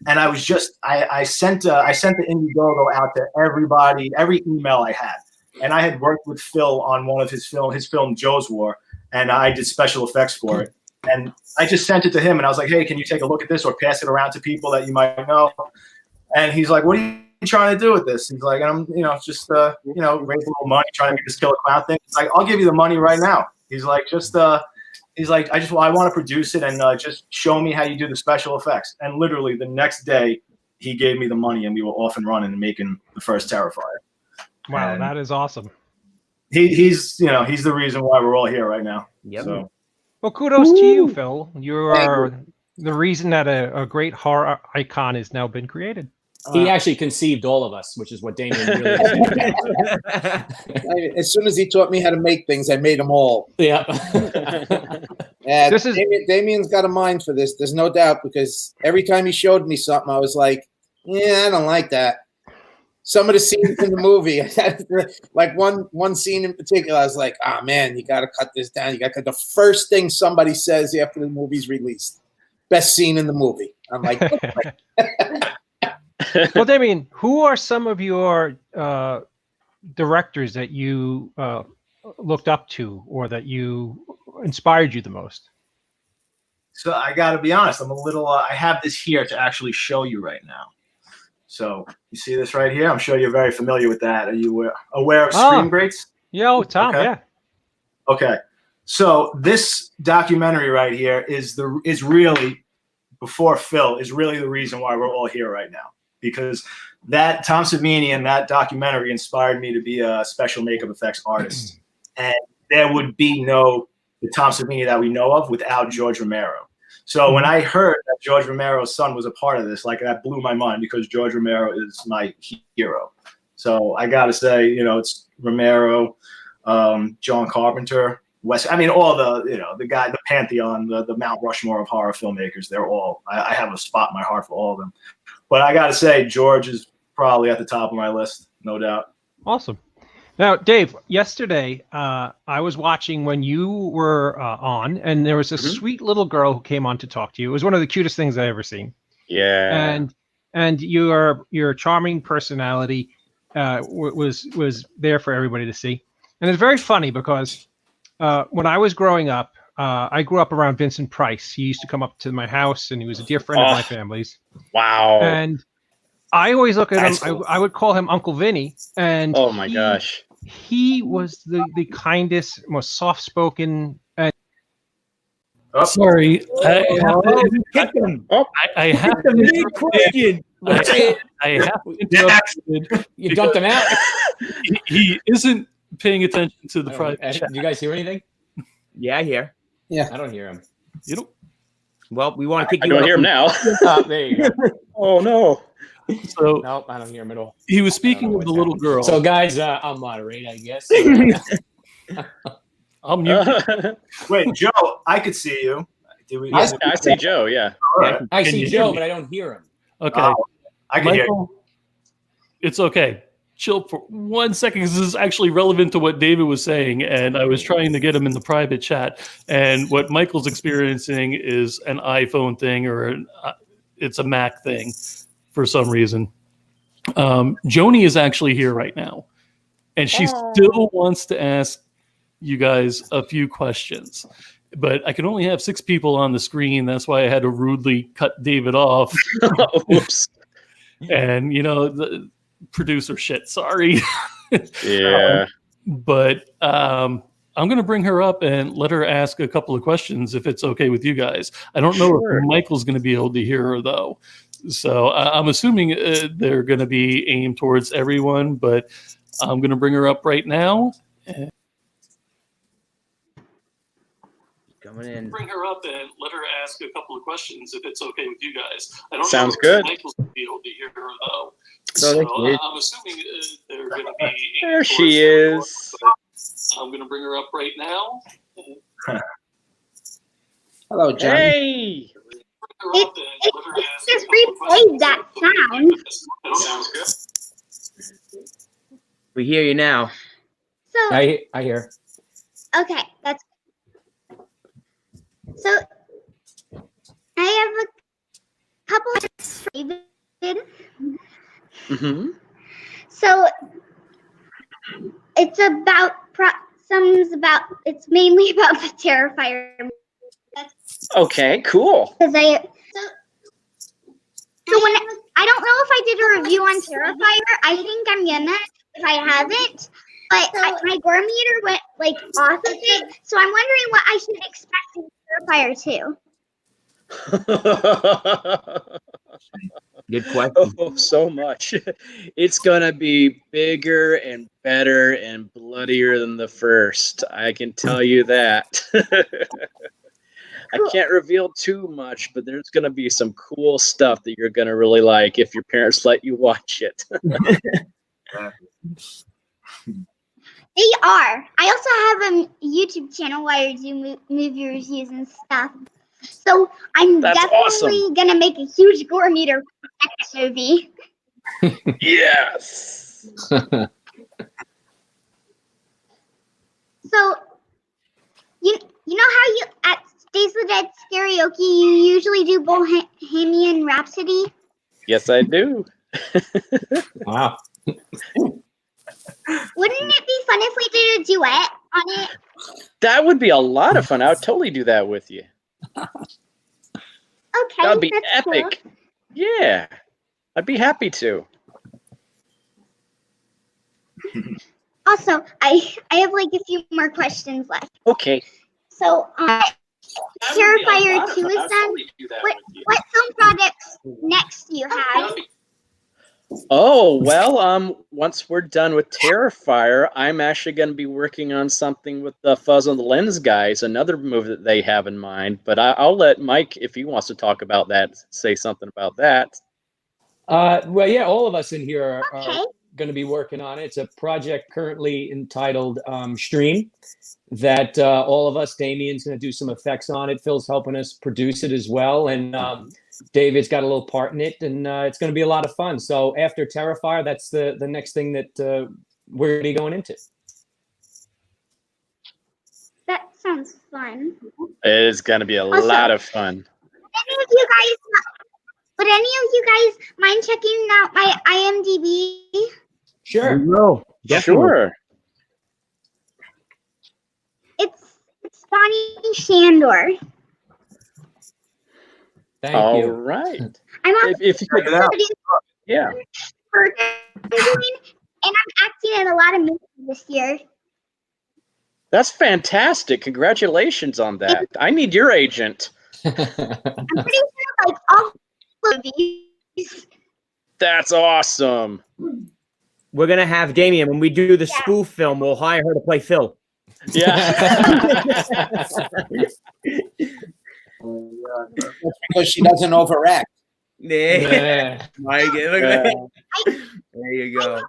[SPEAKER 13] I was just I sent the Indiegogo out to everybody, every email I had, and I had worked with Phil on one of his film Joe's War, and I did special effects for it, and I just sent it to him, and I was like, hey, can you take a look at this or pass it around to people that you might know? And he's like, what are you trying to do with this? He's like, I'm, you know, just raise a little money, trying to make this killer clown thing. He's like, I'll give you the money right now. He's like, he's like, I want to produce it and just show me how you do the special effects. And literally the next day, he gave me the money, and we were off and running and making the first Terrifier.
[SPEAKER 11] Wow,
[SPEAKER 13] and
[SPEAKER 11] that is awesome.
[SPEAKER 13] He's the reason why we're all here right now.
[SPEAKER 15] Yep.
[SPEAKER 13] So.
[SPEAKER 11] Well, kudos to you, Phil. You are the reason that a great horror icon has now been created.
[SPEAKER 15] He actually conceived all of us, which is what Damien really did.
[SPEAKER 14] As soon as he taught me how to make things, I made them all.
[SPEAKER 15] Yeah.
[SPEAKER 14] Damien's got a mind for this. There's no doubt, because every time he showed me something, I was like, yeah, I don't like that. Some of the scenes in the movie, like one scene in particular, I was like, oh man, you got to cut this down. You got to cut the first thing somebody says after the movie's released. Best scene in the movie. I'm like,
[SPEAKER 11] well, Damien, who are some of your directors that you looked up to, or that you inspired you the most?
[SPEAKER 13] So I got to be honest, I'm a little. I have this here to actually show you right now. So you see this right here? I'm sure you're very familiar with that. Are you aware of Scream Greats?
[SPEAKER 11] Yeah, Tom. Okay. Yeah.
[SPEAKER 13] Okay. So this documentary right here is really before Phil is really the reason why we're all here right now. Because that Tom Savini and that documentary inspired me to be a special makeup effects artist. And there would be no the Tom Savini that we know of without George Romero. So when I heard that George Romero's son was a part of this, like that blew my mind because George Romero is my hero. So I got to say, it's Romero, John Carpenter, Wes. I mean, all the pantheon, the Mount Rushmore of horror filmmakers. They're all. I have a spot in my heart for all of them. But I got to say, George is probably at the top of my list, no doubt.
[SPEAKER 11] Awesome. Now, Dave, yesterday I was watching when you were on, and there was a sweet little girl who came on to talk to you. It was one of the cutest things I ever seen.
[SPEAKER 16] Yeah.
[SPEAKER 11] And your charming personality was there for everybody to see. And it's very funny because when I was growing up, I grew up around Vincent Price. He used to come up to my house, and he was a dear friend of my family's.
[SPEAKER 16] Wow.
[SPEAKER 11] And I always look at him. I would call him Uncle Vinny. And
[SPEAKER 16] oh my gosh,
[SPEAKER 11] he was the kindest, most soft-spoken. And
[SPEAKER 2] sorry, I have to interrupt.
[SPEAKER 15] You dumped him out.
[SPEAKER 2] He isn't paying attention to the private chat.
[SPEAKER 15] Do you guys hear anything?
[SPEAKER 16] Yeah, I hear.
[SPEAKER 14] Yeah,
[SPEAKER 15] I don't hear him.
[SPEAKER 2] You don't.
[SPEAKER 16] Well, we want to kick
[SPEAKER 12] I
[SPEAKER 16] you.
[SPEAKER 12] don't hear him now.
[SPEAKER 15] There you go.
[SPEAKER 12] Oh no.
[SPEAKER 2] So
[SPEAKER 15] nope, I don't hear him at all.
[SPEAKER 2] He was speaking of the little girl.
[SPEAKER 15] So, guys, I'll moderate, I guess.
[SPEAKER 2] I'll mute.
[SPEAKER 13] Wait, Joe, I could see you.
[SPEAKER 12] I see Joe. Yeah.
[SPEAKER 13] Right.
[SPEAKER 15] I see Joe, but I don't hear him.
[SPEAKER 2] Okay.
[SPEAKER 13] I can hear
[SPEAKER 2] Michael, it's okay. Chill for 1 second because this is actually relevant to what David was saying, and I was trying to get him in the private chat. And what Michael's experiencing is an iPhone thing, or it's a Mac thing for some reason. Joni is actually here right now, and she still wants to ask you guys a few questions. But I can only have 6 people on the screen. That's why I had to rudely cut David off.
[SPEAKER 12] Oops.
[SPEAKER 2] And, the producer shit. Sorry.
[SPEAKER 12] Yeah.
[SPEAKER 2] But I'm going to bring her up and let her ask a couple of questions if it's okay with you guys. I don't know if Michael's going to be able to hear her, though. So I'm assuming they're going to be aimed towards everyone, but I'm going to bring her up right now.
[SPEAKER 16] Coming in.
[SPEAKER 2] Bring her up and let her ask a couple of questions if it's okay with you guys. I don't
[SPEAKER 12] Sounds
[SPEAKER 2] know
[SPEAKER 12] good.
[SPEAKER 2] if Michael's going to be able to hear her, though.
[SPEAKER 16] So
[SPEAKER 2] I'm assuming they're going to be aimed
[SPEAKER 12] There
[SPEAKER 2] towards
[SPEAKER 12] she
[SPEAKER 2] everyone,
[SPEAKER 12] is.
[SPEAKER 2] but I'm going to bring her up right now.
[SPEAKER 14] Hello, John.
[SPEAKER 12] Hey.
[SPEAKER 17] It just replayed that sound.
[SPEAKER 2] Sounds good.
[SPEAKER 16] We hear you now.
[SPEAKER 17] So
[SPEAKER 15] I hear.
[SPEAKER 17] okay, that's so. I have a couple of for David.
[SPEAKER 16] Mm-hmm.
[SPEAKER 17] So it's about it's mainly about the Terrifier.
[SPEAKER 12] Okay, cool.
[SPEAKER 17] Because so when I don't know if I did a review on Terrifier. I think I'm gonna if I haven't. But my gore meter went off of it, so I'm wondering what I should expect in Terrifier 2.
[SPEAKER 16] Good question.
[SPEAKER 12] Oh, so much. It's gonna be bigger and better and bloodier than the first. I can tell you that. I can't reveal too much, but there's gonna be some cool stuff that you're gonna really like if your parents let you watch it.
[SPEAKER 17] They are. I also have a YouTube channel where I do movie reviews and stuff. So I'm
[SPEAKER 12] That's
[SPEAKER 17] definitely
[SPEAKER 12] awesome.
[SPEAKER 17] gonna make a huge gore meter for the next movie.
[SPEAKER 12] Yes.
[SPEAKER 17] So you know how you at Days of the Dead Karaoke you usually do Bohemian Rhapsody?
[SPEAKER 12] Yes, I do.
[SPEAKER 15] Wow.
[SPEAKER 17] Wouldn't it be fun if we did a duet on it?
[SPEAKER 12] That would be a lot of fun. I would totally do that with you.
[SPEAKER 17] Okay,
[SPEAKER 12] That would be
[SPEAKER 17] that's
[SPEAKER 12] epic.
[SPEAKER 17] cool.
[SPEAKER 12] Yeah, I'd be happy to.
[SPEAKER 17] Also, I have a few more questions left.
[SPEAKER 12] Okay.
[SPEAKER 17] So Terrifier 2 is done, what film projects next do you have?
[SPEAKER 12] Oh, well, once we're done with Terrifier, I'm actually going to be working on something with the Fuzz on the Lens guys, another movie that they have in mind. But I'll let Mike, if he wants to talk about that, say something about that.
[SPEAKER 15] Well, yeah, all of us in here are going to be working on it. It's a project currently entitled Stream that all of us, Damien's going to do some effects on it. Phil's helping us produce it as well. And David's got a little part in it, and it's going to be a lot of fun. So after Terrifier, that's the next thing that we're going to be going into.
[SPEAKER 17] That sounds fun.
[SPEAKER 12] It is going to be a lot of fun.
[SPEAKER 17] Would any of you guys mind checking out my IMDb?
[SPEAKER 15] Sure.
[SPEAKER 16] No.
[SPEAKER 12] Sure.
[SPEAKER 17] It's Bonnie Shandor.
[SPEAKER 15] Thank
[SPEAKER 12] All
[SPEAKER 15] you.
[SPEAKER 12] right.
[SPEAKER 17] I'm on
[SPEAKER 12] If you could, yeah.
[SPEAKER 17] and I'm acting in a lot of movies this year.
[SPEAKER 12] That's fantastic. Congratulations on that. I need your agent.
[SPEAKER 17] I'm pretty sure like all of these.
[SPEAKER 12] That's awesome.
[SPEAKER 16] We're gonna have Damien when we do the spoof film. We'll hire her to play Phil.
[SPEAKER 12] Yeah.
[SPEAKER 14] Because she doesn't overact.
[SPEAKER 16] Yeah. Mike, look at that. There you go.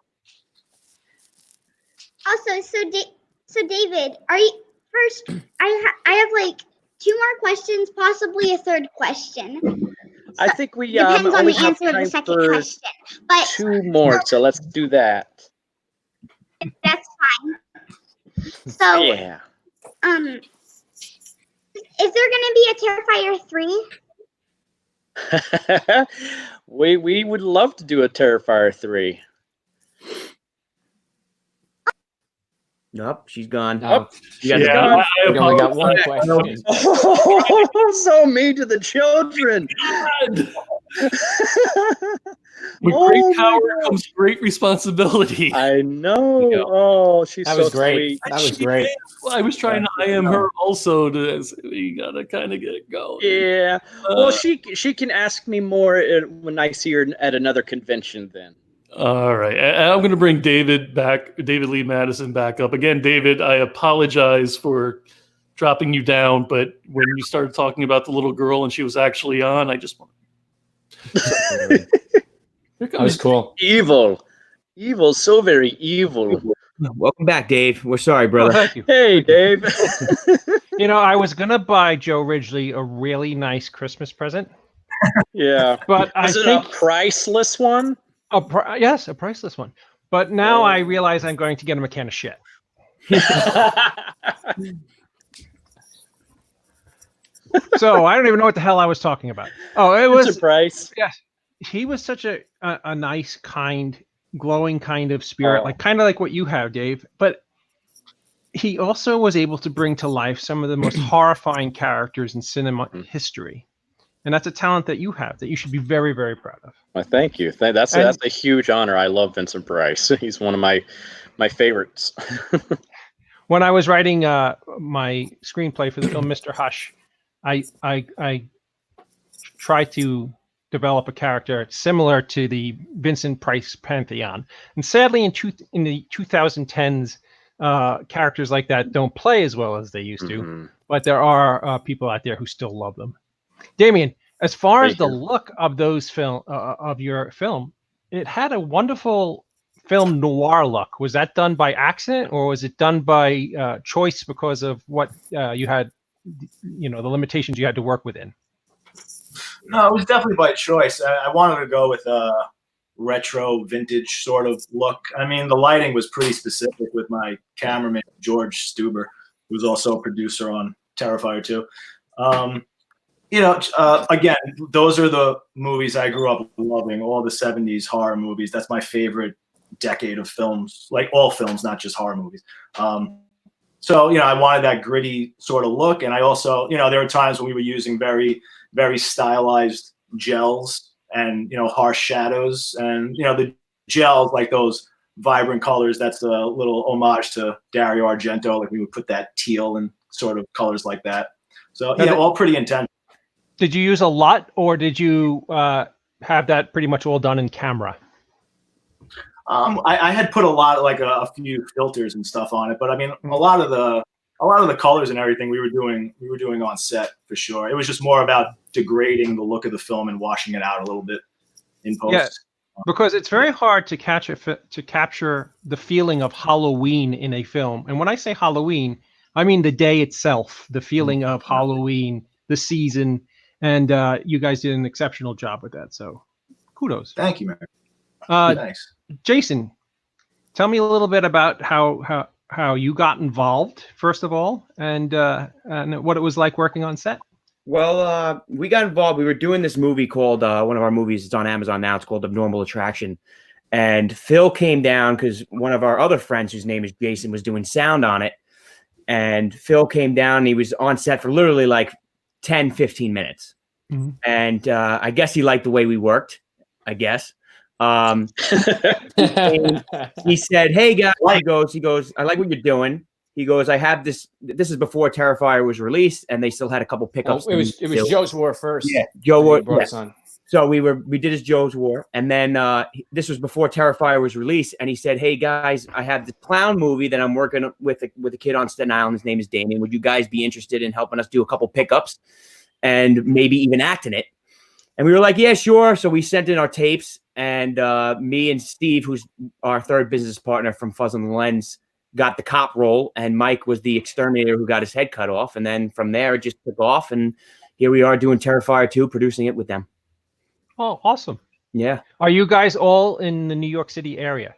[SPEAKER 17] Also, so David, are you first? I have like 2 more questions, possibly a third question.
[SPEAKER 12] I think we
[SPEAKER 17] Depends on
[SPEAKER 12] only
[SPEAKER 17] the
[SPEAKER 12] have
[SPEAKER 17] answer of the
[SPEAKER 12] time
[SPEAKER 17] second
[SPEAKER 12] for
[SPEAKER 17] question, but
[SPEAKER 12] 2 more, so let's do that.
[SPEAKER 17] that's fine. So,
[SPEAKER 12] Yeah.
[SPEAKER 17] is there going to be a Terrifier 3?
[SPEAKER 12] we would love to do a Terrifier 3.
[SPEAKER 16] Nope, she's gone.
[SPEAKER 12] Oh,
[SPEAKER 16] You guys gone?
[SPEAKER 15] We only got one question.
[SPEAKER 12] So mean to the children.
[SPEAKER 2] With great power comes great responsibility.
[SPEAKER 12] I know. Oh, she's
[SPEAKER 15] That
[SPEAKER 12] so
[SPEAKER 15] was great.
[SPEAKER 12] sweet.
[SPEAKER 15] That was great.
[SPEAKER 2] I was trying to IM her also to. You gotta kind of get it going.
[SPEAKER 12] Yeah. Well, she can ask me more when I see her at another convention. Then.
[SPEAKER 2] All right, I'm going to bring David Lee Madison back up again. David, I apologize for dropping you down, but when you started talking about the little girl and she was actually on, I just want.
[SPEAKER 15] That was cool.
[SPEAKER 12] Evil, so very evil.
[SPEAKER 16] Welcome back, Dave. We're sorry, brother.
[SPEAKER 11] Oh, thank you.
[SPEAKER 12] Hey, Dave.
[SPEAKER 11] You know, I was gonna buy Joe Ridgely a really nice Christmas present.
[SPEAKER 12] Yeah,
[SPEAKER 11] but I
[SPEAKER 12] is it
[SPEAKER 11] think
[SPEAKER 12] a priceless one?
[SPEAKER 11] Yes, a priceless one. But now I realize I'm going to get him a can of shit. So I don't even know what the hell I was talking about. Oh, it was
[SPEAKER 12] a price.
[SPEAKER 11] Yes, he was such a nice, kind, glowing kind of spirit, kind of like what you have, Dave. But he also was able to bring to life some of the most horrifying characters in cinema history. And that's a talent that you have that you should be very, very proud of.
[SPEAKER 12] Well, thank you. That's a huge honor. I love Vincent Price. He's one of my favorites.
[SPEAKER 11] When I was writing my screenplay for the film Mr. Hush, I tried to develop a character similar to the Vincent Price pantheon. And sadly, in the 2010s, characters like that don't play as well as they used to. But there are people out there who still love them. Damien, as far as the look of those of your film, it had a wonderful film noir look. Was that done by accident, or was it done by choice because of what you had, the limitations you had to work within?
[SPEAKER 13] No, it was definitely by choice. I wanted to go with a retro, vintage sort of look. I mean, the lighting was pretty specific with my cameraman, George Stuber, who's also a producer on Terrifier 2. Again, those are the movies I grew up loving, all the 70s horror movies. That's my favorite decade of films, like all films, not just horror movies. So, I wanted that gritty sort of look. And I also, there were times when we were using very, very stylized gels and, harsh shadows. And, the gels, like those vibrant colors, that's a little homage to Dario Argento. Like we would put that teal and sort of colors like that. So yeah, all pretty intense.
[SPEAKER 11] Did you use a lot, or did you have that pretty much all done in camera?
[SPEAKER 13] I had put a lot, like a few filters and stuff on it, but I mean, a lot of the colors and everything we were doing on set for sure. It was just more about degrading the look of the film and washing it out a little bit in post.
[SPEAKER 11] Yeah, because it's very hard to capture the feeling of Halloween in a film. And when I say Halloween, I mean the day itself, the feeling of Halloween, the season, and you guys did an exceptional job with that. So kudos.
[SPEAKER 13] Thank you, man.
[SPEAKER 11] Thanks. Jason, tell me a little bit about how you got involved, first of all, and what it was like working on set.
[SPEAKER 16] Well, we got involved. We were doing this movie called one of our movies. It's on Amazon now. It's called Abnormal Attraction. And Phil came down because one of our other friends, whose name is Jason, was doing sound on it. And Phil came down and he was on set for literally like 10, 15 minutes. Mm-hmm. And I guess he liked the way we worked, I guess. He said, "Hey guys," he goes, "I like what you're doing." He goes, "I have this." This is before Terrifier was released, and they still had a couple pickups.
[SPEAKER 15] It was Joe's War first.
[SPEAKER 16] Yeah, Joe War.
[SPEAKER 15] Brought us on.
[SPEAKER 16] So we did his Joe's War, and then this was before Terrifier was released. And he said, "Hey guys, I have this clown movie that I'm working with a kid on Staten Island. His name is Damien. Would you guys be interested in helping us do a couple pickups, and maybe even act in it?" And we were like, "Yeah, sure." So we sent in our tapes, and me and Steve, who's our third business partner from Fuzz on the Lens, got the cop role, and Mike was the exterminator who got his head cut off. And then from there, it just took off, and here we are doing Terrifier 2, producing it with them.
[SPEAKER 11] Oh, awesome.
[SPEAKER 16] Yeah.
[SPEAKER 11] Are you guys all in the New York City area?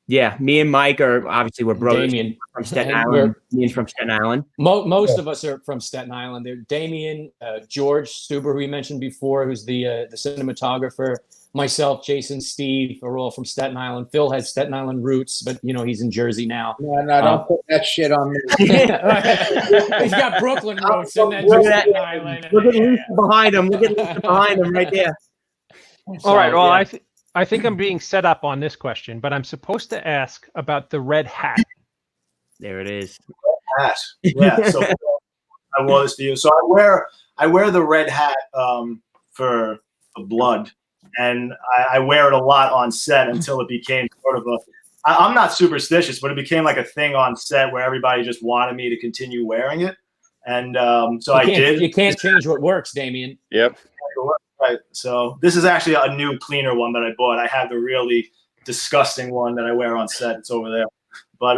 [SPEAKER 16] Yeah, me and Mike are obviously we're brothers.
[SPEAKER 15] Damien
[SPEAKER 16] from Staten Island. Damien's from Staten Island.
[SPEAKER 15] Most of us are from Staten Island. They're Damien, George Stuber, who we mentioned before, who's the cinematographer. Myself, Jason, Steve are all from Staten Island. Phil has Staten Island roots, but he's in Jersey now.
[SPEAKER 14] No, don't put that shit on me.
[SPEAKER 15] He's got Brooklyn roots and then Staten Island.
[SPEAKER 16] Look at Lisa behind him. Look at Lisa behind him right there.
[SPEAKER 11] All right. Well, yeah. I think I'm being set up on this question, but I'm supposed to ask about the red hat.
[SPEAKER 16] There it is.
[SPEAKER 13] Hat. Yeah. So I wore this to you. So I wear the red hat for the blood, and I wear it a lot on set until it became sort of I'm not superstitious, but it became like a thing on set where everybody just wanted me to continue wearing it, and so I did.
[SPEAKER 15] You can't change what works, Damien.
[SPEAKER 9] Yep.
[SPEAKER 13] Right. So this is actually a new, cleaner one that I bought. I have the really disgusting one that I wear on set. It's over there. But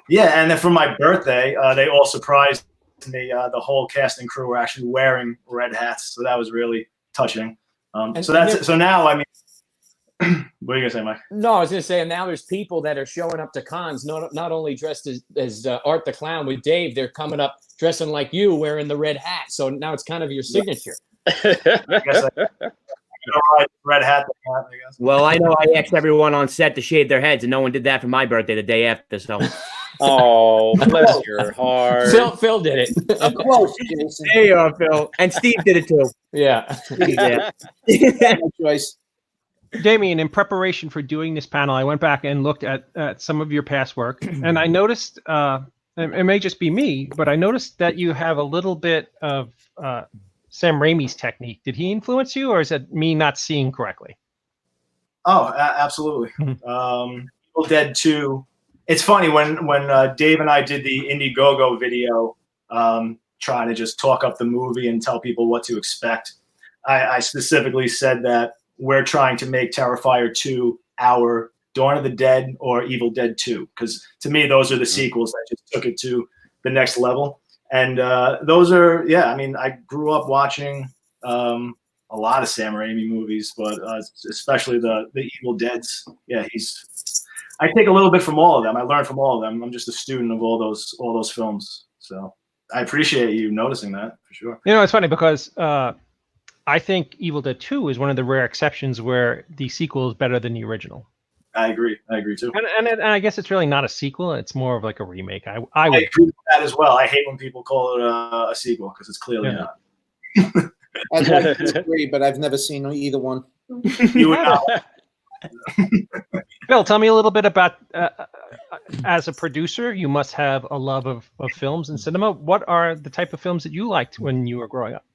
[SPEAKER 13] yeah, and then for my birthday, they all surprised me. The whole cast and crew were actually wearing red hats, so that was really touching. So now, I mean, what are you gonna say, Mike?
[SPEAKER 15] No, I was gonna say, and now there's people that are showing up to cons, not only dressed as Art the Clown with Dave. They're coming up dressing like you, wearing the red hat. So now it's kind of your signature.
[SPEAKER 13] I guess red hat, I guess.
[SPEAKER 16] Well, I know I asked everyone on set to shave their heads, and no one did that for my birthday the day after. So,
[SPEAKER 12] oh, bless your heart.
[SPEAKER 15] Phil did it.
[SPEAKER 14] Of course, Jason.
[SPEAKER 16] There you are, Phil, and Steve did it too.
[SPEAKER 15] Yeah.
[SPEAKER 14] No choice.
[SPEAKER 11] Damien, in preparation for doing this panel, I went back and looked at some of your past work, and I noticed, it may just be me, but I noticed that you have a little bit of Sam Raimi's technique. Did he influence you, or is it me not seeing correctly?
[SPEAKER 13] Oh, absolutely. Evil Dead 2. It's funny when Dave and I did the Indiegogo video, trying to just talk up the movie and tell people what to expect. I specifically said that we're trying to make Terrifier 2 our Dawn of the Dead or Evil Dead 2, because to me those are the sequels that just took it to the next level. And those are, I mean, I grew up watching a lot of Sam Raimi movies, but especially the Evil Deads. Yeah, I take a little bit from all of them. I learn from all of them. I'm just a student of all those films. So I appreciate you noticing that for sure.
[SPEAKER 11] It's funny because I think Evil Dead 2 is one of the rare exceptions where the sequel is better than the original.
[SPEAKER 13] I agree too.
[SPEAKER 11] And I guess it's really not a sequel. It's more of like a remake. I
[SPEAKER 13] agree with that as well. I hate when people call it a sequel because it's clearly not.
[SPEAKER 14] I disagree, but I've never seen either one.
[SPEAKER 13] You would not.
[SPEAKER 11] Phil, tell me a little bit about as a producer, you must have a love of films and cinema. What are the type of films that you liked when you were growing up?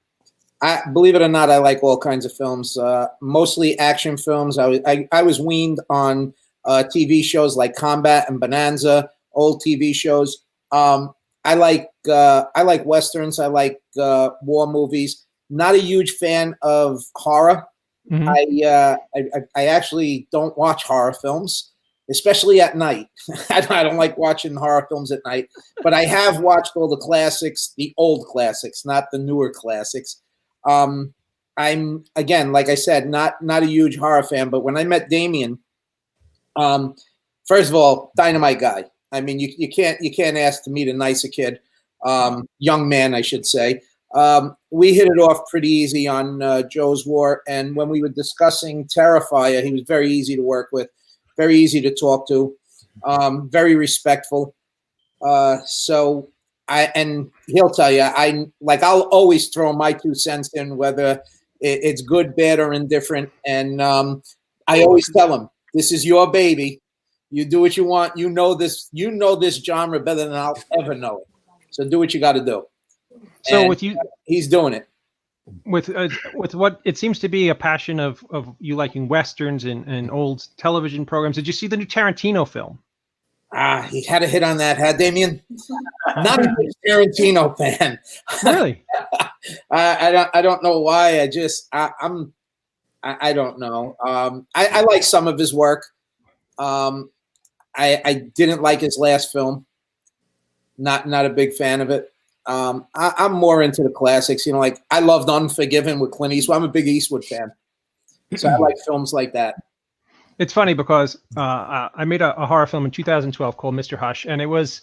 [SPEAKER 14] Believe it or not, I like all kinds of films, mostly action films. I was weaned on TV shows like Combat and Bonanza, old TV shows. I like westerns. I like war movies. Not a huge fan of horror. Mm-hmm. I actually don't watch horror films, especially at night. I don't like watching horror films at night. But I have watched all the classics, the old classics, not the newer classics. I'm, again, like I said, not a huge horror fan. But when I met Damien, first of all, dynamite guy. I mean, you can't ask to meet a nicer kid, young man, I should say. We hit it off pretty easy on Joe's War, and when we were discussing Terrifier, he was very easy to work with, very easy to talk to, very respectful. So and he'll tell you, I'll always throw my 2 cents in, whether it's good, bad, or indifferent, and I always tell him, this is your baby. You do what you want. You know this genre better than I'll ever know it. So do what you got to do.
[SPEAKER 11] So
[SPEAKER 14] and
[SPEAKER 11] with you,
[SPEAKER 14] he's doing it.
[SPEAKER 11] With what it seems to be a passion of you liking westerns and old television programs. Did you see the new Tarantino film?
[SPEAKER 14] He had a hit on that, huh, Damien? Not a big Tarantino fan.
[SPEAKER 11] Really?
[SPEAKER 14] I don't know why. I don't know. I like some of his work. I didn't like his last film. Not a big fan of it. I'm more into the classics. You know, like I loved Unforgiven with Clint Eastwood. I'm a big Eastwood fan, so I like films like that.
[SPEAKER 11] It's funny because I made a horror film in 2012 called Mr. Hush, and it was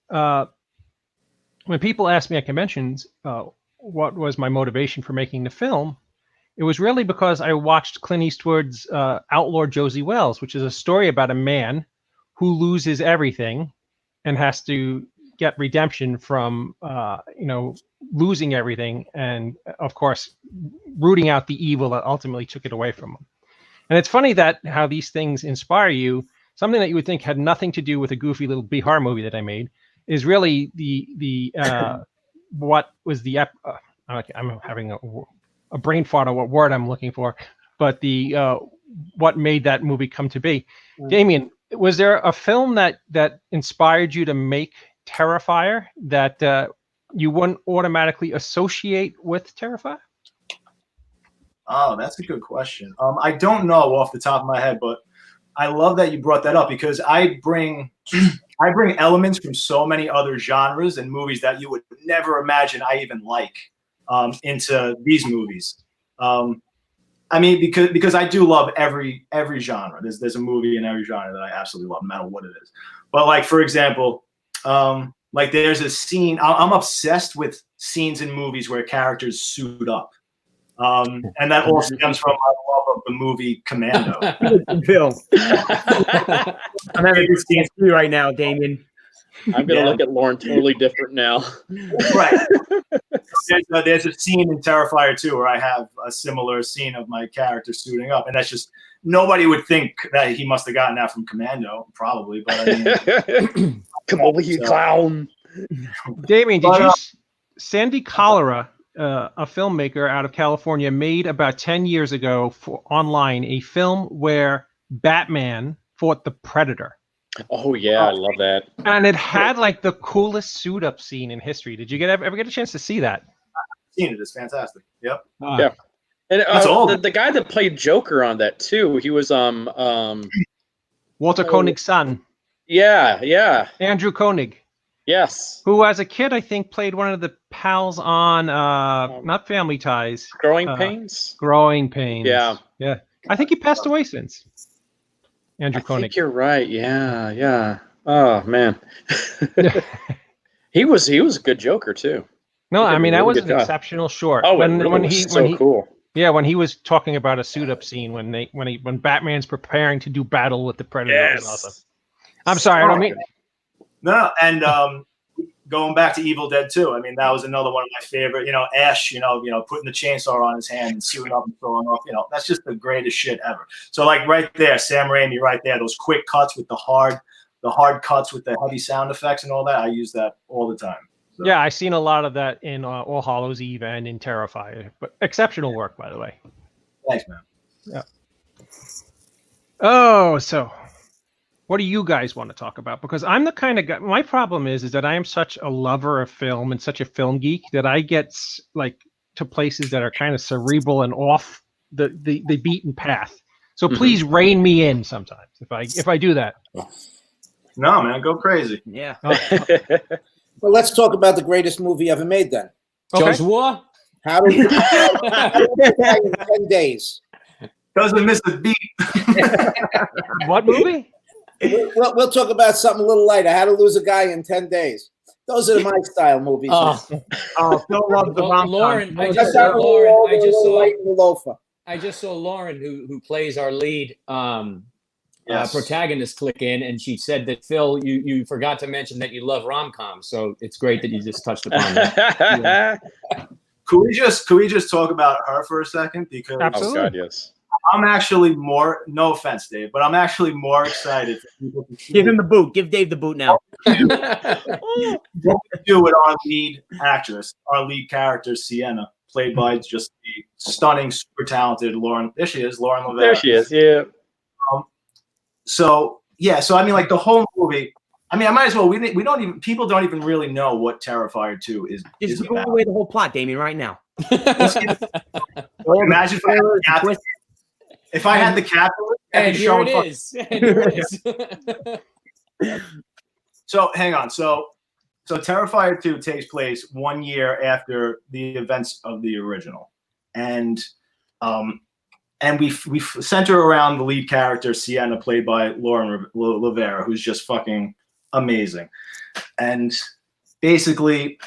[SPEAKER 11] when people asked me at conventions what was my motivation for making the film, it was really because I watched Clint Eastwood's Outlaw Josie Wells, which is a story about a man who loses everything and has to get redemption from losing everything, and of course rooting out the evil that ultimately took it away from him. And it's funny that how these things inspire you. Something that you would think had nothing to do with a goofy little B-horror movie that I made is really the what was the okay, I'm having a brain fart on what word I'm looking for, but the what made that movie come to be. Damien, was there a film that inspired you to make Terrifier that you wouldn't automatically associate with Terrifier?
[SPEAKER 13] Oh, that's a good question. I don't know off the top of my head, but I love that you brought that up because I bring elements from so many other genres and movies that you would never imagine I even like into these movies. I mean, because I do love every genre. There's a movie in every genre that I absolutely love, no matter what it is. But like, for example, like there's a scene, I'm obsessed with scenes in movies where characters suit up. And that all stems from my love of the movie Commando.
[SPEAKER 16] Bill. I'm having this dance for you right now, Damien.
[SPEAKER 12] I'm going to look at Lauren totally different now.
[SPEAKER 13] Right. There's a scene in Terrifier 2 where I have a similar scene of my character suiting up. And that's just, nobody would think that he must have gotten that from Commando, probably. But I mean,
[SPEAKER 12] come over here, clown.
[SPEAKER 11] Damien, Sandy Cholera, a filmmaker out of California, made about 10 years ago online a film where Batman fought the Predator.
[SPEAKER 12] Oh yeah, I love that.
[SPEAKER 11] And it had like the coolest suit up scene in history. Did you ever get a chance to see that?
[SPEAKER 13] I've seen it. It's fantastic. Yep.
[SPEAKER 12] Yeah. And the guy that played Joker on that too, he was
[SPEAKER 11] Walter Koenig's son.
[SPEAKER 12] Yeah.
[SPEAKER 11] Andrew Koenig.
[SPEAKER 12] Yes.
[SPEAKER 11] Who, as a kid, I think played one of the pals on not Family Ties.
[SPEAKER 12] Growing Pains?
[SPEAKER 11] Growing Pains.
[SPEAKER 12] Yeah.
[SPEAKER 11] I think he passed away since. Andrew Koenig.
[SPEAKER 12] I think you're right. Yeah. Oh man. he was a good Joker too.
[SPEAKER 11] No, I mean that was an exceptional short.
[SPEAKER 12] Oh, when he cool.
[SPEAKER 11] Yeah, when he was talking about a suit up scene when Batman's preparing to do battle with the Predator.
[SPEAKER 12] Yes.
[SPEAKER 11] Awesome. I'm sorry, I don't mean.
[SPEAKER 13] No, and going back to Evil Dead 2, I mean that was another one of my favorite. Ash, putting the chainsaw on his hand and suiting up and throwing off. That's just the greatest shit ever. So like right there, Sam Raimi, right there, those quick cuts with the hard the hard cuts with the heavy sound effects and all that. I use that all the time. So.
[SPEAKER 11] Yeah, I've seen a lot of that in All Hallows Eve and in Terrifier. But exceptional work, by the way.
[SPEAKER 13] Thanks, man.
[SPEAKER 11] Yeah. Oh, so what do you guys want to talk about? Because I'm the kind of guy. My problem is that I am such a lover of film and such a film geek that I get like to places that are kind of cerebral and off the beaten path. So please rein me in sometimes if I do that.
[SPEAKER 13] No, man, go crazy.
[SPEAKER 16] Yeah.
[SPEAKER 14] Well, let's talk about the greatest movie ever made then.
[SPEAKER 15] Joe's War?
[SPEAKER 14] How do we in 10 days?
[SPEAKER 13] Doesn't miss a beat.
[SPEAKER 11] What movie?
[SPEAKER 14] We'll talk about something a little lighter. How to Lose a Guy in 10 Days. Those are my style movies.
[SPEAKER 16] Phil loves the rom-com.
[SPEAKER 15] Lauren, I just saw Lauren, who plays our lead protagonist, click in, and she said that Phil, you forgot to mention that you love rom-coms, so it's great that you just touched upon that. Yeah.
[SPEAKER 13] Could we just talk about her for a second? Because
[SPEAKER 11] absolutely.
[SPEAKER 12] Oh God, yes.
[SPEAKER 13] I'm actually more, no offense, Dave, but I'm actually more excited for people to see
[SPEAKER 16] Give him the boot. Give Dave the boot now.
[SPEAKER 13] what we do with our lead actress, our lead character, Sienna, played by just the stunning, super talented Lauren. There she is, Lauren Lavera.
[SPEAKER 12] There she is. Yeah.
[SPEAKER 13] So I mean, like the whole movie. I mean, I might as well. People don't even really know what Terrifier 2 is.
[SPEAKER 16] Just give away the whole plot, Damien, right now.
[SPEAKER 13] Imagine if I had the capitalist.
[SPEAKER 15] And here it is. And here it is.
[SPEAKER 13] So hang on. So Terrifier 2 takes place 1 year after the events of the original, and we center around the lead character Sienna, played by Lauren Lavera, who's just fucking amazing, and basically,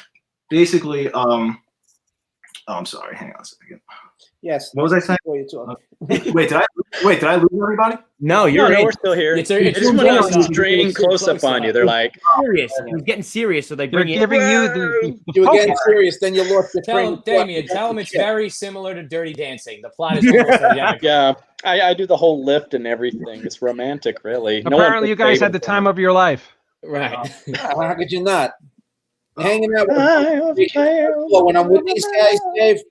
[SPEAKER 13] oh, I'm sorry. Hang on a second.
[SPEAKER 14] Yes.
[SPEAKER 13] What was I saying?
[SPEAKER 14] What are you talking?
[SPEAKER 13] Wait, did I lose everybody?
[SPEAKER 16] No,
[SPEAKER 12] No, we're still here.
[SPEAKER 15] It's
[SPEAKER 12] just when I was straining close up on you, they're like
[SPEAKER 16] serious. He's getting serious, so they're
[SPEAKER 11] giving you
[SPEAKER 14] You were getting serious, then you lost the train.
[SPEAKER 15] Damien, tell him it's very similar to Dirty Dancing. The plot is almost identical.
[SPEAKER 12] Yeah, I do the whole lift and everything. It's romantic, really.
[SPEAKER 11] Apparently, you guys had the time of your life.
[SPEAKER 15] Right.
[SPEAKER 14] How could you not? Hanging out when I'm with these guys, Dave,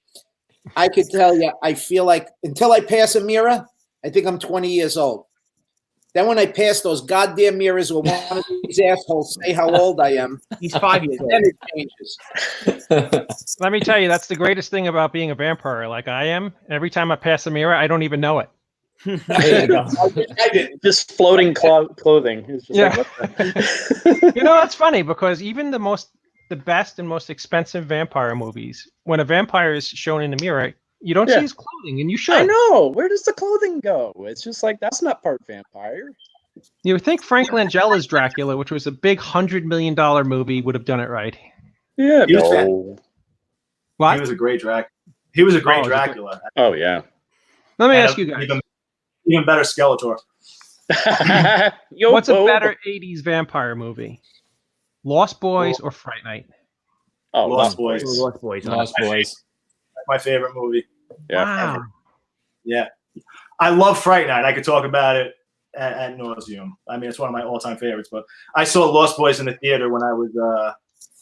[SPEAKER 14] I could tell you, I feel like until I pass a mirror, I think I'm 20 years old. Then when I pass those goddamn mirrors where one of these assholes say how old I am,
[SPEAKER 16] he's 5 years old.
[SPEAKER 14] Then it changes.
[SPEAKER 11] Let me tell you, that's the greatest thing about being a vampire like I am. Every time I pass a mirror, I don't even know it.
[SPEAKER 15] There you go.
[SPEAKER 14] I did.
[SPEAKER 12] Just floating clothing. It's just
[SPEAKER 11] Yeah.
[SPEAKER 12] like, what the-
[SPEAKER 11] You know, it's funny because even the best and most expensive vampire movies, when a vampire is shown in the mirror, you don't see his clothing, and you should.
[SPEAKER 12] I know. Where does the clothing go? It's just like, that's not part vampire.
[SPEAKER 11] You would think Frank Langella's Dracula, which was a big $100 million movie, would have done it right.
[SPEAKER 12] Yeah.
[SPEAKER 13] He was
[SPEAKER 12] No.
[SPEAKER 11] What?
[SPEAKER 13] He was a great Dracula. He was a great Dracula.
[SPEAKER 12] Oh yeah.
[SPEAKER 11] Let me
[SPEAKER 13] And
[SPEAKER 11] ask you guys.
[SPEAKER 13] Even better Skeletor.
[SPEAKER 11] What's a better 80s vampire movie? Lost Boys or Fright Night?
[SPEAKER 12] Oh,
[SPEAKER 13] Lost Boys.
[SPEAKER 16] Lost Boys.
[SPEAKER 15] Lost Boys.
[SPEAKER 13] My favorite movie.
[SPEAKER 12] Yeah.
[SPEAKER 11] Wow.
[SPEAKER 13] Yeah. I love Fright Night. I could talk about it at nauseum. I mean, it's one of my all-time favorites. But I saw Lost Boys in the theater when I was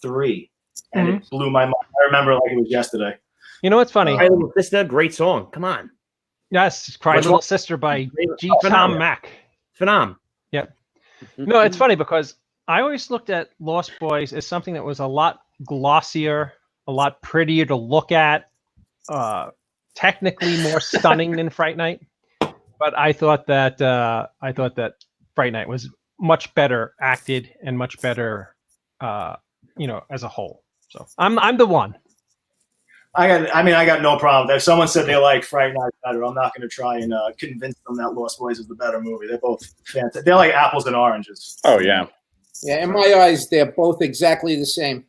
[SPEAKER 13] 3, and it blew my mind. I remember it like it was yesterday.
[SPEAKER 11] You know what's funny?
[SPEAKER 16] Cry Little Sister, great song. Come on.
[SPEAKER 11] Yes, Cry
[SPEAKER 16] Which
[SPEAKER 11] Little
[SPEAKER 16] one?
[SPEAKER 11] Sister by G.
[SPEAKER 16] Phenom.
[SPEAKER 11] Tom Mack.
[SPEAKER 16] Phenom.
[SPEAKER 11] Yep. No, it's funny because I always looked at Lost Boys as something that was a lot glossier, a lot prettier to look at, technically more stunning than Fright Night. But I thought that Fright Night was much better acted and much better, as a whole. So I'm the one.
[SPEAKER 13] I got no problem. If someone said they like Fright Night better, I'm not going to try and convince them that Lost Boys is the better movie. They're both fantastic. They're like apples and oranges.
[SPEAKER 12] Oh yeah.
[SPEAKER 14] Yeah, in my eyes, they're both exactly the same.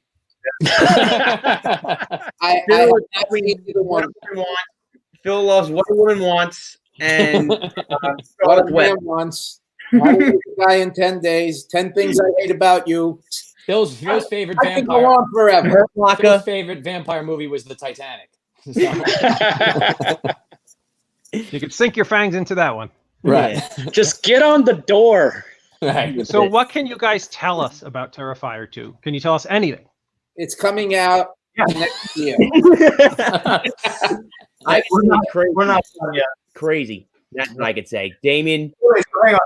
[SPEAKER 16] Phil loves What a Woman Wants and
[SPEAKER 14] What a Man Wants. How to Lose a Guy in 10 Days. 10 Things I Hate About You.
[SPEAKER 15] Phil's favorite
[SPEAKER 14] I could go on forever.
[SPEAKER 15] Phil's favorite vampire movie was the Titanic.
[SPEAKER 11] You could sink your fangs into that one.
[SPEAKER 15] Right.
[SPEAKER 12] Just get on the door.
[SPEAKER 11] So what can you guys tell us about Terrifier 2? Can you tell us anything?
[SPEAKER 14] It's coming out next year.
[SPEAKER 13] We're not done yet.
[SPEAKER 16] Crazy. That's what I could say. Damien.
[SPEAKER 13] Wait, so hang on.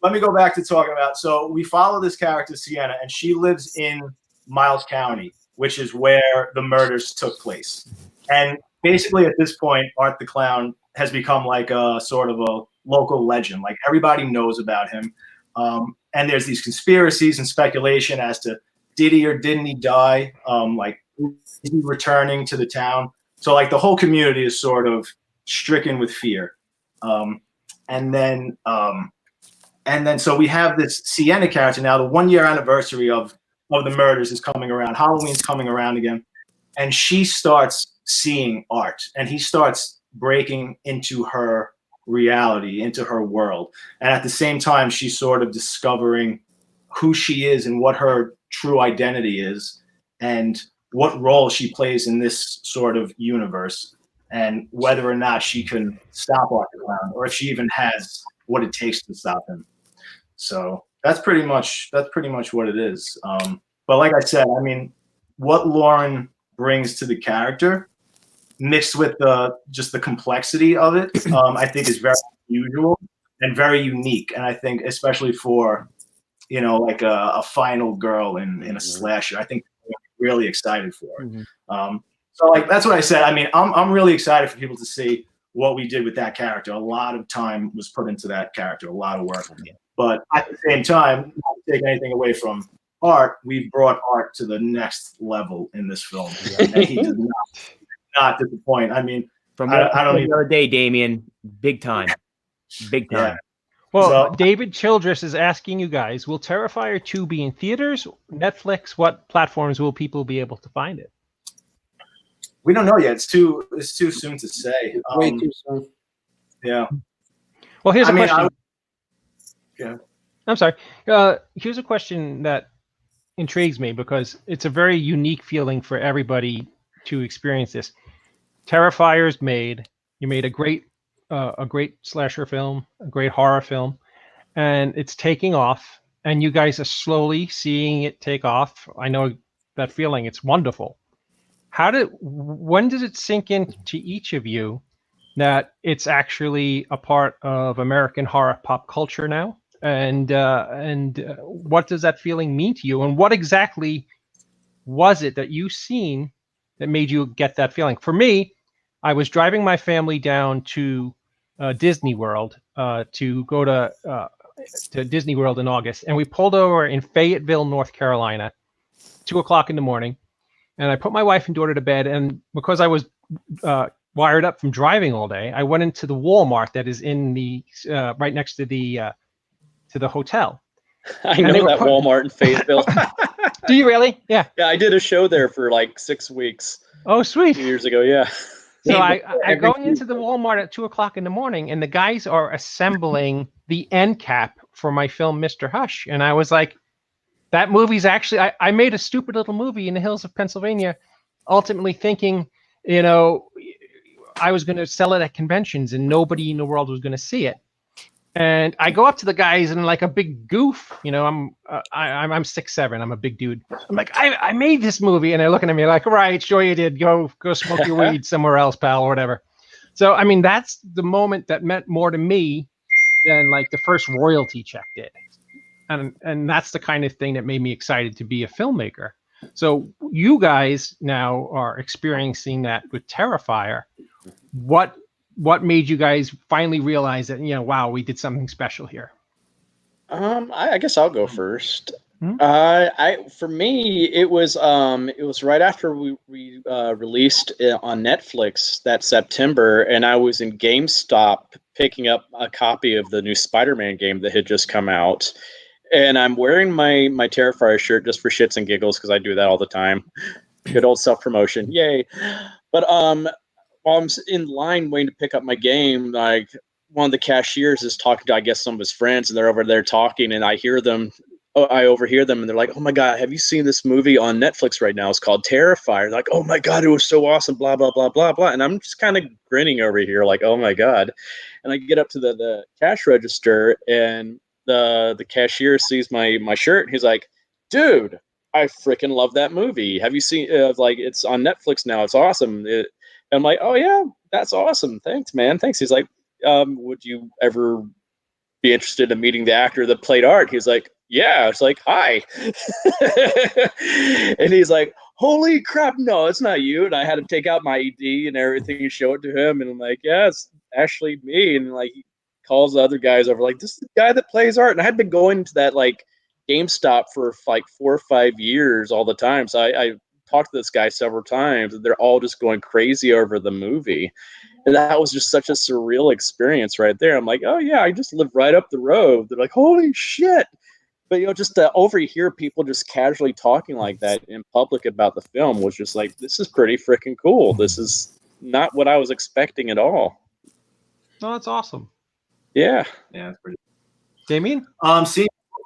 [SPEAKER 13] Let me go back to talking about. So we follow this character, Sienna, and she lives in Miles County, which is where the murders took place. And basically, at this point, Art the Clown has become like a sort of a local legend. Like everybody knows about him. And there's these conspiracies and speculation as to did he or didn't he die? Like is he returning to the town? So like the whole community is sort of stricken with fear. And then so we have this Sienna character now. The 1 year anniversary of the murders is coming around. Halloween's coming around again, and she starts seeing Art, and he starts breaking into her reality, into her world. And at the same time, she's sort of discovering who she is and what her true identity is, and what role she plays in this sort of universe, and whether or not she can stop Art the Clown, or if she even has what it takes to stop him. So that's pretty much what it is. But like I said, I mean, what Lauren brings to the character, mixed with just the complexity of it, I think is very unusual and very unique. And I think especially for, like a final girl in a slasher, I think I'm really excited for it. So like that's what I said. I mean, I'm really excited for people to see what we did with that character. A lot of time was put into that character, a lot of work. But at the same time, not to take anything away from Art, we brought Art to the next level in this film. And he does not disappoint. I mean,
[SPEAKER 16] From
[SPEAKER 13] I don't
[SPEAKER 16] the
[SPEAKER 13] even.
[SPEAKER 16] other day, Damien, big time. Big time.
[SPEAKER 11] Well, David Childress is asking you guys, will Terrifier 2 be in theaters, Netflix? What platforms will people be able to find it?
[SPEAKER 13] We don't know yet. It's too soon to say.
[SPEAKER 14] Way too soon.
[SPEAKER 13] Yeah.
[SPEAKER 11] Well, here's a question.
[SPEAKER 13] Yeah.
[SPEAKER 11] I'm sorry. Here's a question that intrigues me because it's a very unique feeling for everybody to experience this. Terrifier's made. You made a great slasher film, a great horror film, and it's taking off. And you guys are slowly seeing it take off. I know that feeling. It's wonderful. When does it sink into each of you that it's actually a part of American horror pop culture now? And what does that feeling mean to you? And what exactly was it that you seen that made you get that feeling? For me, I was driving my family down to Disney World to go to Disney World in August, and we pulled over in Fayetteville, North Carolina, 2:00 in the morning. And I put my wife and daughter to bed, and because I was wired up from driving all day, I went into the Walmart that is in the right next to the hotel.
[SPEAKER 12] I know that Walmart in Fayetteville.
[SPEAKER 11] Do you really? Yeah.
[SPEAKER 12] Yeah, I did a show there for like 6 weeks.
[SPEAKER 11] Oh, sweet.
[SPEAKER 12] 2 years ago, yeah.
[SPEAKER 11] So I going into the Walmart at 2:00 in the morning, and the guys are assembling the end cap for my film, Mr. Hush. And I was like, that movie's actually, I made a stupid little movie in the hills of Pennsylvania, ultimately thinking, I was going to sell it at conventions and nobody in the world was going to see it. And I go up to the guys and like a big goof, I'm 6'7", I'm a big dude. I'm like, I made this movie, and they're looking at me like, right, sure you did. Go smoke your weed somewhere else, pal, or whatever. So I mean, that's the moment that meant more to me than like the first royalty check did. And that's the kind of thing that made me excited to be a filmmaker. So you guys now are experiencing that with Terrifier. What made you guys finally realize that, wow, we did something special here?
[SPEAKER 12] I guess I'll go first. For me, it was right after we released it on Netflix that September, and I was in GameStop picking up a copy of the new Spider-Man game that had just come out. And I'm wearing my Terrifier shirt just for shits and giggles because I do that all the time. Good old self-promotion. Yay. But while I'm in line waiting to pick up my game, like one of the cashiers is talking to, I guess, some of his friends, and they're over there talking, and I overhear them, and they're like, oh my God, have you seen this movie on Netflix right now? It's called Terrifier. Like, oh my God, it was so awesome, blah, blah, blah, blah, blah. And I'm just kind of grinning over here like, oh my God. And I get up to the cash register, and the cashier sees my shirt. He's like, dude, I freaking love that movie. Have you seen like it's on Netflix now? It's awesome. I'm like, oh yeah, that's awesome. Thanks, man. Thanks. He's like, would you ever be interested in meeting the actor that played Art? He's like, yeah. It's like, hi. And he's like, holy crap, no, it's not you. And I had to take out my ID and everything and show it to him. And I'm like, yeah, it's actually me. And like, he calls the other guys over, like, this is the guy that plays Art. And I had been going to that like GameStop for like 4 or 5 years all the time. So I talked to this guy several times, and they're all just going crazy over the movie. And that was just such a surreal experience right there. I'm like, oh yeah, I just live right up the road. They're like, holy shit. But, just to overhear people just casually talking like that in public about the film was just like, this is pretty freaking cool. This is not what I was expecting at all.
[SPEAKER 11] Oh, that's awesome.
[SPEAKER 12] Yeah.
[SPEAKER 13] Yeah, it's pretty.
[SPEAKER 12] Damien?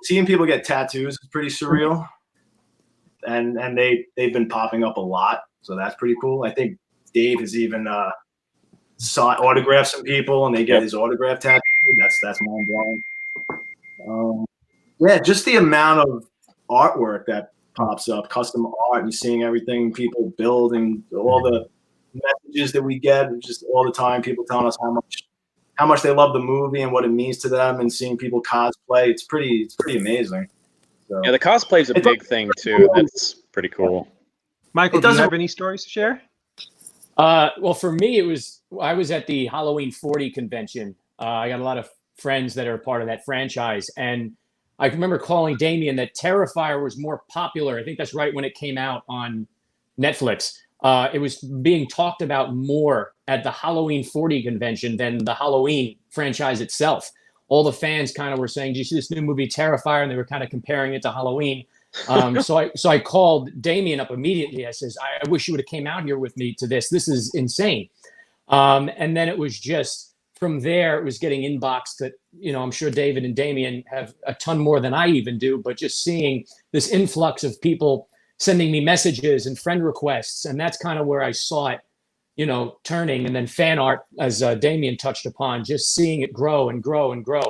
[SPEAKER 13] Seeing people get tattoos is pretty surreal, and they've been popping up a lot, so that's pretty cool. I think Dave has even autographed some people, and they get his autograph tattoo. That's mind blowing. Yeah, just the amount of artwork that pops up, custom art, and seeing everything people build, and all the messages that we get, and just all the time people telling us how much they love the movie and what it means to them, and seeing people cosplay. It's pretty amazing. So,
[SPEAKER 12] Yeah, the cosplay is a big thing too. That's pretty cool.
[SPEAKER 11] Michael, do you have any stories to share?
[SPEAKER 15] Well, for me, I was at the Halloween 40 convention. I got a lot of friends that are part of that franchise, and I remember calling Damien that Terrifier was more popular. I think that's right when it came out on Netflix. It was being talked about more at the Halloween 40 convention than the Halloween franchise itself. All the fans kind of were saying, "Do you see this new movie Terrifier?" And they were kind of comparing it to Halloween. So I called Damien up immediately. I says, I wish you would have came out here with me to this. This is insane. And then it was just from there, it was getting inboxed that, I'm sure David and Damien have a ton more than I even do, but just seeing this influx of people sending me messages and friend requests. And that's kind of where I saw it, turning. And then fan art, as Damien touched upon, just seeing it grow and grow and grow.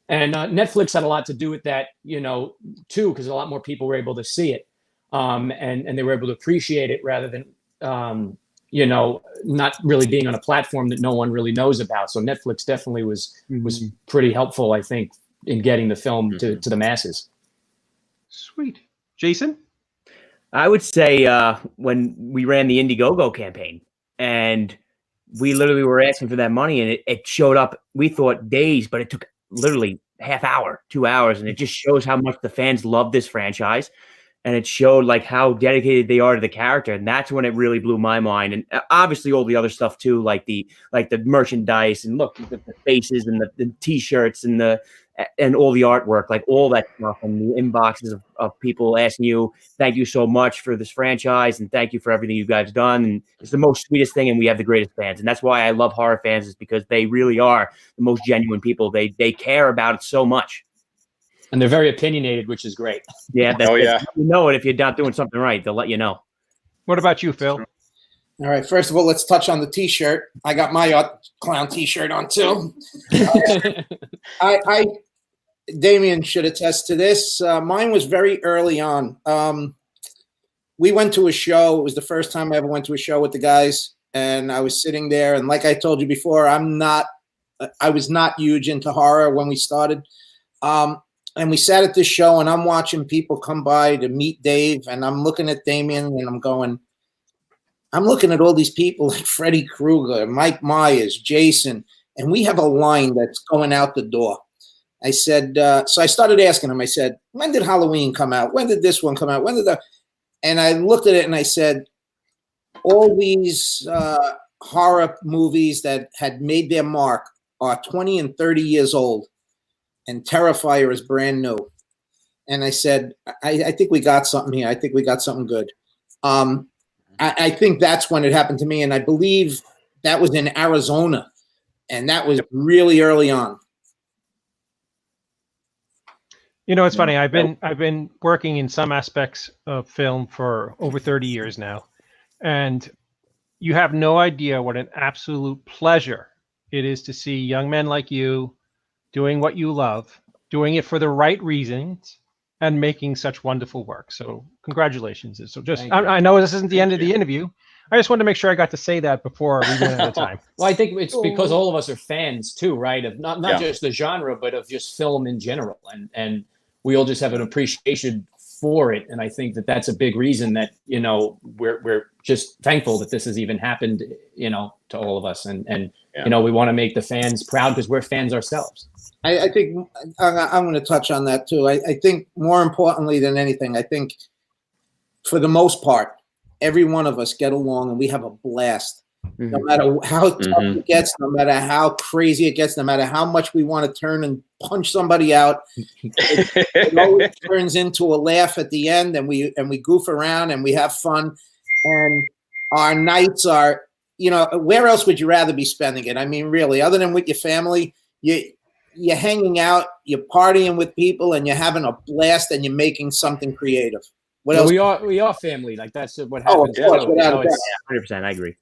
[SPEAKER 15] And Netflix had a lot to do with that, too, because a lot more people were able to see it, and they were able to appreciate it rather than, not really being on a platform that no one really knows about. So Netflix definitely was pretty helpful, I think, in getting the film to the masses.
[SPEAKER 11] Sweet. Jason?
[SPEAKER 16] I would say when we ran the Indiegogo campaign, and we literally were asking for that money, and it showed up, we thought days, but it took literally half hour, 2 hours. And it just shows how much the fans love this franchise. And it showed like how dedicated they are to the character. And that's when it really blew my mind. And obviously all the other stuff too, like the merchandise, and look, the faces and the t-shirts and all the artwork, like all that stuff, and the inboxes of people asking you, thank you so much for this franchise, and thank you for everything you guys have done. And it's the most sweetest thing, and we have the greatest fans. And that's why I love horror fans, is because they really are the most genuine people. They care about it so much.
[SPEAKER 15] And they're very opinionated, which is great.
[SPEAKER 16] Yeah. You know it. If you're not doing something right, they'll let you know.
[SPEAKER 11] What about you, Phil?
[SPEAKER 14] All right. First of all, let's touch on the T-shirt. I got my clown T-shirt on too. Damien should attest to this. Mine was very early on. We went to a show. It was the first time I ever went to a show with the guys, and I was sitting there. And like I told you before, I was not huge into horror when we started. And we sat at this show, and I'm watching people come by to meet Dave, and I'm looking at Damien, and I'm looking at all these people like Freddy Krueger, Mike Myers, Jason, and we have a line that's going out the door. I said, so I started asking him, I said, when did Halloween come out? When did this one come out? When did that? And I looked at it and I said, all these horror movies that had made their mark are 20 and 30 years old. And Terrifier is brand new. And I said, I think we got something here. I think we got something good. I think that's when it happened to me. And I believe that was in Arizona. And that was really early on.
[SPEAKER 11] It's funny. I've been working in some aspects of film for over 30 years now. And you have no idea what an absolute pleasure it is to see young men like you doing what you love doing it for the right reasons, and making such wonderful work. So congratulations. So I know this isn't the end of the interview. I just wanted to make sure I got to say that before we ran out of time.
[SPEAKER 15] Well, I think it's because all of us are fans too, right? Of not just the genre, but of just film in general, and we all just have an appreciation for it. And I think that that's a big reason that we're just thankful that this has even happened, to all of us, and we want to make the fans proud because we're fans ourselves.
[SPEAKER 14] I think I'm going to touch on that too. I think more importantly than anything, I think for the most part, every one of us get along and we have a blast. Mm-hmm. No matter how tough it gets, no matter how crazy it gets, no matter how much we want to turn and punch somebody out, it always turns into a laugh at the end, and we goof around and we have fun. And our nights are, where else would you rather be spending it? I mean, really, other than with your family, you're hanging out, you're partying with people, and you're having a blast, and you're making something creative. What else?
[SPEAKER 15] We are family. Like that's what happens.
[SPEAKER 14] Oh, of course, without a doubt.
[SPEAKER 16] 100%. I agree.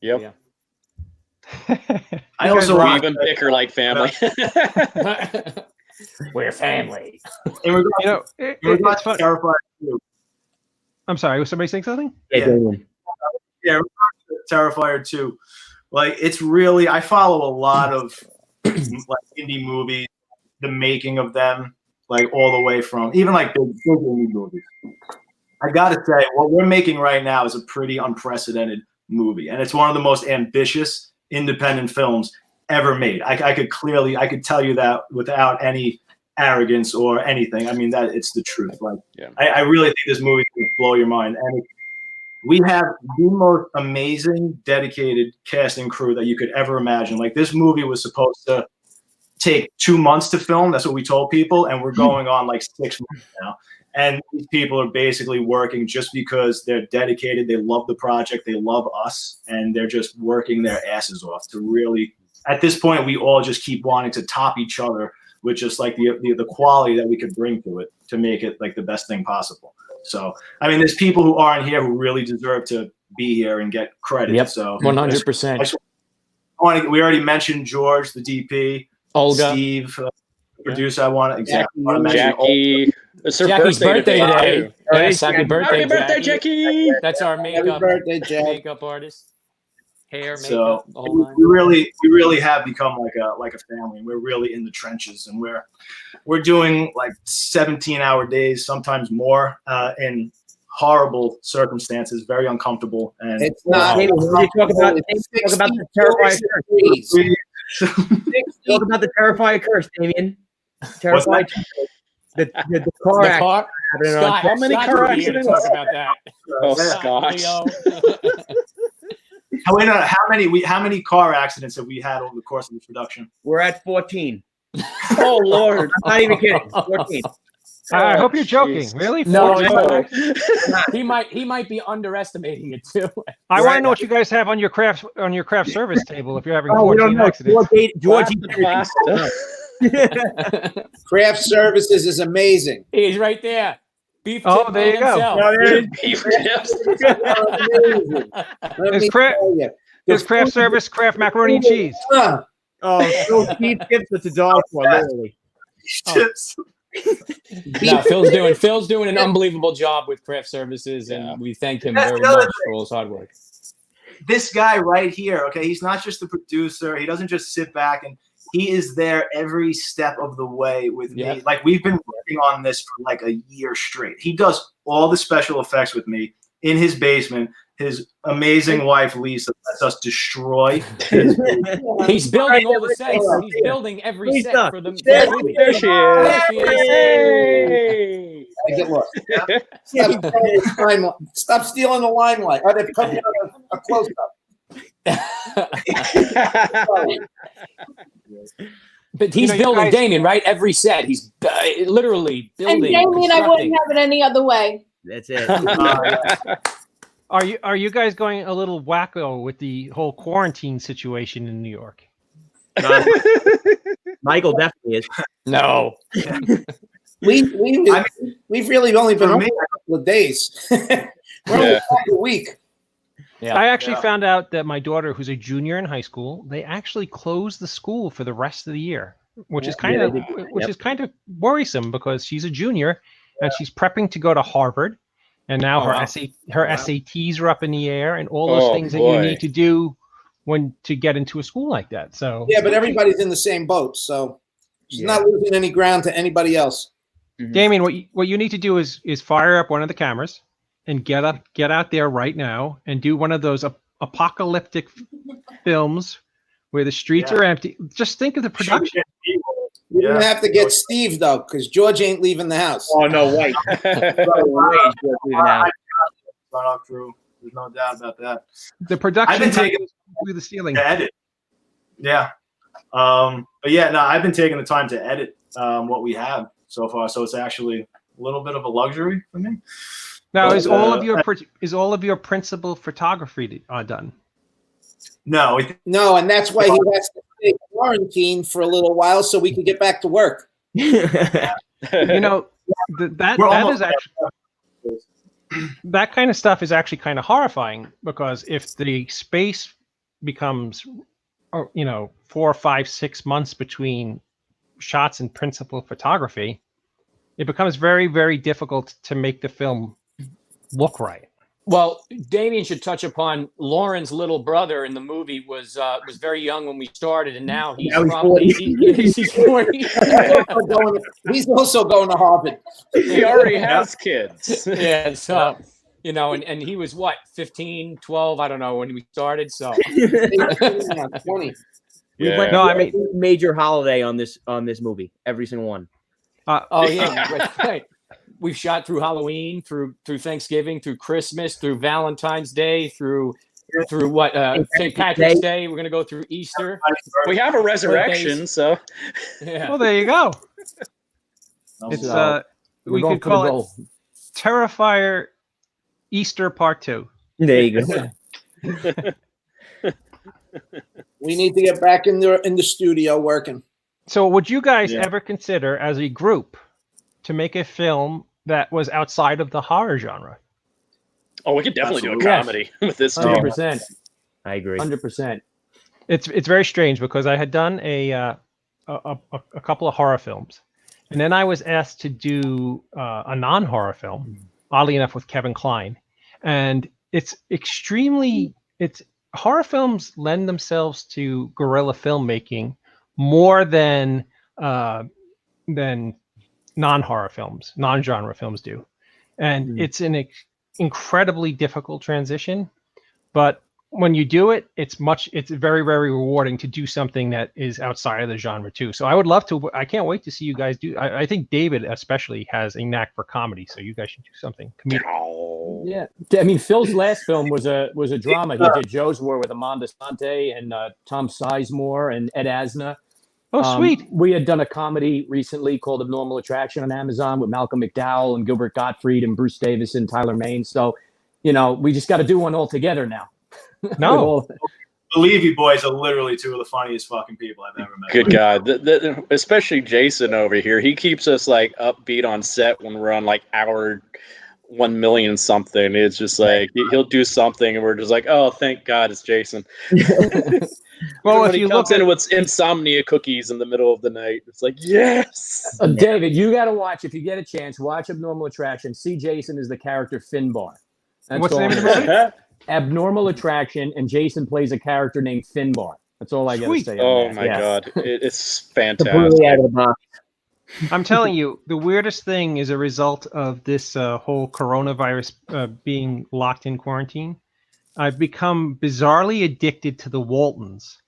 [SPEAKER 12] Yep.
[SPEAKER 15] Yeah.
[SPEAKER 12] I also even bicker like family.
[SPEAKER 15] We're family.
[SPEAKER 11] It's fun. Terrifier 2. I'm sorry, was somebody saying something?
[SPEAKER 13] Yeah, Terrifier 2. Like, it's really, I follow a lot of like indie movies, the making of them, like all the way from even like big indie movies. I gotta say, what we're making right now is a pretty unprecedented movie, and it's one of the most ambitious independent films ever made. I could tell you that without any arrogance or anything. I mean, that it's the truth. Like, I really think this movie is going to blow your mind. And we have the most amazing, dedicated cast and crew that you could ever imagine. Like, this movie was supposed to take 2 months to film. That's what we told people. And we're going on like 6 months now. And these people are basically working just because they're dedicated. They love the project. They love us. And they're just working their asses off to really, at this point, we all just keep wanting to top each other with just like the quality that we could bring to it to make it like the best thing possible. So, I mean, there's people who aren't here who really deserve to be here and get credit.
[SPEAKER 15] Yep,
[SPEAKER 13] so
[SPEAKER 15] 100%.
[SPEAKER 13] We already mentioned George, the DP,
[SPEAKER 15] Olga,
[SPEAKER 13] Steve, producer. I want to mention
[SPEAKER 12] Jackie. It's her
[SPEAKER 15] Jackie's birthday today.
[SPEAKER 12] Yes,
[SPEAKER 15] happy birthday,
[SPEAKER 12] happy birthday, Jackie.
[SPEAKER 15] That's our makeup artist. Hair, makeup,
[SPEAKER 13] so
[SPEAKER 15] the whole line.
[SPEAKER 13] we really have become like a family. We're really in the trenches, and we're doing like 17-hour days, sometimes more, in horrible circumstances, very uncomfortable. And
[SPEAKER 16] it's not. Talk about the Terrifier curse. Talk about the Terrifier curse, Damien. Terrifier. The car accident.
[SPEAKER 12] Scott, how many car accidents?
[SPEAKER 15] Talk about that.
[SPEAKER 12] Oh, Scott.
[SPEAKER 13] How many car accidents have we had over the course of this production?
[SPEAKER 16] We're at 14.
[SPEAKER 12] Oh Lord!
[SPEAKER 16] I'm not even kidding. 14.
[SPEAKER 11] I hope you're joking. Really?
[SPEAKER 15] No, he might be underestimating it too.
[SPEAKER 11] I want to know what you guys have on your craft service table if you're having 14 accidents.
[SPEAKER 16] George,
[SPEAKER 14] Craft services is amazing.
[SPEAKER 15] He's right there. Beef
[SPEAKER 11] tip there you go. Is craft service craft macaroni and cheese?
[SPEAKER 16] Oh, beef tips are to die for, literally.
[SPEAKER 15] No, Phil's doing an unbelievable job with craft services, and we thank him very much for all his hard work.
[SPEAKER 13] This guy right here, okay, he's not just the producer. He doesn't just sit back, and he is there every step of the way with me. Like, we've been working on this for like a year straight. He does all the special effects with me in his basement. His amazing wife, Lisa, lets us destroy.
[SPEAKER 15] He's building all the sets. He's building every set for the movie.
[SPEAKER 12] There she is.
[SPEAKER 14] Get lost. Stop stealing the limelight. Or they're cutting a close-up.
[SPEAKER 15] But he's building, Damien, right? Every set. He's literally building.
[SPEAKER 18] And Damien, I wouldn't have it any other way.
[SPEAKER 16] That's it.
[SPEAKER 11] Are you guys going a little wacko with the whole quarantine situation in New York?
[SPEAKER 16] Michael definitely is.
[SPEAKER 15] No.
[SPEAKER 14] We've really only been open a couple of days. We're only a week.
[SPEAKER 11] Yeah. I actually found out that my daughter, who's a junior in high school, they actually closed the school for the rest of the year. which is kind of worrisome because she's a junior and she's prepping to go to Harvard, and now her SATs are up in the air, and all those things that you need to do to get into a school like that. So
[SPEAKER 14] yeah, but everybody's in the same boat, so she's not losing any ground to anybody else.
[SPEAKER 11] Damien, what you need to do is fire up one of the cameras and get out there right now and do one of those apocalyptic films where the streets are empty. Just think of the production.
[SPEAKER 14] You're gonna have to get Steve though, because George ain't leaving the house.
[SPEAKER 12] Oh no, wait.
[SPEAKER 13] There's no doubt about that.
[SPEAKER 11] The production
[SPEAKER 13] I've been taking
[SPEAKER 11] through the ceiling
[SPEAKER 13] to edit. Yeah. But yeah, no, I've been taking the time to edit what we have so far, so it's actually a little bit of a luxury for me.
[SPEAKER 11] Now,
[SPEAKER 13] but,
[SPEAKER 11] is all of your principal photography done?
[SPEAKER 13] No,
[SPEAKER 14] and that's why he has to stay quarantined for a little while so we can get back to work.
[SPEAKER 11] That is actually that kind of stuff is actually kind of horrifying, because if the space becomes 4, 5, 6 months between shots in principal photography, it becomes very, very difficult to make the film look right.
[SPEAKER 15] Well, Damien should touch upon Lauren's little brother in the movie was very young when we started, and now he's 40. He's 40.
[SPEAKER 14] He's also going to Harvard.
[SPEAKER 12] He already has kids.
[SPEAKER 15] Yeah, so and he was what, 15, 12, I don't know, when we started. So
[SPEAKER 14] 20.
[SPEAKER 16] We went major holiday on this movie, every single one.
[SPEAKER 15] Right. We've shot through Halloween, through Thanksgiving, through Christmas, through Valentine's Day, through what St. Patrick's Day. We're gonna go through Easter.
[SPEAKER 12] We have a resurrection, so
[SPEAKER 15] yeah.
[SPEAKER 11] Well, there you go. It's we could call it Terrifier Easter Part 2.
[SPEAKER 16] There you go.
[SPEAKER 14] We need to get back in the studio working.
[SPEAKER 11] So, would you guys ever consider, as a group, to make a film that was outside of the horror genre?
[SPEAKER 12] Oh, we could definitely do a comedy with this.
[SPEAKER 15] 100%.
[SPEAKER 16] I agree.
[SPEAKER 15] 100%.
[SPEAKER 11] It's very strange because I had done a couple of horror films, and then I was asked to do a non-horror film, oddly enough, with Kevin Kline, and horror films lend themselves to guerrilla filmmaking more than non-horror films, non-genre films do. And it's an incredibly difficult transition, but when you do it, it's very, very rewarding to do something that is outside of the genre too. So I would love to, I can't wait to see you guys do. I think David especially has a knack for comedy, so you guys should do something comedic.
[SPEAKER 15] Yeah, I mean, Phil's last film was a drama. He did Joe's War with Amanda Sante and Tom Sizemore and Ed Asner.
[SPEAKER 11] Oh, sweet.
[SPEAKER 15] We had done a comedy recently called Abnormal Attraction on Amazon with Malcolm McDowell and Gilbert Gottfried and Bruce Davis and Tyler Main. So, we just got to do one all together now.
[SPEAKER 13] No. The Leavy boys are literally two of the funniest fucking people I've ever met.
[SPEAKER 12] Good God. Especially Jason over here. He keeps us like upbeat on set when we're on like hour 1 million something. It's just like he'll do something and we're just like, oh, thank God it's Jason.
[SPEAKER 11] Well,
[SPEAKER 12] when
[SPEAKER 11] if
[SPEAKER 12] he
[SPEAKER 11] you
[SPEAKER 12] comes
[SPEAKER 11] look
[SPEAKER 12] in with insomnia cookies in the middle of the night, it's like, yes.
[SPEAKER 15] David, you got to watch, if you get a chance, watch Abnormal Attraction. See Jason as the character Finbar.
[SPEAKER 11] What's the name of the movie?
[SPEAKER 15] Abnormal Attraction, and Jason plays a character named Finbar. That's all I got to say.
[SPEAKER 12] Oh my God, it's fantastic.
[SPEAKER 16] Completely out of the box.
[SPEAKER 11] I'm telling you, the weirdest thing is a result of this whole coronavirus being locked in quarantine. I've become bizarrely addicted to the Waltons,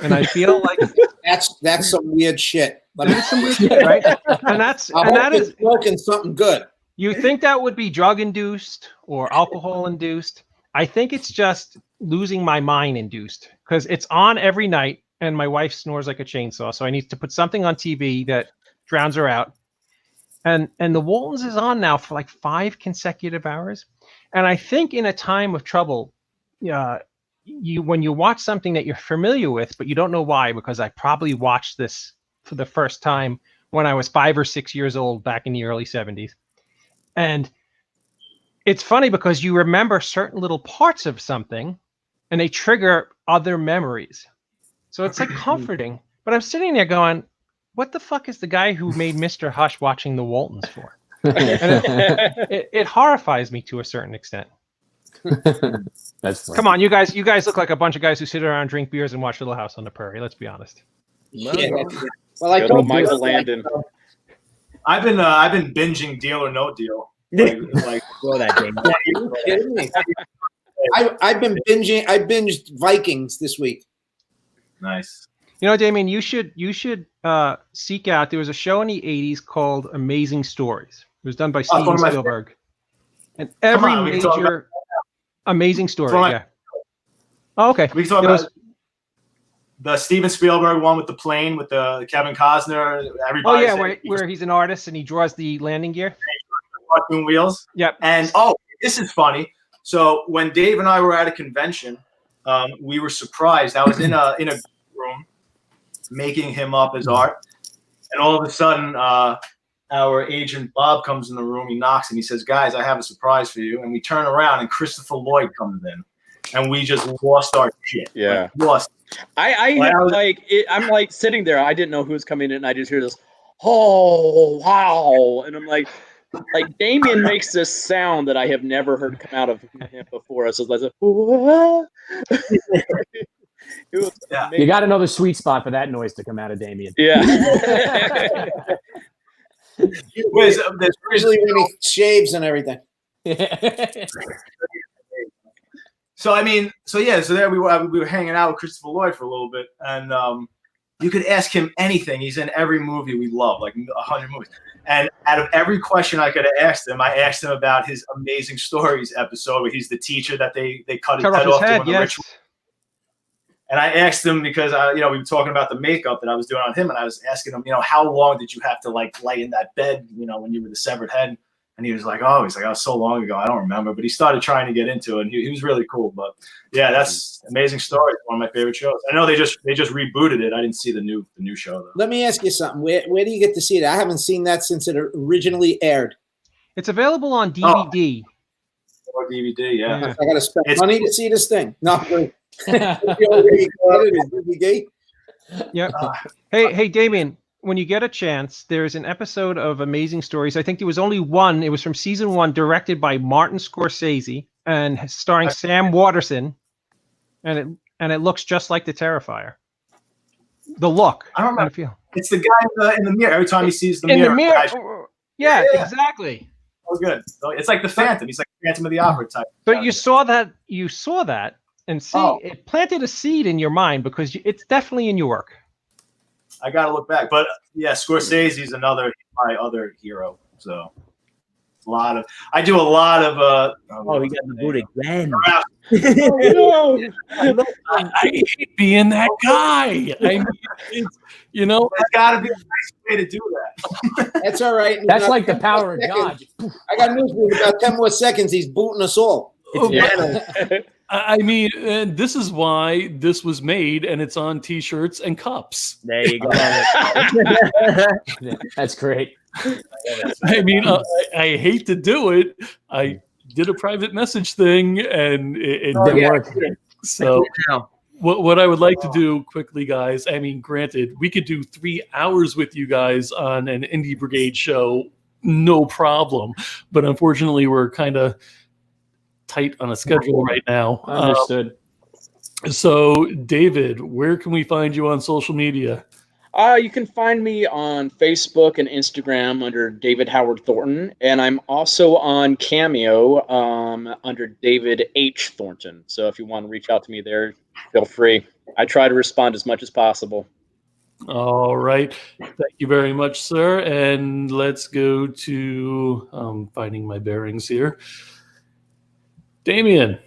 [SPEAKER 11] and I feel like
[SPEAKER 14] that's some weird shit.
[SPEAKER 11] That's some weird shit, right? And that is
[SPEAKER 14] smoking something good.
[SPEAKER 11] You think that would be drug induced or alcohol induced? I think it's just losing my mind induced, because it's on every night, and my wife snores like a chainsaw, so I need to put something on TV that drowns her out. And the Waltons is on now for like 5 consecutive hours. And I think in a time of trouble, when you watch something that you're familiar with, but you don't know why, because I probably watched this for the first time when I was 5 or 6 years old back in the early 70s. And it's funny because you remember certain little parts of something and they trigger other memories. So it's like comforting. But I'm sitting there going, what the fuck is the guy who made Mr. Hush watching the Waltons for? And it horrifies me to a certain extent.
[SPEAKER 19] That's funny.
[SPEAKER 11] Come on, you guys look like a bunch of guys who sit around, drink beers, and watch Little House on the Prairie. Let's be honest.
[SPEAKER 14] Yeah. Well, I
[SPEAKER 12] Good
[SPEAKER 14] told
[SPEAKER 12] old Michael Landon.
[SPEAKER 13] I've been binging Deal or No Deal. Like
[SPEAKER 16] Saw that game.
[SPEAKER 14] Are you kidding me? I've been binging. I binged Vikings this week.
[SPEAKER 13] Nice.
[SPEAKER 11] You know, Damien, you should seek out. There was a show in the '80s called Amazing Stories. It was done by
[SPEAKER 13] one
[SPEAKER 11] Steven
[SPEAKER 13] of my
[SPEAKER 11] Spielberg, and every
[SPEAKER 13] on, we can talk
[SPEAKER 11] major Amazing Story.
[SPEAKER 13] It's one of my-
[SPEAKER 11] Yeah. Oh, okay.
[SPEAKER 13] We can talk
[SPEAKER 11] It
[SPEAKER 13] about
[SPEAKER 11] was-
[SPEAKER 13] the Steven Spielberg one with the plane with the Kevin Costner.
[SPEAKER 11] Oh
[SPEAKER 13] Everybody.
[SPEAKER 11] yeah, where he's an artist and he draws the landing gear.
[SPEAKER 13] Cartoon wheels.
[SPEAKER 11] Yep.
[SPEAKER 13] And this is funny. So when Dave and I were at a convention, we were surprised. I was in a room making him up his art, and all of a sudden, our agent Bob comes in the room. He knocks and he says, "Guys, I have a surprise for you." And we turn around and Christopher Lloyd comes in, and we just lost our shit.
[SPEAKER 12] Yeah.
[SPEAKER 13] Like, lost.
[SPEAKER 12] I'm like sitting there. I didn't know who was coming in. And I just hear this, oh wow, and I'm like Damien makes this sound that I have never heard come out of him before. So it's like,
[SPEAKER 19] You got to know the sweet spot for that noise to come out of Damien.
[SPEAKER 12] Yeah.
[SPEAKER 14] There's usually when he shaves and everything.
[SPEAKER 13] So there we were hanging out with Christopher Lloyd for a little bit, and you could ask him anything. He's in every movie we love, like 100 movies. And out of every question I could have asked him, I asked him about his Amazing Stories episode where he's the teacher that they cut his head off doing the ritual. And I asked him because we were talking about the makeup that I was doing on him, and I was asking him, how long did you have to like lay in that bed, when you were the severed head? And he was like, oh, so long ago, I don't remember. But he started trying to get into it, and he was really cool. But yeah, that's Amazing Stories, one of my favorite shows. I know they just rebooted it. I didn't see the new show though.
[SPEAKER 14] Let me ask you something. Where do you get to see it? I haven't seen that since it originally aired.
[SPEAKER 11] It's available on DVD.
[SPEAKER 13] Or DVD, yeah.
[SPEAKER 14] I got to spend money to see this thing. Not really. DVD.
[SPEAKER 11] Yep. Hey, Damien. When you get a chance, there's an episode of Amazing Stories. I think there was only one. It was from season 1, directed by Martin Scorsese and starring Sam Waterston, and it looks just like the Terrifier. The look.
[SPEAKER 13] I don't remember.
[SPEAKER 11] Feel.
[SPEAKER 13] It's the guy in the mirror. Every time he sees the
[SPEAKER 11] in
[SPEAKER 13] mirror.
[SPEAKER 11] the mirror. Yeah, exactly.
[SPEAKER 13] Oh, good. So it's like the Phantom. He's like the Phantom of the Opera type.
[SPEAKER 11] But you saw that, and see, it planted a seed in your mind because it's definitely in your work.
[SPEAKER 13] I got to look back. But yeah, Scorsese's my other hero. So I do a lot of
[SPEAKER 16] he got the boot again.
[SPEAKER 2] I hate being that guy. I mean,
[SPEAKER 13] it's got to be a nice way to do that.
[SPEAKER 14] That's all right.
[SPEAKER 19] That's like the power of God.
[SPEAKER 14] I got news for you. About 10 more seconds, he's booting us all.
[SPEAKER 2] I mean, and this is why this was made, and it's on T-shirts and cups.
[SPEAKER 16] There you go.
[SPEAKER 19] That's great.
[SPEAKER 2] I mean, I hate to do it. I did a private message thing, and it didn't work. So, what I would like to do quickly, guys. I mean, granted, we could do 3 hours with you guys on an Indie Brigade show, no problem. But unfortunately, we're kind of tight on a schedule right now.
[SPEAKER 19] Understood.
[SPEAKER 2] So, David, where can we find you on social media?
[SPEAKER 12] You can find me on Facebook and Instagram under David Howard Thornton, and I'm also on Cameo under David H. Thornton. So if you want to reach out to me there, feel free. I try to respond as much as possible.
[SPEAKER 2] All right. Thank you very much, sir. And let's go to finding my bearings here. Damien.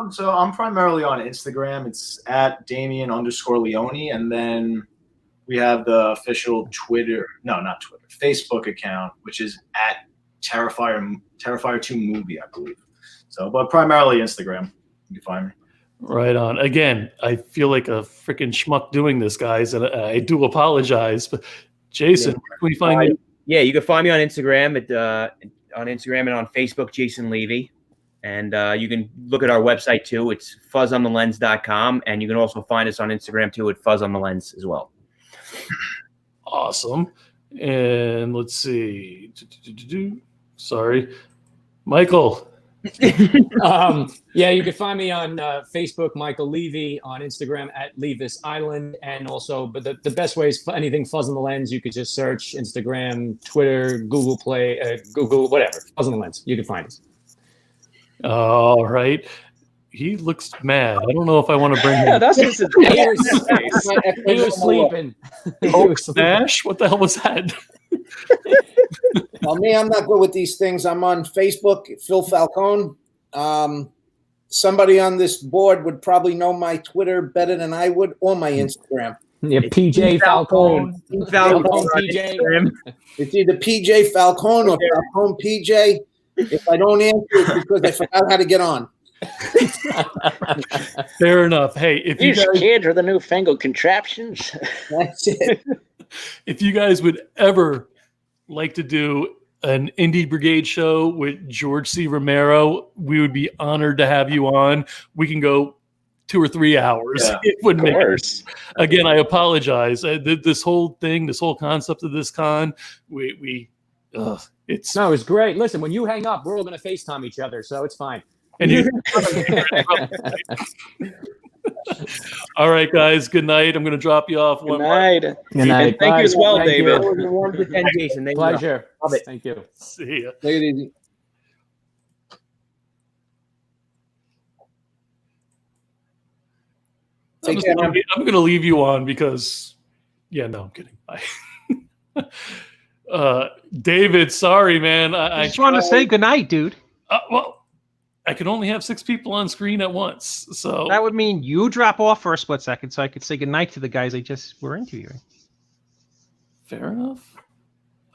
[SPEAKER 13] So I'm primarily on Instagram. It's at Damien_Leone, and then we have the official Facebook account, which is at Terrifier 2 Movie, I believe. So, but primarily Instagram. You can find me.
[SPEAKER 2] Right on. Again, I feel like a freaking schmuck doing this, guys, and I do apologize. But Jason, where can we find you?
[SPEAKER 16] Yeah, you can find me on Instagram and on Facebook, Jason Leavy. And you can look at our website too. It's fuzzonTheLens.com, and you can also find us on Instagram too at fuzzonTheLens as well.
[SPEAKER 2] Awesome. And let's see. Sorry. Michael.
[SPEAKER 15] Yeah, you can find me on Facebook, Michael Leavy, on Instagram at Leavis Island, and also, but the best way is anything Fuzz on the Lens. You could just search Instagram, Twitter, Google Play, Google, whatever, Fuzz on the Lens. You can find us.
[SPEAKER 2] All right. He looks mad. I don't know if I want to bring him.
[SPEAKER 12] Yeah, that's just his
[SPEAKER 15] He was sleeping.
[SPEAKER 2] Oh, Smash? What the hell was that?
[SPEAKER 14] Well, me, I'm not good with these things. I'm on Facebook, Phil Falcone. Somebody on this board would probably know my Twitter better than I would, or my Instagram.
[SPEAKER 15] Yeah, PJ Falcone. Falcone PJ.
[SPEAKER 14] It's either PJ Falcone or Falcone PJ. If I don't answer, it's because I forgot how to get on.
[SPEAKER 2] Fair enough. Hey, if you
[SPEAKER 20] These
[SPEAKER 2] guys,
[SPEAKER 20] kids are the newfangled contraptions.
[SPEAKER 14] That's it.
[SPEAKER 2] if you guys would ever like to do an Indie Brigade show with George C. Romero, we would be honored to have you on. We can go 2 or 3 hours.
[SPEAKER 20] Yeah,
[SPEAKER 2] It would
[SPEAKER 20] of
[SPEAKER 2] make
[SPEAKER 20] course.
[SPEAKER 2] Again, I apologize. This whole thing, this whole concept of this con, it's
[SPEAKER 15] No, it was great. Listen, when you hang up, we're all going to FaceTime each other, so it's fine.
[SPEAKER 2] And you all right, guys. Good night. I'm going to drop you off.
[SPEAKER 12] Good night.
[SPEAKER 15] Good night.
[SPEAKER 12] And thank you as well,
[SPEAKER 15] Thank
[SPEAKER 12] David.
[SPEAKER 15] you.
[SPEAKER 16] 1 to 10, Jason. Thank you.
[SPEAKER 15] Pleasure.
[SPEAKER 16] Love it.
[SPEAKER 15] Thank you.
[SPEAKER 2] See ya.
[SPEAKER 14] Take it easy.
[SPEAKER 2] I'm going to leave you on because, yeah, no, I'm kidding. David, sorry, man.
[SPEAKER 11] I just want to say goodnight, dude.
[SPEAKER 2] Well, I can only have 6 people on screen at once, so
[SPEAKER 11] That would mean you drop off for a split second so I could say goodnight to the guys I just were interviewing.
[SPEAKER 2] fair enough.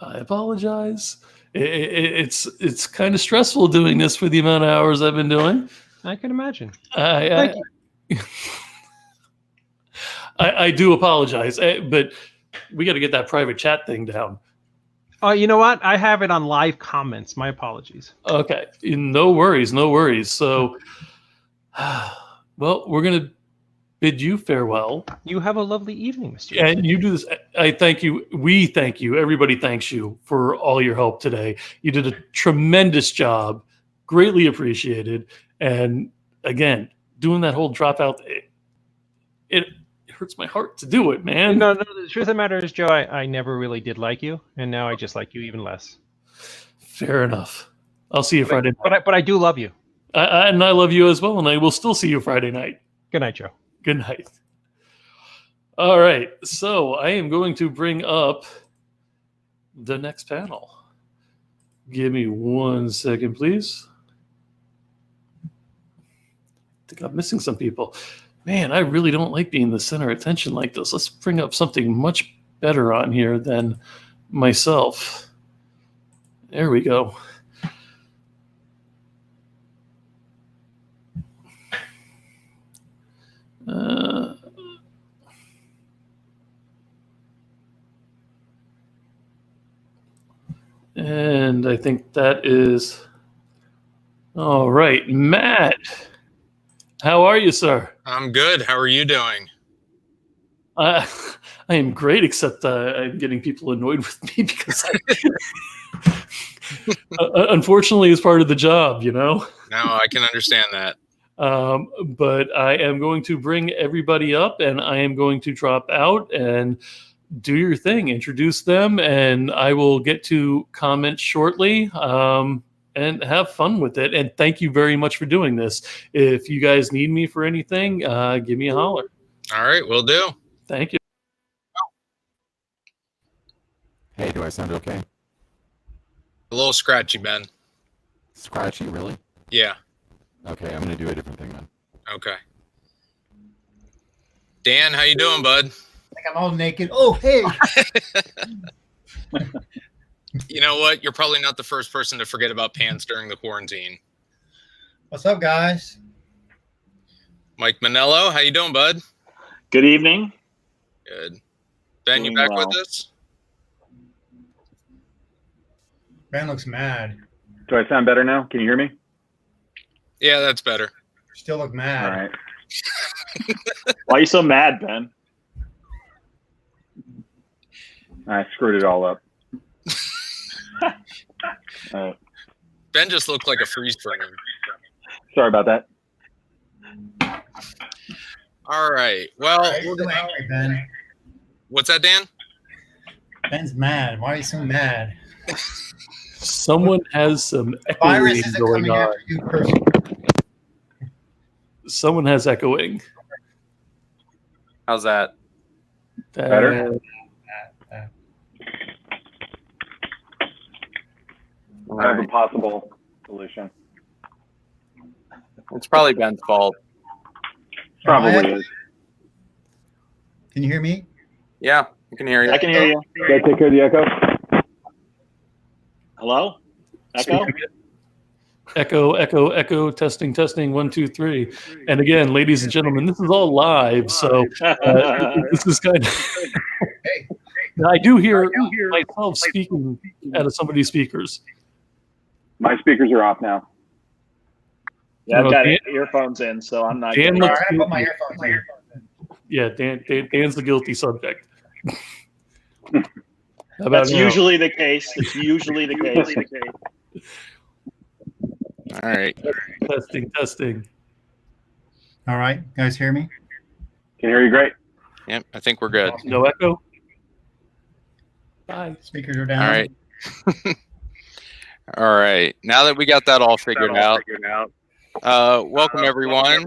[SPEAKER 2] I apologize. It's kind of stressful doing this for the amount of hours I've been doing.
[SPEAKER 11] I can imagine.
[SPEAKER 2] I do apologize, but we got to get that private chat thing down.
[SPEAKER 11] Oh, you know what? I have it on live comments. My apologies.
[SPEAKER 2] Okay, no worries, no worries. So, well, we're gonna bid you farewell.
[SPEAKER 11] You have a lovely evening, Mr.
[SPEAKER 2] And you do this. I thank you. We thank you. Everybody thanks you for all your help today. You did a tremendous job. Greatly appreciated. And again, doing that whole dropout, it hurts my heart to do it, man.
[SPEAKER 11] No. The truth of the matter is, Joe, I never really did like you, and now I just like you even less.
[SPEAKER 2] Fair enough. I'll see you Friday night.
[SPEAKER 11] But I do love you.
[SPEAKER 2] And I love you as well, and I will still see you Friday night.
[SPEAKER 11] Good night, Joe.
[SPEAKER 2] Good night. All right, so I am going to bring up the next panel. Give me 1 second, please. I think I'm missing some people. Man, I really don't like being the center of attention like this. Let's bring up something much better on here than myself. There we go. And I think that is all right. Matt, how are you, sir?
[SPEAKER 21] I'm good. How are you doing?
[SPEAKER 2] I am great, except I'm getting people annoyed with me because unfortunately it's part of the job, you know?
[SPEAKER 21] No, I can understand that.
[SPEAKER 2] But I am going to bring everybody up and I am going to drop out and do your thing, introduce them, and I will get to comment shortly. And have fun with it. And thank you very much for doing this. If you guys need me for anything, give me a holler.
[SPEAKER 21] All right, will do.
[SPEAKER 2] Thank you.
[SPEAKER 22] Hey, do I sound okay?
[SPEAKER 21] A little scratchy, Ben.
[SPEAKER 22] Scratchy, really?
[SPEAKER 21] Yeah.
[SPEAKER 22] Okay, I'm gonna do a different thing then.
[SPEAKER 21] Okay. Dan, how you doing, bud?
[SPEAKER 23] Like I'm all naked. Oh, hey.
[SPEAKER 21] You know what? You're probably not the first person to forget about pants during the quarantine.
[SPEAKER 23] What's up, guys?
[SPEAKER 21] Mike Manello, how you doing, bud?
[SPEAKER 8] Good evening.
[SPEAKER 21] Good. Ben, you
[SPEAKER 8] Doing
[SPEAKER 21] back
[SPEAKER 8] well.
[SPEAKER 21] with us?
[SPEAKER 23] Ben looks mad.
[SPEAKER 24] Do I sound better now? Can you hear me?
[SPEAKER 21] Yeah, that's better.
[SPEAKER 23] Still look mad.
[SPEAKER 24] All right.
[SPEAKER 8] Why are you so mad, Ben?
[SPEAKER 24] I screwed it all up.
[SPEAKER 21] Ben just looked like a freeze frame.
[SPEAKER 24] Sorry about that.
[SPEAKER 21] All right. Well,
[SPEAKER 23] Why are you so angry, Ben?
[SPEAKER 21] what's that, Dan?
[SPEAKER 23] Ben's mad. Why are you so mad?
[SPEAKER 2] Someone has some
[SPEAKER 23] Virus
[SPEAKER 2] echoing
[SPEAKER 23] isn't
[SPEAKER 2] going
[SPEAKER 23] coming
[SPEAKER 2] on.
[SPEAKER 23] after you personally.
[SPEAKER 2] Someone has echoing.
[SPEAKER 1] How's that?
[SPEAKER 24] Better? I have a possible solution.
[SPEAKER 1] It's probably Ben's fault.
[SPEAKER 24] Probably is.
[SPEAKER 23] Can you hear me?
[SPEAKER 1] Yeah, I can hear you.
[SPEAKER 8] I can hear you.
[SPEAKER 24] Did I take care of the echo?
[SPEAKER 8] Hello? Echo?
[SPEAKER 2] Echo, echo, echo, testing, testing, 1, 2, 3. And again, ladies and gentlemen, this is all live, so this is kind of. I do hear myself speaking out of some of these speakers.
[SPEAKER 24] My speakers are off now.
[SPEAKER 8] Yeah, I've
[SPEAKER 2] No,
[SPEAKER 8] got
[SPEAKER 2] Dan-
[SPEAKER 8] earphones in, so I'm not.
[SPEAKER 2] Dan
[SPEAKER 8] getting
[SPEAKER 2] looks
[SPEAKER 23] I put my
[SPEAKER 2] guilty.
[SPEAKER 23] earphones in.
[SPEAKER 2] Yeah, Dan's the guilty subject. How about
[SPEAKER 8] That's
[SPEAKER 2] now?
[SPEAKER 8] usually the case. It's usually the case.
[SPEAKER 1] All right.
[SPEAKER 2] Testing, testing.
[SPEAKER 23] All right, guys, hear me?
[SPEAKER 24] Can hear you great.
[SPEAKER 1] Yep, I think we're good.
[SPEAKER 2] No echo? Bye.
[SPEAKER 23] Speakers are down.
[SPEAKER 1] All right. All right. Now that we got that all figured out, welcome everyone.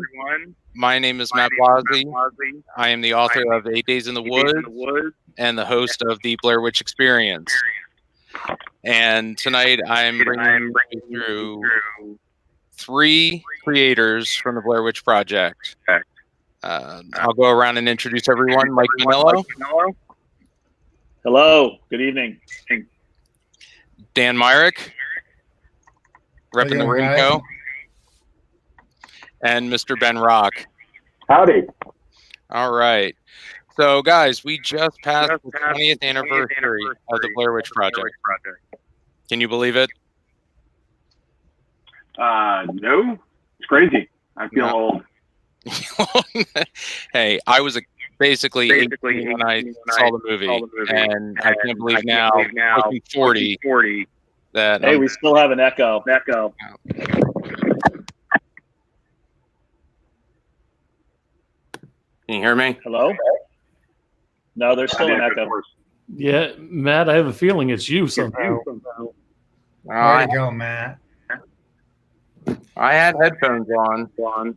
[SPEAKER 1] My name is Matt Blazi. I am the author of 8 Days in the Woods and the host of the Blair Witch Experience. And tonight I'm bringing you through 3 creators from the Blair Witch Project. I'll go around and introduce everyone. Mike Manillo.
[SPEAKER 8] Hello. Good evening.
[SPEAKER 1] Dan Myrick, repping the
[SPEAKER 23] Hello, guys.
[SPEAKER 1] Rinco, and Mr. Ben Rock.
[SPEAKER 24] Howdy.
[SPEAKER 1] All right. So, guys, we just passed the 20th anniversary of the Blair Witch Project. Can you believe it?
[SPEAKER 24] No. It's crazy. I feel old.
[SPEAKER 1] Hey, I was basically 18 when I saw the movie, and I can't believe now, pushing 40, that
[SPEAKER 8] Hey, we still have an echo.
[SPEAKER 1] Can you hear me?
[SPEAKER 8] Hello? No, there's still an echo.
[SPEAKER 2] Yeah, Matt, I have a feeling it's you somehow.
[SPEAKER 23] Where'd it go, Matt?
[SPEAKER 1] I had headphones on,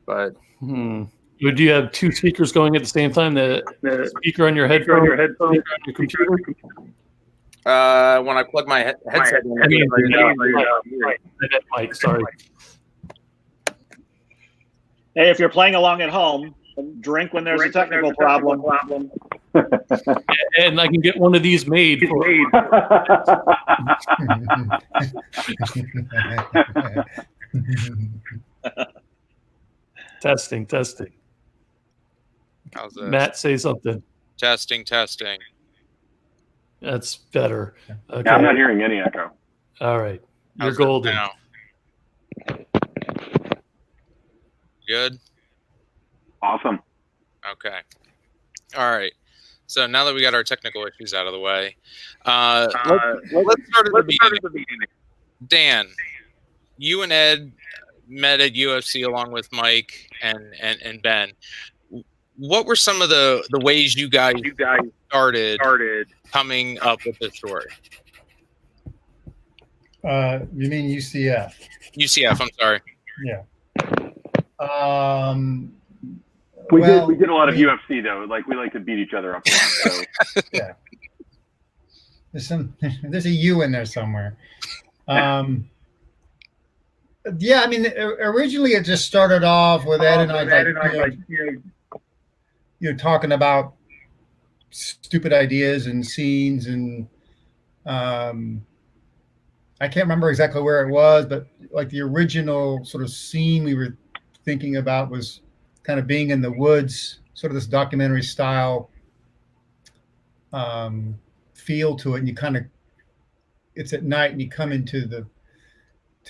[SPEAKER 1] but
[SPEAKER 2] Would you have 2 speakers going at the same time? The speaker on your headphone, speaker on your computer?
[SPEAKER 1] When I plug my headset in,
[SPEAKER 2] Mike, sorry.
[SPEAKER 8] Hey, if you're playing along at home, drink when there's a technical problem.
[SPEAKER 2] And I can get one of these made. Testing.
[SPEAKER 1] how's this?
[SPEAKER 2] Matt, say something.
[SPEAKER 1] Testing.
[SPEAKER 2] That's better. Okay.
[SPEAKER 24] Yeah, I'm not hearing any echo.
[SPEAKER 2] All right. You're
[SPEAKER 1] How's it
[SPEAKER 2] golden.
[SPEAKER 1] now? Good.
[SPEAKER 24] Awesome.
[SPEAKER 1] Okay. All right. So now that we got our technical issues out of the way, let's start at the beginning. Dan, you and Ed met at UFC along with Mike and Ben. What were some of the ways you guys started coming up with this story?
[SPEAKER 23] You mean UCF?
[SPEAKER 1] UCF, I'm sorry.
[SPEAKER 23] Yeah.
[SPEAKER 24] We did a lot of UFC though. Like we like to beat each other up. So.
[SPEAKER 23] Yeah. There's a U in there somewhere. Yeah, I mean, originally it just started off with Ed and I, talking about stupid ideas and scenes, and I can't remember exactly where it was, but like the original sort of scene we were thinking about was kind of being in the woods, sort of this documentary style feel to it, and you kind of, it's at night and you come into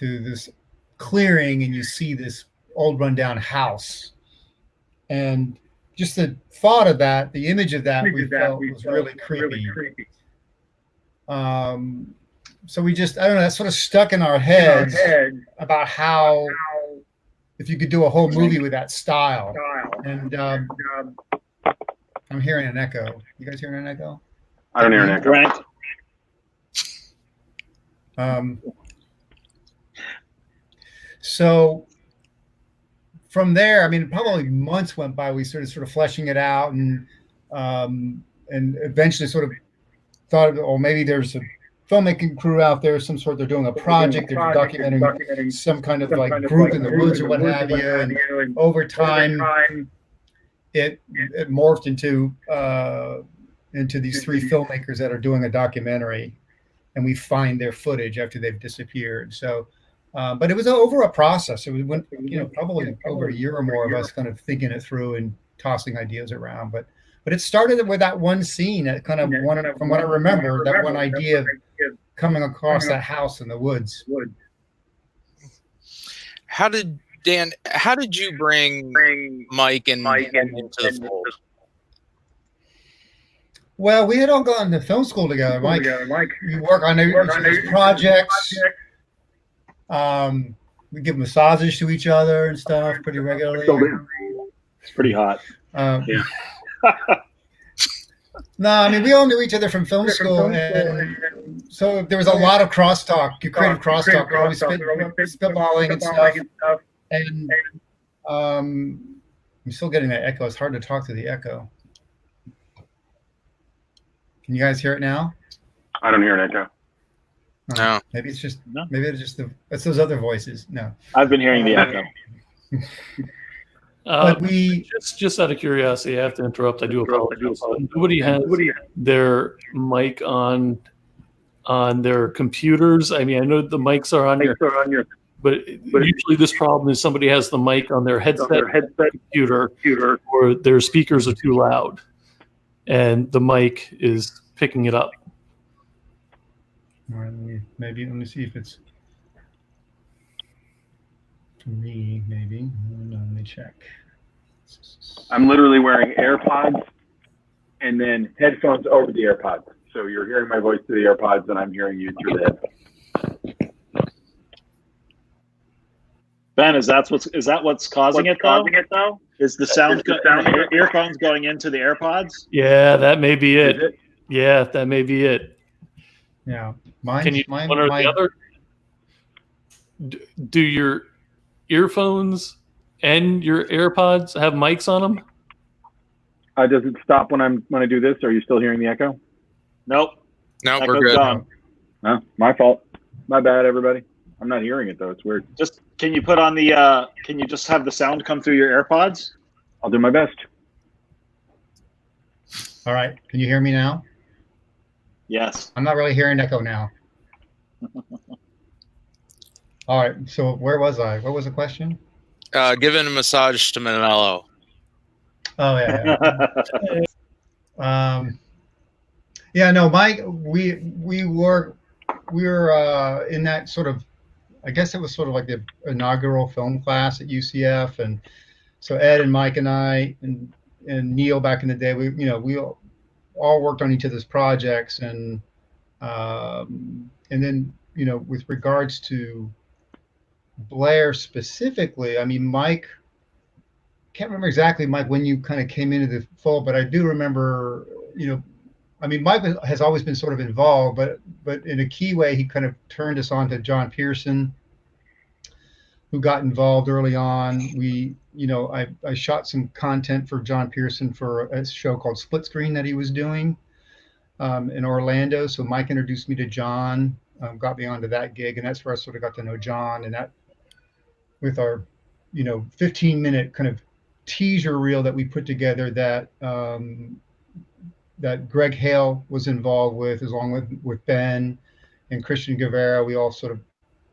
[SPEAKER 23] this clearing and you see this old rundown house, and just the thought of that, the image of that, we felt was really creepy. So we just, I don't know, that sort of stuck in our heads about how, if you could do a whole movie with that style. And I'm hearing an echo. You guys hearing an echo?
[SPEAKER 24] I don't hear an echo.
[SPEAKER 23] So from there, I mean, probably months went by. We started sort of fleshing it out, and eventually sort of thought, oh, maybe there's a filmmaking crew out there, some sort. They're doing a project. They're documenting some kind of like group in the woods or what have you. And over time, it morphed into these three filmmakers that are doing a documentary, and we find their footage after they've disappeared. So, but it was over a process. It went, probably over a year or more of us kind of thinking it through and tossing ideas around. But it started with that one scene, that kind of one, from what I remember, that one idea of coming across that house in the woods.
[SPEAKER 1] How did you bring Mike and into the fold?
[SPEAKER 23] Well, we had all gone to film school together. Mike, we work on each other's projects. We give massages to each other and stuff pretty regularly.
[SPEAKER 24] It's pretty hot.
[SPEAKER 23] Yeah. No, I mean, we all knew each other from film school, and so there was a lot of crosstalk, creative crosstalk. We're always spitballing and stuff. And I'm still getting that echo. It's hard to talk to the echo. Can you guys hear it now?
[SPEAKER 24] I don't hear an echo.
[SPEAKER 1] No.
[SPEAKER 23] Maybe it's just it's those other voices. No.
[SPEAKER 12] I've been hearing the echo.
[SPEAKER 23] But we
[SPEAKER 2] just out of curiosity, I have to interrupt. I do apologize. Nobody has their mic on their computers. I mean, I know the mics are on your, but usually this problem is somebody has the mic on their headset computer, or their speakers are too loud, and the mic is picking it up.
[SPEAKER 23] All right, let me see if it's for me. Maybe let me check.
[SPEAKER 24] I'm literally wearing AirPods and then headphones over the AirPods. So you're hearing my voice through the AirPods, and I'm hearing you through the headphones.
[SPEAKER 12] Ben, is that what's causing it though? Is the sound earphones going into the AirPods?
[SPEAKER 2] Yeah, that may be it. Yeah, that may be it.
[SPEAKER 23] Yeah.
[SPEAKER 2] Can you one or the other? Do your earphones and your AirPods have mics on them?
[SPEAKER 24] Does it stop when I do this? Are you still hearing the echo?
[SPEAKER 12] Nope.
[SPEAKER 1] No, we're good.
[SPEAKER 24] No, my fault. My bad, everybody. I'm not hearing it though. It's weird.
[SPEAKER 12] Just can you put on the? Can you just have the sound come through your AirPods?
[SPEAKER 24] I'll do my best.
[SPEAKER 23] All right. Can you hear me now?
[SPEAKER 12] Yes.
[SPEAKER 23] I'm not really hearing echo now. All right. So where was I? What was the question?
[SPEAKER 1] Giving a massage to Manello.
[SPEAKER 23] Oh yeah. Yeah. No, Mike. We were in that sort of, I guess it was sort of like the inaugural film class at UCF, and so Ed and Mike and I and Neil back in the day, we all worked on each other's projects, and then with regards to Blair specifically, I mean, Mike, can't remember exactly, Mike, when you kind of came into the fold, but I do remember, I mean, Mike has always been sort of involved, but in a key way, he kind of turned us on to John Pearson, who got involved early on. I shot some content for John Pearson for a show called Split Screen that he was doing in Orlando. So Mike introduced me to John, got me onto that gig, and that's where I sort of got to know John. And that, with our 15-minute kind of teaser reel that we put together that that Greg Hale was involved with, along with Ben and Christian Guevara, we all sort of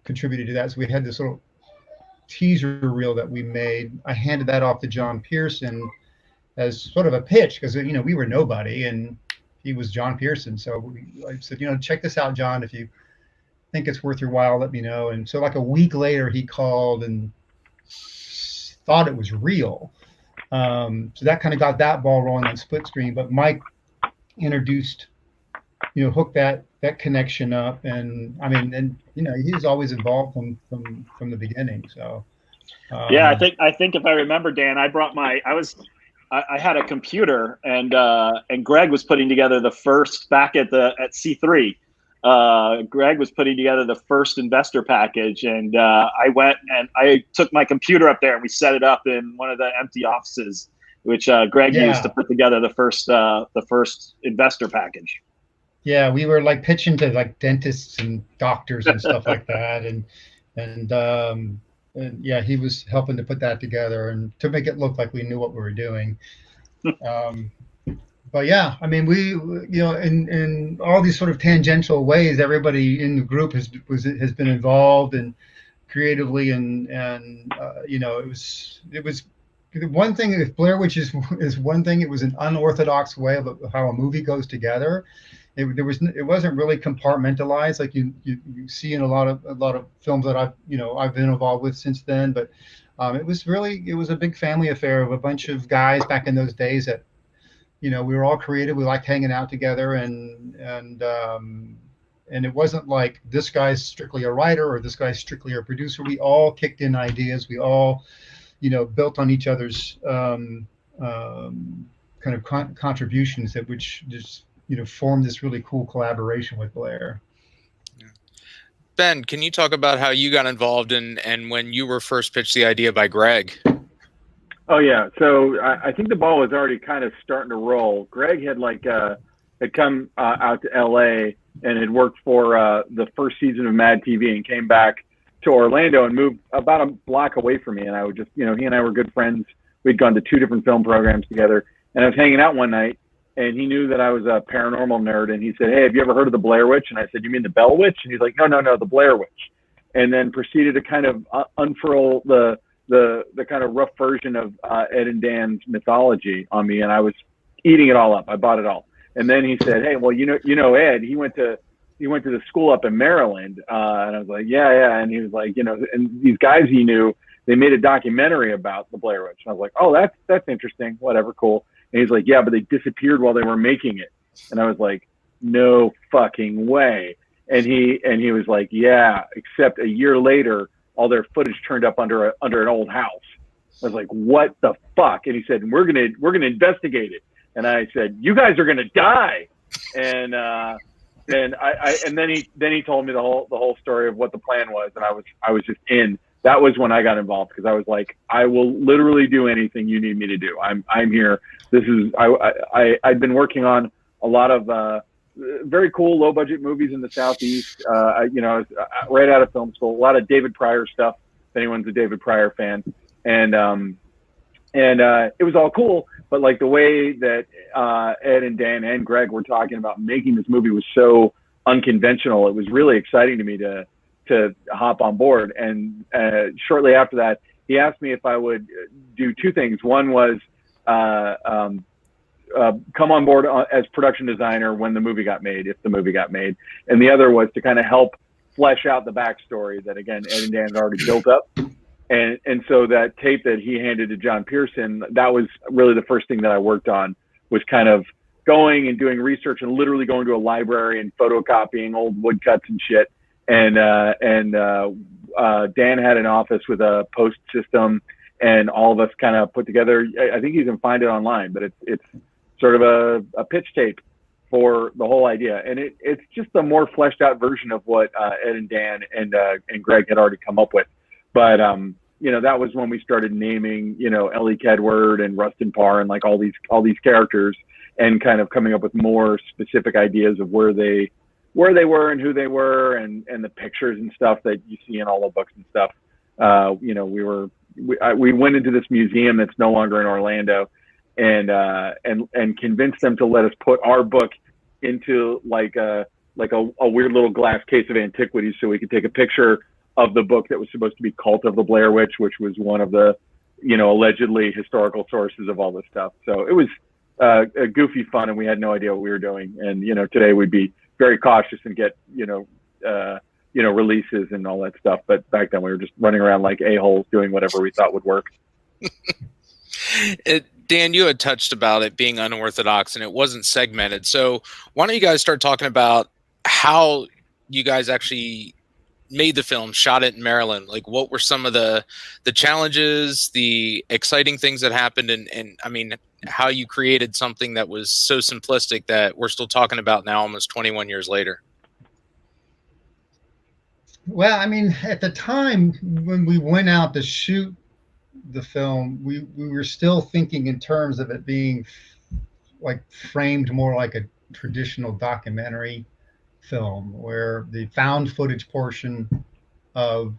[SPEAKER 23] contributed to that. So we had this little teaser reel that we made. I handed that off to John Pearson as sort of a pitch, because we were nobody and he was John Pearson. So I said, check this out, John. If you think it's worth your while, let me know. And so like a week later, he called and thought it was real. So that kind of got that ball rolling on split screen. But Mike introduced, hooked that connection up, and I mean, and he was always involved from the beginning. So
[SPEAKER 12] yeah, I think if I remember, Dan, I brought I had a computer, and Greg was putting together the first back at C3. Greg was putting together the first investor package, and I went and I took my computer up there and we set it up in one of the empty offices, which Greg used to put together the first investor package.
[SPEAKER 23] Yeah, we were like pitching to like dentists and doctors and stuff like that, and yeah, he was helping to put that together and to make it look like we knew what we were doing. But yeah, I mean, we, in all these sort of tangential ways, everybody in the group has been involved and creatively, and it was the one thing. If Blair Witch is one thing, it was an unorthodox way of how a movie goes together. It wasn't really compartmentalized like you see in a lot of films that I've been involved with since then. But it was a big family affair of a bunch of guys back in those days that. We were all creative. We liked hanging out together, and it wasn't like this guy's strictly a writer or this guy's strictly a producer. We all kicked in ideas. We all, built on each other's kind of contributions which just formed this really cool collaboration with Blair.
[SPEAKER 1] Ben, can you talk about how you got involved and when you were first pitched the idea by Greg?
[SPEAKER 24] Oh yeah, so I think the ball was already kind of starting to roll. Greg had come out to LA and had worked for the first season of Mad TV and came back to Orlando and moved about a block away from me. And I would just, he and I were good friends. We'd gone to 2 different film programs together. And I was hanging out one night, and he knew that I was a paranormal nerd. And he said, "Hey, have you ever heard of the Blair Witch?" And I said, "You mean the Bell Witch?" And he's like, No, the Blair Witch." And then proceeded to kind of unfurl the kind of rough version of Ed and Dan's mythology on me, and I was eating it all up. I bought it all. And then he said, "Hey, well, Ed, he went to the school up in Maryland," and I was like, yeah. And he was like, and these guys he knew, they made a documentary about the Blair Witch. And I was like, "Oh, that's interesting. Whatever, cool." And he's like, "Yeah, but they disappeared while they were making it." And I was like, "No fucking way." And he was like, "Yeah, except a year later, all their footage turned up under an old house." I was like, "What the fuck?" And he said, we're gonna investigate it." And I said, "You guys are gonna die." And then he told me the whole story of what the plan was, and I was just in. That was when I got involved, because I was like, I will literally do anything you need me to do. I'm here. This is I'd been working on a lot of very cool low budget movies in the Southeast. I was right out of film school, a lot of David Pryor stuff, if anyone's a David Pryor fan. And it was all cool, but like the way that Ed and Dan and Greg were talking about making this movie was so unconventional. It was really exciting to me to hop on board. And shortly after that, he asked me if I would do 2 things. One was come on board as production designer when the movie got made, if the movie got made. And the other was to kind of help flesh out the backstory that, again, Ed and Dan had already built up. And so that tape that he handed to John Pearson, that was really the first thing that I worked on, was kind of going and doing research and literally going to a library and photocopying old woodcuts and shit. And Dan had an office with a post system, and all of us kind of put together, I think you can find it online, but it's sort of a pitch tape for the whole idea. And it's just a more fleshed out version of what Ed and Dan and Greg had already come up with. But, that was when we started naming, Ellie Kedward and Rustin Parr and like all these characters, and kind of coming up with more specific ideas of where they were and who they were, and the pictures and stuff that you see in all the books and stuff. We went into this museum that's no longer in Orlando, and convinced them to let us put our book into like a weird little glass case of antiquities, so we could take a picture of the book that was supposed to be Cult of the Blair Witch, which was one of the, allegedly historical sources of all this stuff. So it was a goofy fun, and we had no idea what we were doing. And, today we'd be very cautious and get, releases and all that stuff. But back then we were just running around like a-holes doing whatever we thought would work.
[SPEAKER 21] Dan, you had touched about it being unorthodox and it wasn't segmented. So why don't you guys start talking about how you guys actually made the film, shot it in Maryland? Like, what were some of the challenges, the exciting things that happened, and I mean, how you created something that was so simplistic that we're still talking about now, almost 21 years later?
[SPEAKER 23] Well, I mean, at the time when we went out to shoot the film, we were still thinking in terms of it being like framed more like a traditional documentary film, where the found footage portion of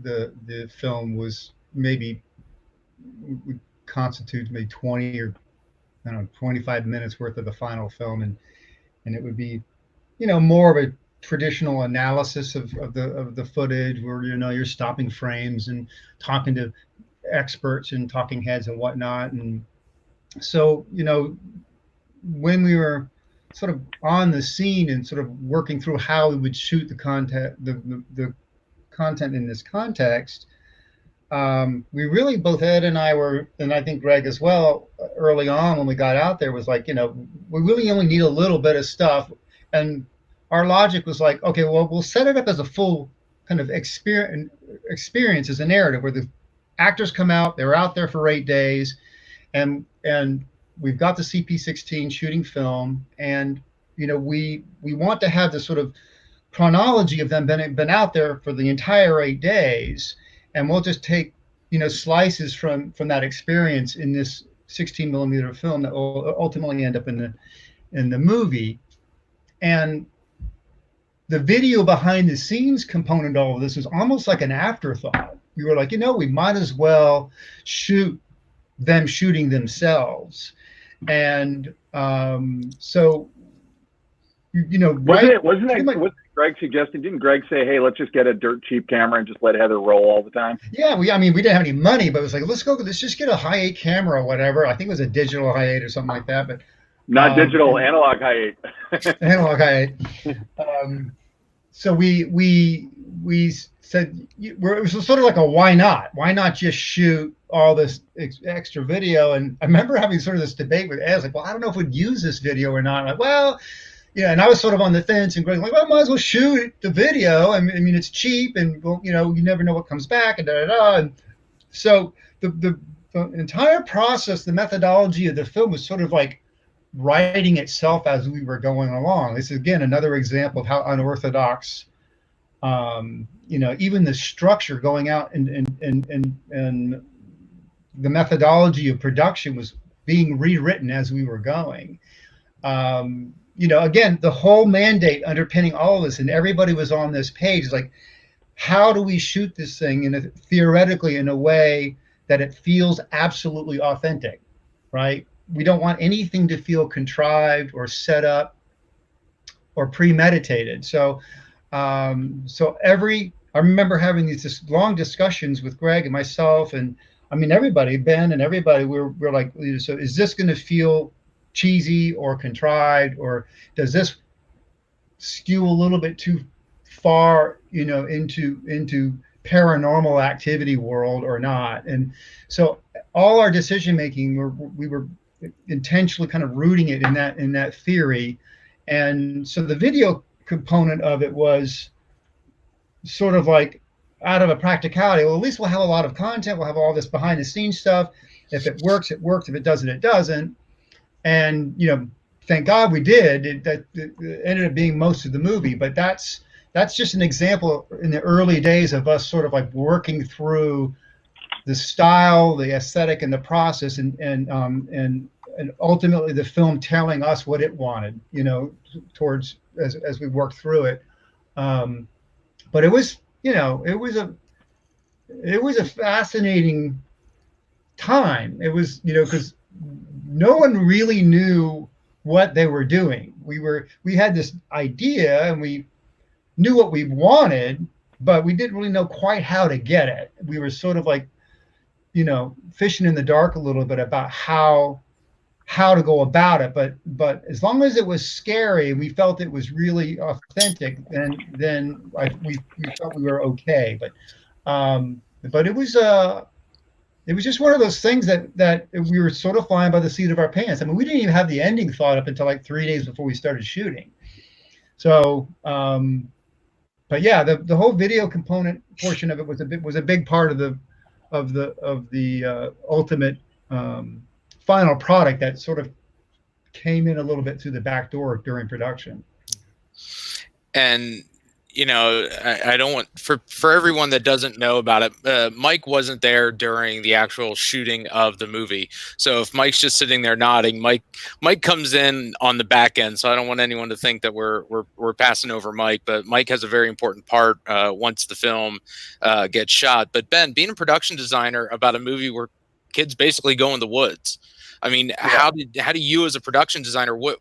[SPEAKER 23] the film was maybe would constitute maybe 20 or I don't know 25 minutes worth of the final film, and it would be, you know, more of a traditional analysis of the footage, where, you know, you're stopping frames and talking to experts and talking heads and whatnot. And so, you know, when we were sort of on the scene and sort of working through how we would shoot the content, the content in this context, we really, both Ed and I were, and I think Greg as well, early on when we got out there, was like, you know, we really only need a little bit of stuff. And our logic was like, okay, well, we'll set it up as a full kind of experience as a narrative, where the actors come out, they're out there for 8 days, and we've got the CP16 shooting film, and, you know, we want to have this sort of chronology of them been out there for the entire 8 days, and we'll just take, you know, slices from that experience in this 16mm film that will ultimately end up in the movie. And the video behind the scenes component of all of this was almost like an afterthought. We were like, you know, we might as well shoot them shooting themselves. And so, you know,
[SPEAKER 24] wasn't that Greg suggested? Didn't Greg say, hey, let's just get a dirt cheap camera and just let Heather roll all the time?
[SPEAKER 23] Yeah, I mean, we didn't have any money, but it was like, let's just get a high-8 camera or whatever. I think it was a digital high-8 or something like that, but
[SPEAKER 24] not digital, analog high-8.
[SPEAKER 23] Analog high-8. So we said, it was sort of like a why not just shoot all this extra video? And I remember having sort of this debate with Ed. I was like, well, I don't know if we'd use this video or not. I'm like, well, yeah. And I was sort of on the fence, and Greg's like, well, might as well shoot the video. I mean, it's cheap, and, well, you know, you never know what comes back, and da-da-da. And so the entire process, the methodology of the film was sort of like writing itself as we were going along. This is, again, another example of how unorthodox, you know, even the structure going out and the methodology of production was being rewritten as we were going. You know, again, the whole mandate underpinning all of this, and everybody was on this page, is like, how do we shoot this thing theoretically in a way that it feels absolutely authentic, right? We don't want anything to feel contrived or set up or premeditated. So, I remember having these long discussions with Greg and myself, and I mean, everybody, Ben and everybody, we're like, so is this going to feel cheesy or contrived, or does this skew a little bit too far, you know, into paranormal activity world or not? And so all our decision making, we were intentionally kind of rooting it in that theory. And so the video component of it was sort of like, out of a practicality, well, at least we'll have a lot of content, we'll have all this behind the scenes stuff. If it works, it works. If it doesn't, it doesn't. And, you know, thank God we did. It ended up being most of the movie, but that's just an example in the early days of us sort of like working through the style, the aesthetic, and the process, and ultimately the film telling us what it wanted, you know, towards as we worked through it. But it was, you know, it was a fascinating time. It was, you know, because no one really knew what they were doing. We had this idea, and we knew what we wanted, but we didn't really know quite how to get it. We were sort of like, you know, fishing in the dark a little bit about how to go about it. But as long as it was scary, we felt it was really authentic, then we felt we were okay. But it was it was just one of those things that we were sort of flying by the seat of our pants. I mean, we didn't even have the ending thought up until like 3 days before we started shooting. So, but yeah, the whole video component portion of it was a big part of the ultimate final product that sort of came in a little bit through the back door during production.
[SPEAKER 1] And you know, I don't want for everyone that doesn't know about it, Mike wasn't there during the actual shooting of the movie. So if Mike's just sitting there nodding, Mike comes in on the back end. So I don't want anyone to think that we're passing over Mike, but Mike has a very important part once the film gets shot. But Ben, being a production designer about a movie where kids basically go in the woods, I mean, how do you as a production designer, what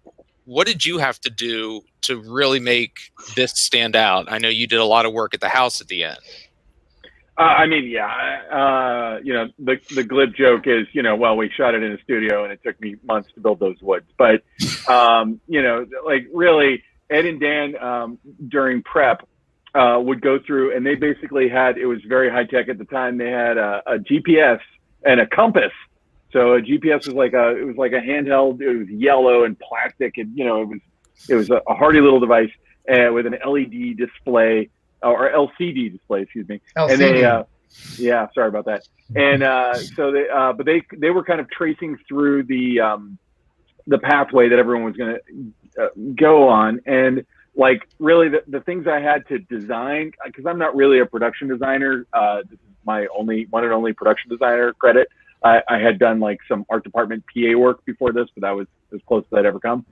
[SPEAKER 1] did you have to do to really make this stand out? I know you did a lot of work at the house at the end.
[SPEAKER 24] I mean, yeah, you know, the glib joke is, you know, well, we shot it in a studio and it took me months to build those woods. But, you know, like really, Ed and Dan during prep would go through, and they basically had, it was very high tech at the time. They had a GPS and a compass. So a GPS was like it was like a handheld. It was yellow and plastic, and you know, it was a hardy little device with an LED display or LCD display, excuse me. LCD. And they, yeah, sorry about that. And so they, but they were kind of tracing through the pathway that everyone was going to go on, and like really the things I had to design, because I'm not really a production designer. This is my one and only production designer credit. I had done like some art department PA work before this, but that was as close as I'd ever come.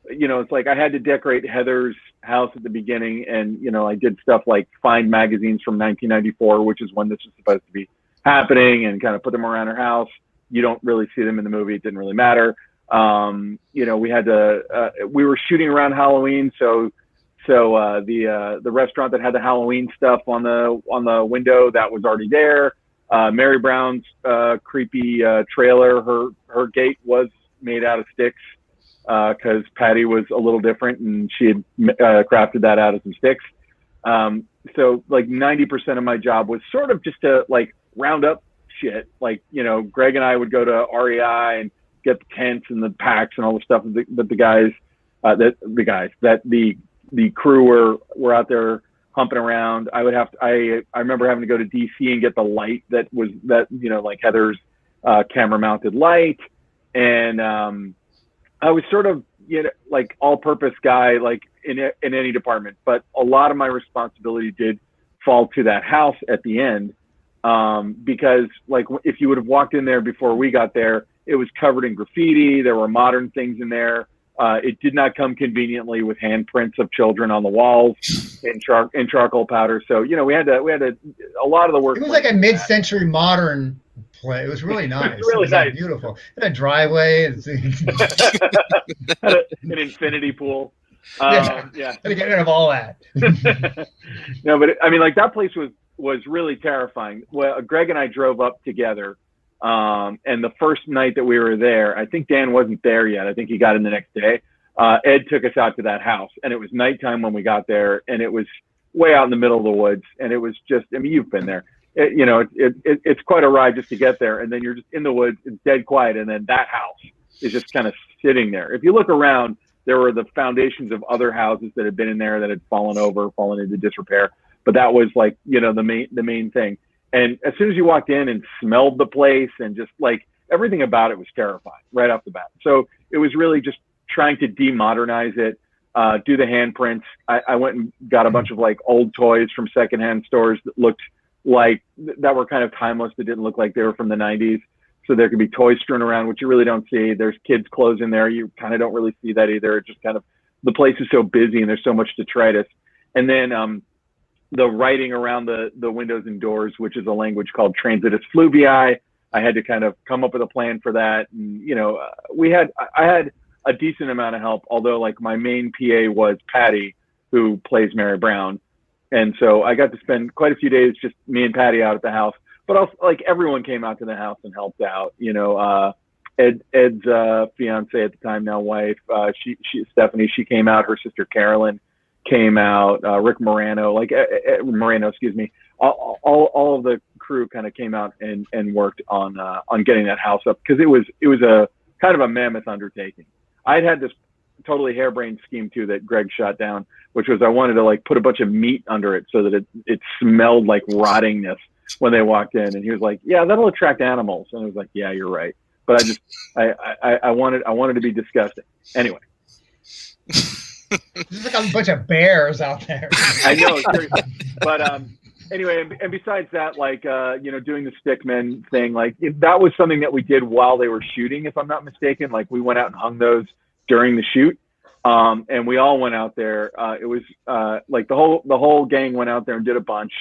[SPEAKER 24] You know, it's like I had to decorate Heather's house at the beginning, and you know, I did stuff like find magazines from 1994, which is when this was supposed to be happening, and kind of put them around her house. You don't really see them in the movie; it didn't really matter. You know, we had to. We were shooting around Halloween, so the restaurant that had the Halloween stuff on the window, that was already there. Mary Brown's creepy trailer, her gate was made out of sticks because Patty was a little different and she had crafted that out of some sticks. So like 90% of my job was sort of just to like round up shit. Like, you know, Greg and I would go to REI and get the tents and the packs and all the stuff that the crew were out there humping around. I remember having to go to DC and get the light that you know, like Heather's camera mounted light. And I was sort of, you know, like all purpose guy, like in any department, but a lot of my responsibility did fall to that house at the end. Because like, if you would have walked in there before we got there, it was covered in graffiti. There were modern things in there. It did not come conveniently with handprints of children on the walls and charcoal powder. So, you know, we had a lot of the work.
[SPEAKER 23] It was like a mid-century modern play. It was really nice.
[SPEAKER 24] It was really nice.
[SPEAKER 23] Beautiful. It had a driveway.
[SPEAKER 24] Had an infinity pool.
[SPEAKER 23] Yeah. Had to get rid of all that.
[SPEAKER 24] No, but I mean, like that place was really terrifying. Well, Greg and I drove up together. And the first night that we were there, I think Dan wasn't there yet. I think he got in the next day. Ed took us out to that house, and it was nighttime when we got there, and it was way out in the middle of the woods. And it was just, I mean, you've been there. You know, it's quite a ride just to get there. And then you're just in the woods, it's dead quiet. And then that house is just kind of sitting there. If you look around, there were the foundations of other houses that had been in there that had fallen into disrepair. But that was like, you know, the main thing. And as soon as you walked in and smelled the place and just like everything about it was terrifying right off the bat. So it was really just trying to demodernize it, do the handprints. I went and got a bunch of like old toys from secondhand stores that looked like that were kind of timeless, that didn't look like they were from the 90s. So there could be toys strewn around, which you really don't see. There's kids' clothes in there. You kind of don't really see that either. It just kind of, the place is so busy and there's so much detritus. And then, the writing around the windows and doors, which is a language called transitus fluvii. I had to kind of come up with a plan for that. And, you know, I had a decent amount of help, although like my main PA was Patty, who plays Mary Brown. And so I got to spend quite a few days, just me and Patty out at the house, but also like everyone came out to the house and helped out, you know, Ed's fiance at the time, now wife, Stephanie, she came out, her sister Carolyn came out, Rick Morano, excuse me, all of the crew kind of came out and worked on getting that house up, because it was a kind of a mammoth undertaking. I'd had this totally harebrained scheme too that Greg shot down, which was I wanted to like put a bunch of meat under it so that it smelled like rottingness when they walked in, and he was like, "Yeah, that'll attract animals," and I was like, "Yeah, you're right." But I wanted to be disgusting. Anyway.
[SPEAKER 23] There's like a bunch of bears out there.
[SPEAKER 24] I know, seriously. But anyway, and besides that, like doing the stickmen thing, like that was something that we did while they were shooting, if I'm not mistaken. Like we went out and hung those during the shoot, and we all went out there. It was like the whole gang went out there and did a bunch,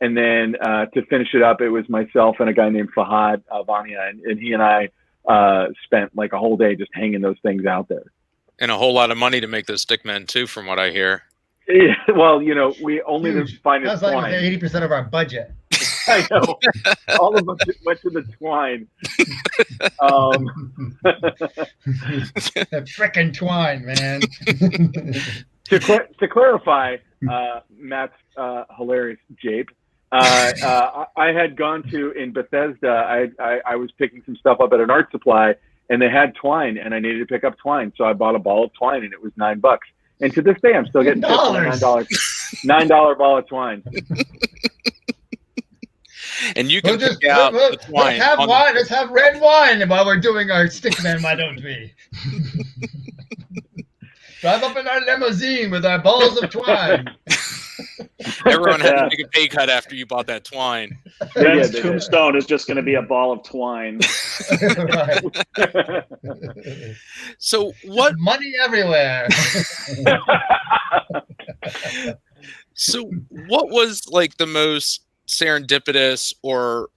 [SPEAKER 24] and then to finish it up, it was myself and a guy named Fahad Vania, and he and I spent like a whole day just hanging those things out there.
[SPEAKER 21] And a whole lot of money to make those stickmen too, from what I hear.
[SPEAKER 24] Yeah, well, we only the finest
[SPEAKER 23] That's like
[SPEAKER 24] twine.
[SPEAKER 23] 80% of our budget.
[SPEAKER 24] I know. All of us went to the twine.
[SPEAKER 23] The frickin' twine, man.
[SPEAKER 24] To clarify, Matt's hilarious jape. I had gone to in Bethesda. I was picking some stuff up at an art supply, and they had twine, and I needed to pick up twine, so I bought a ball of twine, and it was $9. And to this day, I'm still getting $9 ball of twine.
[SPEAKER 21] And you can pick out the twine.
[SPEAKER 23] Let's have wine. Let's have red wine while we're doing our stickman. Why don't we? Drive up in our limousine with our balls of twine.
[SPEAKER 21] Everyone had to take a pay cut after you bought that twine.
[SPEAKER 12] Ben's tombstone is just going to be a ball of twine.
[SPEAKER 21] So what?
[SPEAKER 23] Money everywhere.
[SPEAKER 21] So what was like the most serendipitous or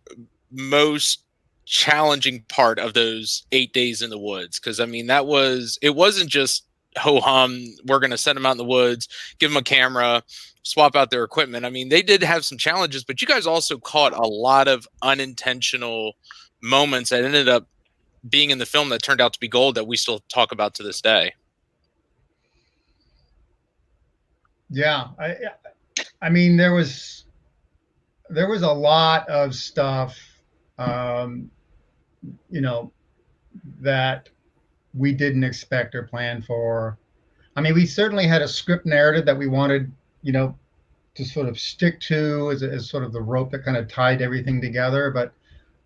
[SPEAKER 21] most challenging part of those 8 days in the woods? Because I mean, it wasn't just ho-hum, we're going to send them out in the woods, give them a camera, swap out their equipment. I mean, they did have some challenges, but you guys also caught a lot of unintentional moments that ended up being in the film that turned out to be gold that we still talk about to this day.
[SPEAKER 23] Yeah. I mean, there was a lot of stuff, that we didn't expect or plan for. I mean, we certainly had a script narrative that we wanted, to sort of stick to as sort of the rope that kind of tied everything together. But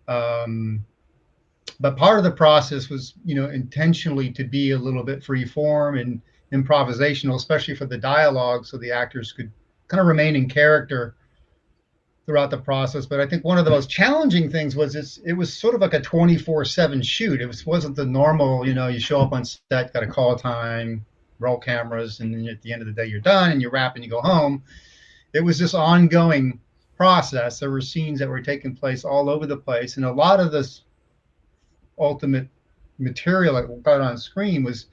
[SPEAKER 23] part of the process was, intentionally to be a little bit free form and improvisational, especially for the dialogue, so the actors could kind of remain in character throughout the process. But I think one of the most challenging things was it was sort of like a 24/7 shoot. It wasn't the normal, you show up on set, got a call time, roll cameras, and then at the end of the day you're done and you wrap and you go home. It was this ongoing process. There were scenes that were taking place all over the place, and a lot of this ultimate material that got on screen was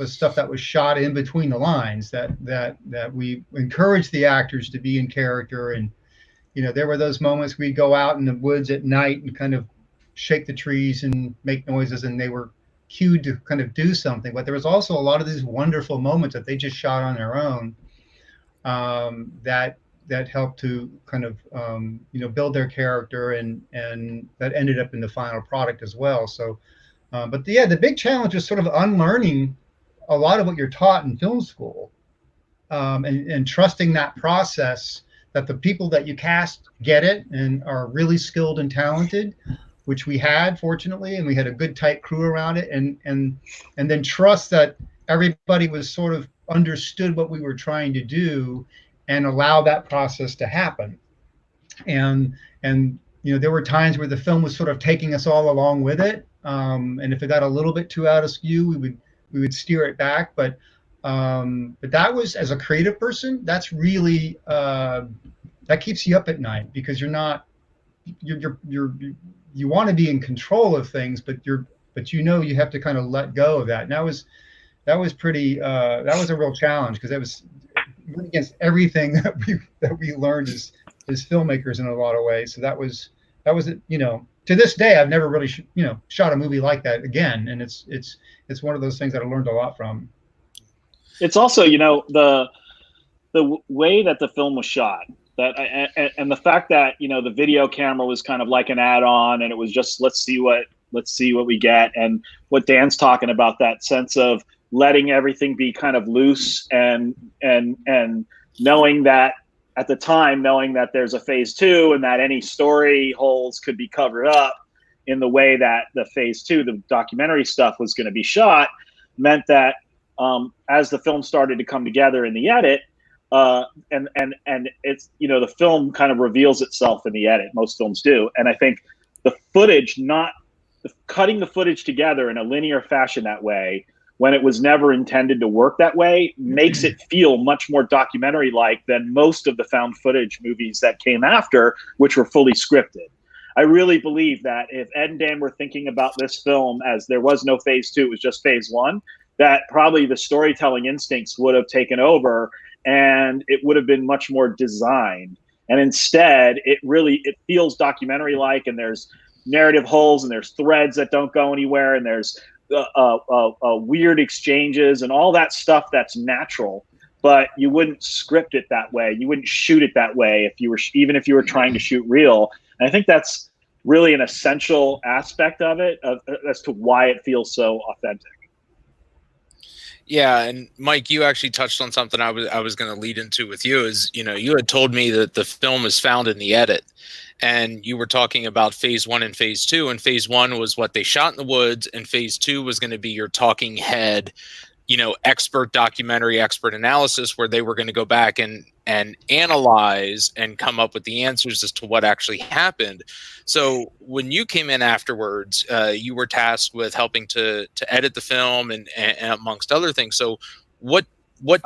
[SPEAKER 23] stuff that was shot in between the lines, that we encouraged the actors to be in character. And there were those moments we'd go out in the woods at night and kind of shake the trees and make noises, and they were cued to kind of do something. But there was also a lot of these wonderful moments that they just shot on their own, that helped to kind of build their character, and that ended up in the final product as well. So, but the big challenge is sort of unlearning a lot of what you're taught in film school, and trusting that process, that the people that you cast get it and are really skilled and talented, which we had, fortunately, and we had a good tight crew around it, and then trust that everybody was sort of understood what we were trying to do and allow that process to happen. And there were times where the film was sort of taking us all along with it, and if it got a little bit too out of skew, we would steer it back. But that was, as a creative person, that's really that keeps you up at night, because you want to be in control of things, but you have to kind of let go of that. And that was pretty that was a real challenge, because that was against everything that we learned as filmmakers in a lot of ways. So that was to this day I've never really shot a movie like that again, and it's one of those things that I learned a lot from.
[SPEAKER 12] It's also the way that the film was shot And the fact that, you know, the video camera was kind of like an add-on, and it was just let's see what we get, and what Dan's talking about, that sense of letting everything be kind of loose, and knowing that at the time, knowing that there's a phase 2 and that any story holes could be covered up in the way that the phase 2, the documentary stuff, was going to be shot, meant that as the film started to come together in the edit, and it's, you know, the film kind of reveals itself in the edit. Most films do. And I think the footage, cutting the footage together in a linear fashion that way, when it was never intended to work that way, makes it feel much more documentary-like than most of the found footage movies that came after, which were fully scripted. I really believe that if Ed and Dan were thinking about this film as there was no phase 2, it was just phase 1, that probably the storytelling instincts would have taken over, and it would have been much more designed. And instead, it feels documentary-like, and there's narrative holes, and there's threads that don't go anywhere, and there's weird exchanges and all that stuff that's natural, but you wouldn't script it that way. You wouldn't shoot it that way even if you were trying to shoot real. And I think that's really an essential aspect of it, as to why it feels so authentic.
[SPEAKER 21] Yeah, and Mike, you actually touched on something I was going to lead into with you. Is, you know, you had told me that the film is found in the edit, and you were talking about phase 1 and phase 2, and phase 1 was what they shot in the woods, and phase 2 was going to be your talking head, you know, expert documentary, expert analysis, where they were going to go back and analyze and come up with the answers as to what actually happened. So when you came in afterwards, you were tasked with helping to edit the film and amongst other things. So what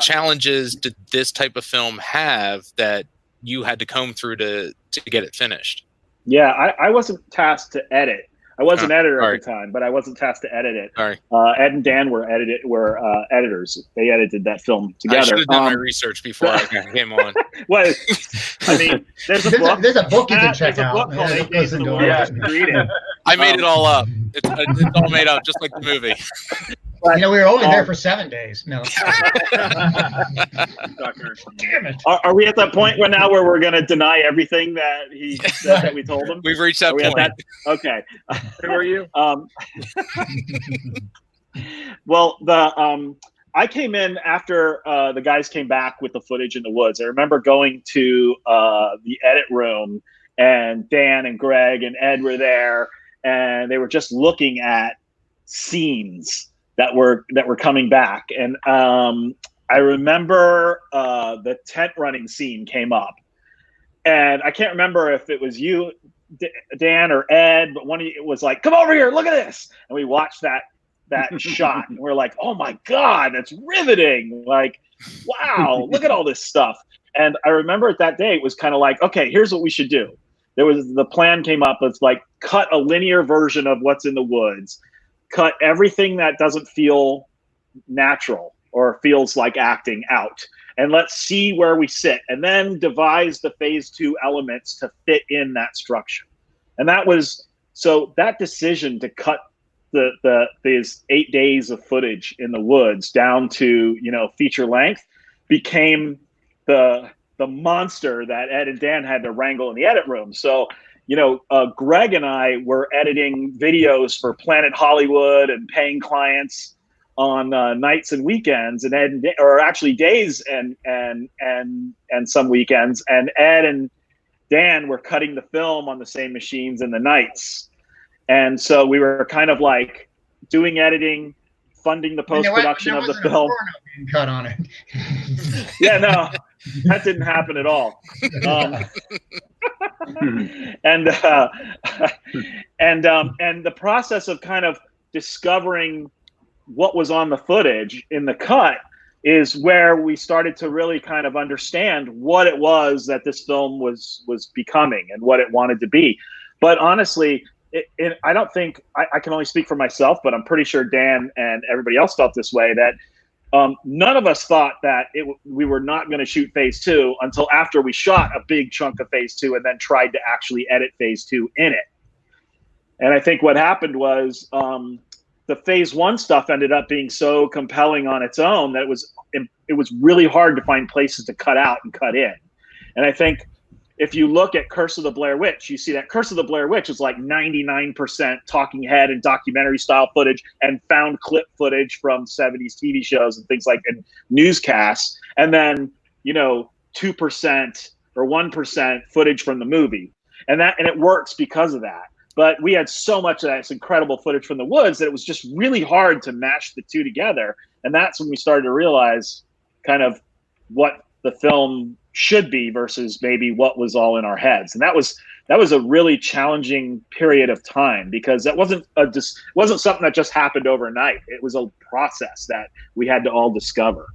[SPEAKER 21] challenges did this type of film have that you had to comb through to get it finished?
[SPEAKER 12] Yeah, I wasn't tasked to edit. I was an editor at the time, but I wasn't tasked to edit it.
[SPEAKER 21] Sorry.
[SPEAKER 12] Ed and Dan were editors. They edited that film together.
[SPEAKER 21] I should have done my research before I came on.
[SPEAKER 12] Well, I mean, there's a book
[SPEAKER 23] you can check out.
[SPEAKER 12] Called 8 Days in the Woods. Read it.
[SPEAKER 21] I made it all up. It's all made up, just like the movie.
[SPEAKER 23] You know, we were only there for 7 days. No.
[SPEAKER 12] Damn it. Are we at that point where we're going to deny everything that he said that we told him?
[SPEAKER 21] We've reached that point.
[SPEAKER 12] Okay.
[SPEAKER 24] Who are you?
[SPEAKER 12] Well, I came in after the guys came back with the footage in the woods. I remember going to the edit room, and Dan and Greg and Ed were there, and they were just looking at scenes that were coming back. And I remember the tent running scene came up, and I can't remember if it was you, Dan, or Ed, but one of you was like, "Come over here, look at this." And we watched that shot, and we're like, "Oh my God, that's riveting. Like, wow, look at all this stuff." And I remember at that day, it was kind of like, okay, here's what we should do. The plan came up. It's like, cut a linear version of what's in the woods, cut everything that doesn't feel natural or feels like acting out, and let's see where we sit, and then devise the phase 2 elements to fit in that structure. And that decision to cut these 8 days of footage in the woods down to, you know, feature length became the monster that Ed and Dan had to wrangle in the edit room. So, you know, Greg and I were editing videos for Planet Hollywood and paying clients on nights and weekends, and actually days and some weekends. And Ed and Dan were cutting the film on the same machines in the nights. And so we were kind of like doing editing, funding the post-production of the film.
[SPEAKER 23] Cut on it.
[SPEAKER 12] Yeah, no, that didn't happen at all. And the process of kind of discovering what was on the footage in the cut is where we started to really kind of understand what it was that this film was becoming and what it wanted to be. But honestly, I don't think I can only speak for myself, but I'm pretty sure Dan and everybody else felt this way, that none of us thought that we were not going to shoot phase 2 until after we shot a big chunk of phase 2 and then tried to actually edit phase 2 in it. And I think what happened was the phase 1 stuff ended up being so compelling on its own that it was really hard to find places to cut out and cut in. And I think
[SPEAKER 3] if you look at Curse of the Blair Witch, you see that Curse of the Blair Witch is like 99% talking head and documentary style footage and found clip footage from 70s TV shows and things like and newscasts. And then, 2% or 1% footage from the movie. And it works because of that. But we had so much of that incredible footage from the woods that it was just really hard to mash the two together. And that's when we started to realize kind of what the film should be versus maybe what was all in our heads. And that was a really challenging period of time, because that wasn't something that just happened overnight. It was a process that we had to all discover.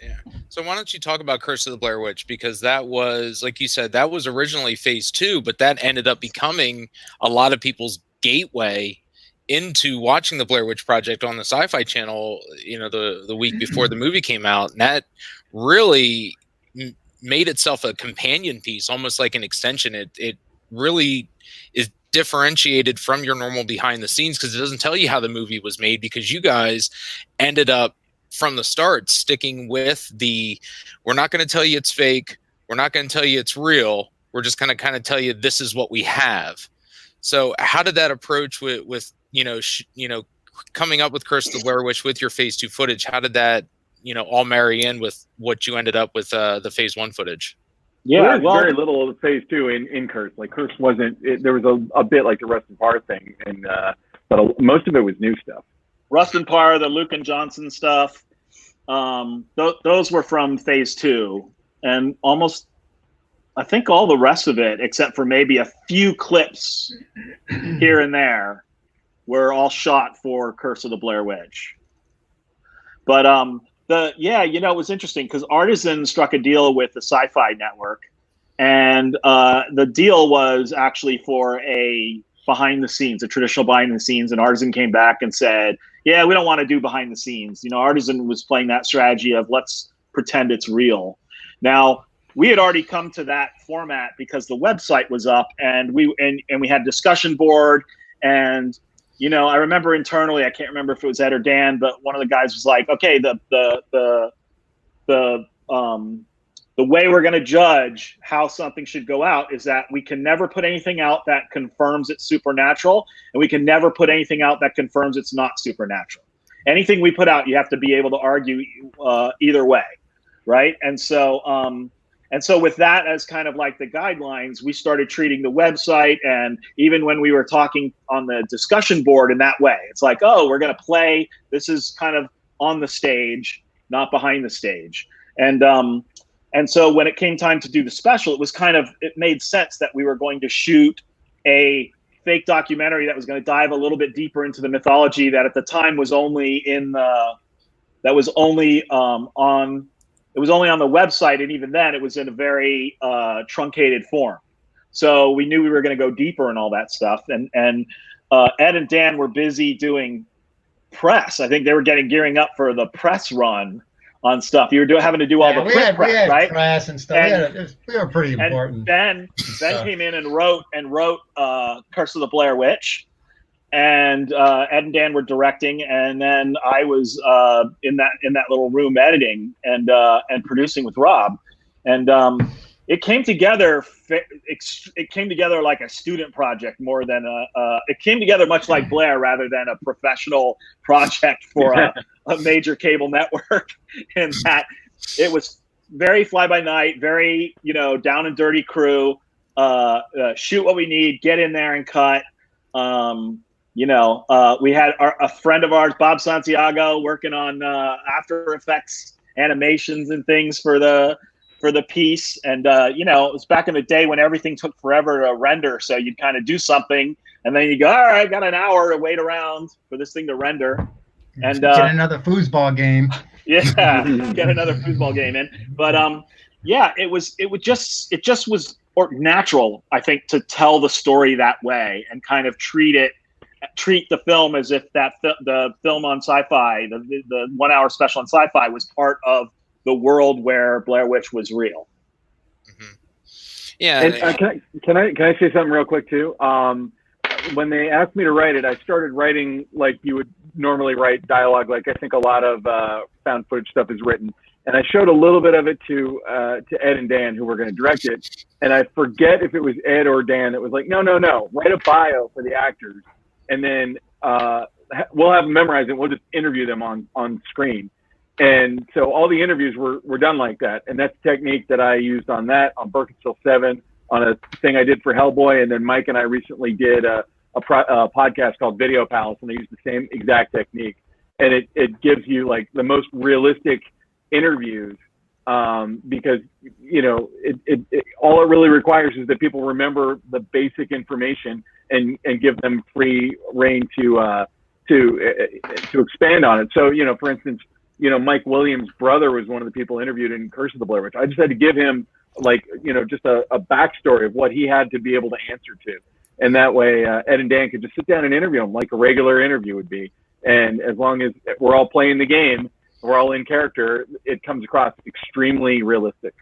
[SPEAKER 1] Yeah. So why don't you talk about Curse of the Blair Witch? Because that was, like you said, that was originally phase 2, but that ended up becoming a lot of people's gateway into watching the Blair Witch Project on the Sci-Fi Channel, the week before the movie came out. And that really made itself a companion piece, almost like an extension. It really is differentiated from your normal behind the scenes, because it doesn't tell you how the movie was made, because you guys ended up from the start sticking with we're not going to tell you it's fake, we're not going to tell you it's real, we're just going to kind of tell you this is what we have. So how did that approach with coming up with Curse of the Blair Witch with your phase 2 footage? How did that all marry in with what you ended up with the phase 1 footage?
[SPEAKER 24] Yeah, well, very little of phase 2 in Curse. Like Curse wasn't. There was a bit like the Rustin Parr thing, and but most of it was new stuff.
[SPEAKER 3] Rustin Parr, the Luke and Johnson stuff, those were from phase 2, and almost, I think all the rest of it, except for maybe a few clips here and there, were all shot for Curse of the Blair Witch. But it was interesting because Artisan struck a deal with the Sci-Fi Network, and the deal was actually for a traditional behind the scenes, and Artisan came back and said, yeah, we don't want to do behind the scenes. Artisan was playing that strategy of let's pretend it's real. Now, we had already come to that format because the website was up, and we had discussion board, and I remember internally, I can't remember if it was Ed or Dan, but one of the guys was like, okay, the way we're going to judge how something should go out is that we can never put anything out that confirms it's supernatural, and we can never put anything out that confirms it's not supernatural. Anything we put out, you have to be able to argue either way, right? And so with that as kind of like the guidelines, we started treating the website, and even when we were talking on the discussion board in that way, it's like, oh, we're going to play. This is kind of on the stage, not behind the stage. And so when it came time to do the special, it made sense that we were going to shoot a fake documentary that was going to dive a little bit deeper into the mythology that at the time was only on the website, and even then it was in a very truncated form. So we knew we were going to go deeper and all that stuff. And Ed and Dan were busy doing press. I think they were gearing up for the press run on stuff. You were having to do all the press, right?
[SPEAKER 23] Press and stuff. We were pretty important.
[SPEAKER 3] Ben came in and wrote Curse of the Blair Witch. And Ed and Dan were directing, and then I was in that little room editing and producing with Rob, and it came together. It came together like a student project more than it came together much like Blair rather than a professional project for a major cable network. In that it was very fly by night, very down and dirty crew. Shoot what we need, get in there and cut. We had a friend of ours, Bob Santiago, working on After Effects animations and things for the piece. And, it was back in the day when everything took forever to render. So you'd kind of do something and then you go, all right, got an hour to wait around for this thing to render. And
[SPEAKER 23] get another foosball game.
[SPEAKER 3] Yeah, get another foosball game in. But it just was natural, I think, to tell the story that way and kind of treat the film as if the film on Sci-Fi, the 1 hour special on Sci-Fi, was part of the world where Blair Witch was real.
[SPEAKER 1] Mm-hmm. Yeah.
[SPEAKER 24] And can I say something real quick too? When they asked me to write it, I started writing like you would normally write dialogue, like I think a lot of found footage stuff is written. and I showed a little bit of it to Ed and Dan, who were going to direct it. And I forget if it was Ed or Dan that was like, no, write a bio for the actors, and then we'll have them memorize it. We'll just interview them on screen. And so all the interviews were done like that. And that's the technique that I used on Birkenstock 7, on a thing I did for Hellboy. And then Mike and I recently did a podcast called Video Palace, and they used the same exact technique. And it gives you like the most realistic interviews, because, you know, all it really requires is that people remember the basic information and give them free reign to expand on it. So, you know, for instance, you know, Mike Williams' brother was one of the people interviewed in Curse of the Blair Witch. I just had to give him, like, you know, just a backstory of what he had to be able to answer to. And that way, Ed and Dan could just sit down and interview him like a regular interview would be. And as long as we're all playing the game, we're all in character, it comes across extremely realistic.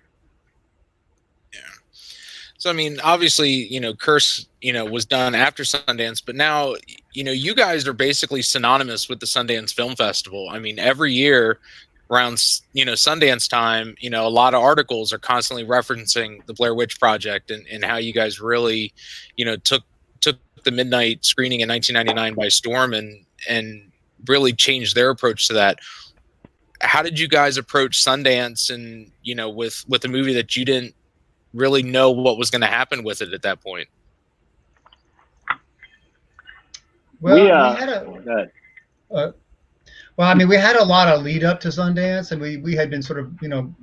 [SPEAKER 21] So, I mean, obviously, you know, Curse, you know, was done after Sundance, but now, you know, you guys are basically synonymous with the Sundance Film Festival. I mean, every year around, you know, Sundance time, you know, a lot of articles are constantly referencing the Blair Witch Project and how you guys really, you know, took the midnight screening in 1999 by storm and really changed their approach to that. How did you guys approach Sundance, and, you know, with a movie that you didn't really know what was going to happen with it at that point?
[SPEAKER 23] Well, we had I mean, we had a lot of lead up to Sundance, and we had been sort of, you know,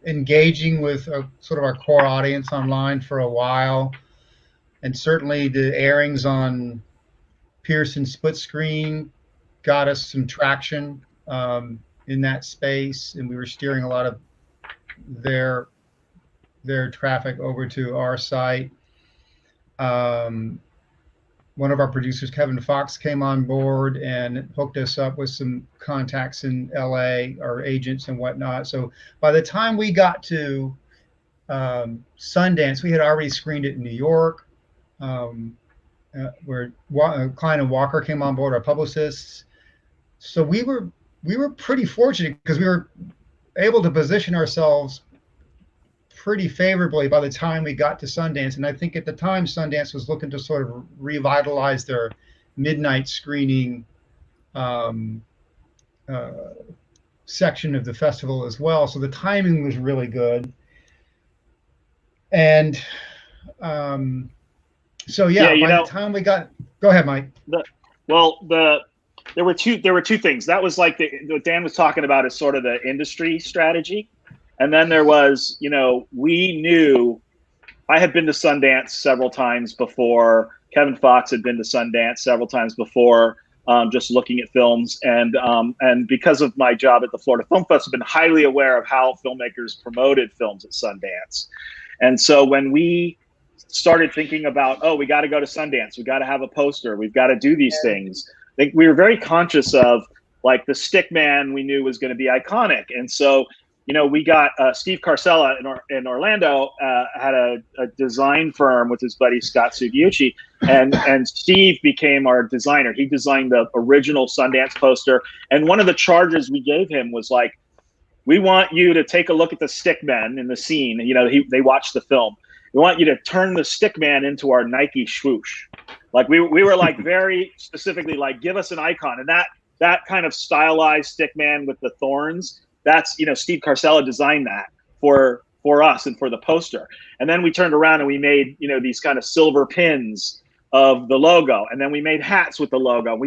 [SPEAKER 23] engaging with sort of our core audience online for a while, and certainly the airings on Pearson Split Screen got us some traction in that space, and we were steering a lot of their traffic over to our site. One of our producers, Kevin Fox, came on board and hooked us up with some contacts in LA, our agents and whatnot. So by the time we got to Sundance, we had already screened it in New York, where Klein and Walker came on board, our publicists. So we were pretty fortunate because we were able to position ourselves pretty favorably by the time we got to Sundance. And I think at the time, Sundance was looking to sort of revitalize their midnight screening section of the festival as well. So the timing was really good. And so, yeah, by the time we got, go ahead, Mike.
[SPEAKER 3] There were two things. That was like what Dan was talking about is sort of the industry strategy. And then there was, you know, we knew I had been to Sundance several times before. Kevin Fox had been to Sundance several times before, just looking at films. And because of my job at the Florida Film Festival, I've been highly aware of how filmmakers promoted films at Sundance. And so when we started thinking about, oh, we got to go to Sundance, we got to have a poster, we've got to do these things, I think we were very conscious of, like, the stick man we knew was going to be iconic. And so, you know, we got Steve Carcella in Orlando, had a design firm with his buddy Scott Sugiuchi, and Steve became our designer. He designed the original Sundance poster, and one of the charges we gave him was like, we want you to take a look at the stick man in the scene. You know, they watched the film. We want you to turn the stick man into our Nike swoosh. Like we were like very specifically like, give us an icon, and that kind of stylized stick man with the thorns. That's, you know, Steve Carcella designed that for us and for the poster. And then we turned around and we made, you know, these kind of silver pins of the logo. And then we made hats with the logo.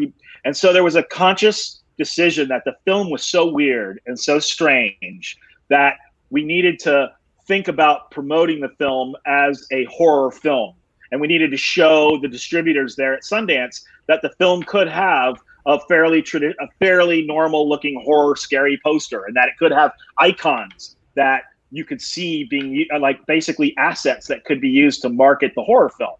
[SPEAKER 3] And so there was a conscious decision that the film was so weird and so strange that we needed to think about promoting the film as a horror film. And we needed to show the distributors there at Sundance that the film could have a fairly normal looking horror scary poster, and that it could have icons that you could see being like basically assets that could be used to market the horror film.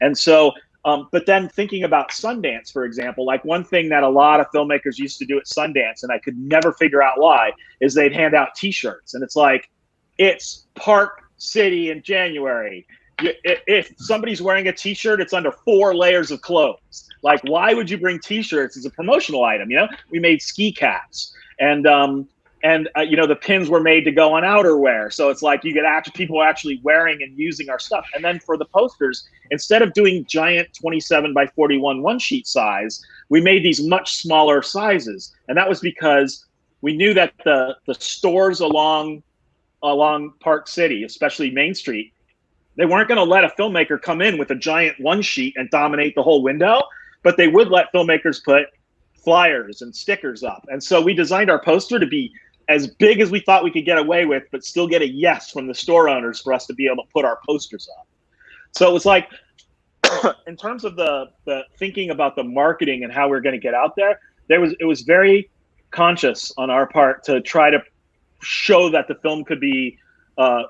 [SPEAKER 3] And so, but then thinking about Sundance, for example, like one thing that a lot of filmmakers used to do at Sundance, and I could never figure out why, is they'd hand out t-shirts, and it's like, it's Park City in January. If somebody's wearing a t-shirt, it's under 4 layers of clothes. Like, why would you bring t-shirts as a promotional item? You know, we made ski caps, and And the pins were made to go on outerwear, so it's like you get people actually wearing and using our stuff. And then for the posters, instead of doing giant 27 by 41 one sheet size, we made these much smaller sizes, and that was because we knew that the stores along Park City, especially Main Street, they weren't going to let a filmmaker come in with a giant one sheet and dominate the whole window, but they would let filmmakers put flyers and stickers up. And so we designed our poster to be as big as we thought we could get away with, but still get a yes from the store owners for us to be able to put our posters up. So it was like, in terms of the thinking about the marketing and how we're going to get out there, it was very conscious on our part to try to show that the film could be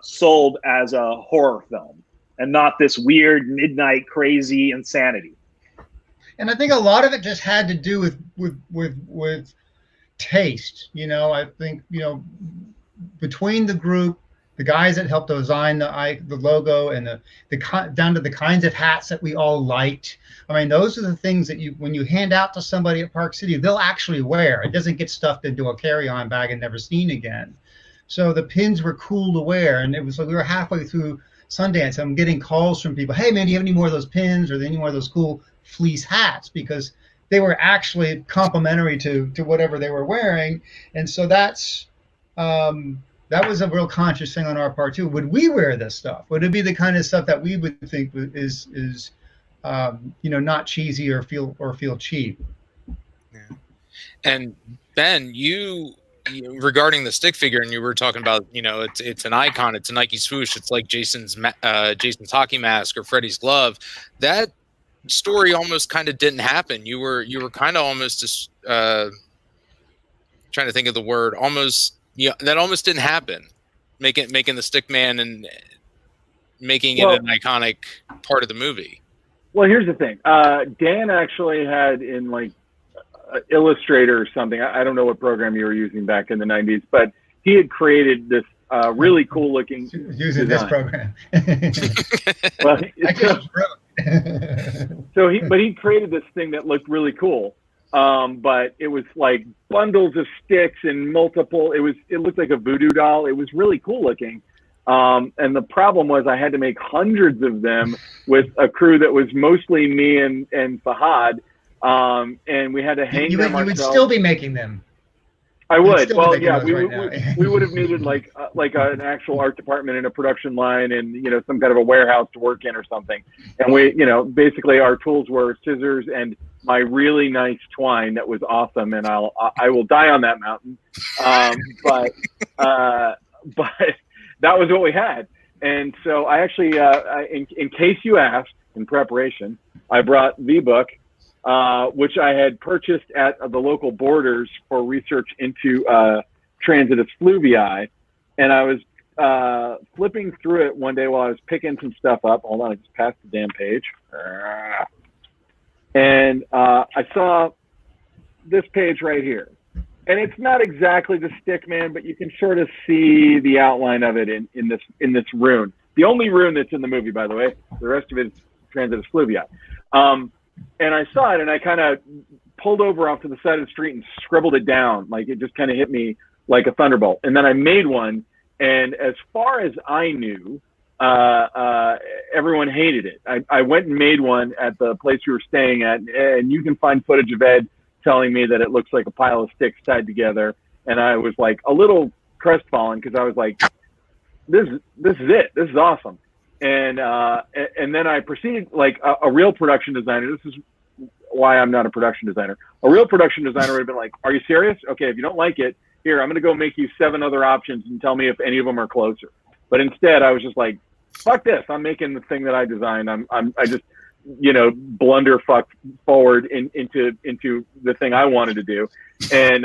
[SPEAKER 3] sold as a horror film and not this weird midnight crazy insanity.
[SPEAKER 23] And I think a lot of it just had to do with taste. I think between the group, the guys that helped design the logo and down to the kinds of hats that we all liked. I mean, those are the things that when you hand out to somebody at Park City, they'll actually wear. It doesn't get stuffed into a carry-on bag and never seen again. So the pins were cool to wear, and it was like we were halfway through Sundance. I'm getting calls from people, "Hey man, do you have any more of those pins or any more of those cool fleece hats?" Because they were actually complementary to whatever they were wearing. And so that was a real conscious thing on our part too. Would we wear this stuff? Would it be the kind of stuff that we would think is not cheesy or feel cheap?
[SPEAKER 21] Yeah. And Ben, regarding the stick figure, and you were talking about, it's an icon, it's a Nike swoosh, it's like Jason's hockey mask or Freddy's glove. That story almost kind of didn't happen. You were kind of almost just trying to think of the word, almost that almost didn't happen, making the stick man and making it an iconic part of the movie.
[SPEAKER 24] Well, here's the thing. Dan actually had in like Illustrator or something, I don't know what program you were using back in the 90s, but he had created this really cool looking
[SPEAKER 23] using
[SPEAKER 24] design.
[SPEAKER 23] this program.
[SPEAKER 24] Well, he created this thing that looked really cool, but it was like bundles of sticks and multiple. It looked like a voodoo doll. It was really cool looking, and the problem was I had to make hundreds of them with a crew that was mostly me and Fahad, and we had to hang them.
[SPEAKER 23] You would still be making them.
[SPEAKER 24] I would. Well, yeah, we would have needed like an actual art department and a production line and some kind of a warehouse to work in or something. And we basically our tools were scissors and my really nice twine that was awesome. And I will die on that mountain. But that was what we had. And so I actually, in case you asked, in preparation, I brought the book. Which I had purchased at the local Borders for research into transitive fluvii. And I was flipping through it one day while I was picking some stuff up. Hold on, I just passed the damn page. And I saw this page right here. And it's not exactly the stick man, but you can sort of see the outline of it in this rune. The only rune that's in the movie, by the way. The rest of it is transitive fluvii. And I saw it, and I kind of pulled over off to the side of the street and scribbled it down. Like, it just kind of hit me like a thunderbolt. And then I made one, and as far as I knew, everyone hated it. I went and made one at the place we were staying at, and you can find footage of Ed telling me that it looks like a pile of sticks tied together. And I was, like, a little crestfallen because I was like, this is it. This is awesome. And then I proceeded, like a real production designer. This is why I'm not a production designer. A real production designer would have been like, "Are you serious? Okay, if you don't like it, here, I'm going to go make you 7 other options and tell me if any of them are closer." But instead, I was just like, "Fuck this! I'm making the thing that I designed. I just blunder fuck forward into the thing I wanted to do," and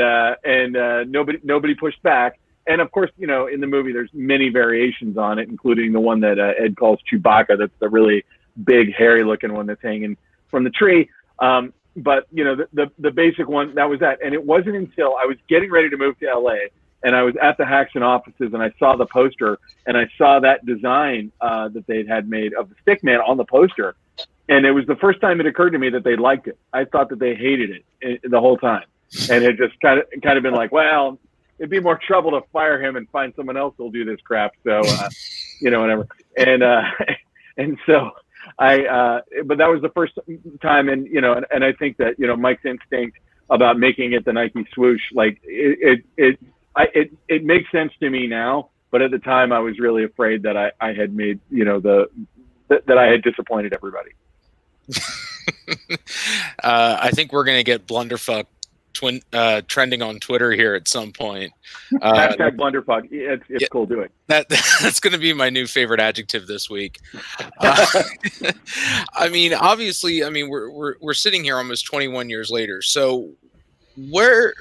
[SPEAKER 24] nobody pushed back. And of course, in the movie, there's many variations on it, including the one that Ed calls Chewbacca. That's the really big, hairy-looking one that's hanging from the tree. But the basic one, that was that. And it wasn't until I was getting ready to move to LA, and I was at the Haxon offices, and I saw the poster, and I saw that design that they'd had made of the Stickman on the poster, and it was the first time it occurred to me that they liked it. I thought that they hated it the whole time, and it just kind of been like, well. it'd be more trouble to fire him and find someone else who'll do this crap. So, whatever. And so but that was the first time, and I think that Mike's instinct about making it the Nike swoosh, like it makes sense to me now, but at the time I was really afraid that I had made that I had disappointed everybody.
[SPEAKER 1] I think we're gonna get Blunderfuck trending on Twitter here at some point.
[SPEAKER 24] Hashtag Blunderfuck. It's cool. Do it.
[SPEAKER 1] That's going to be my new favorite adjective this week. I mean, obviously, we're sitting here almost 21 years later. So where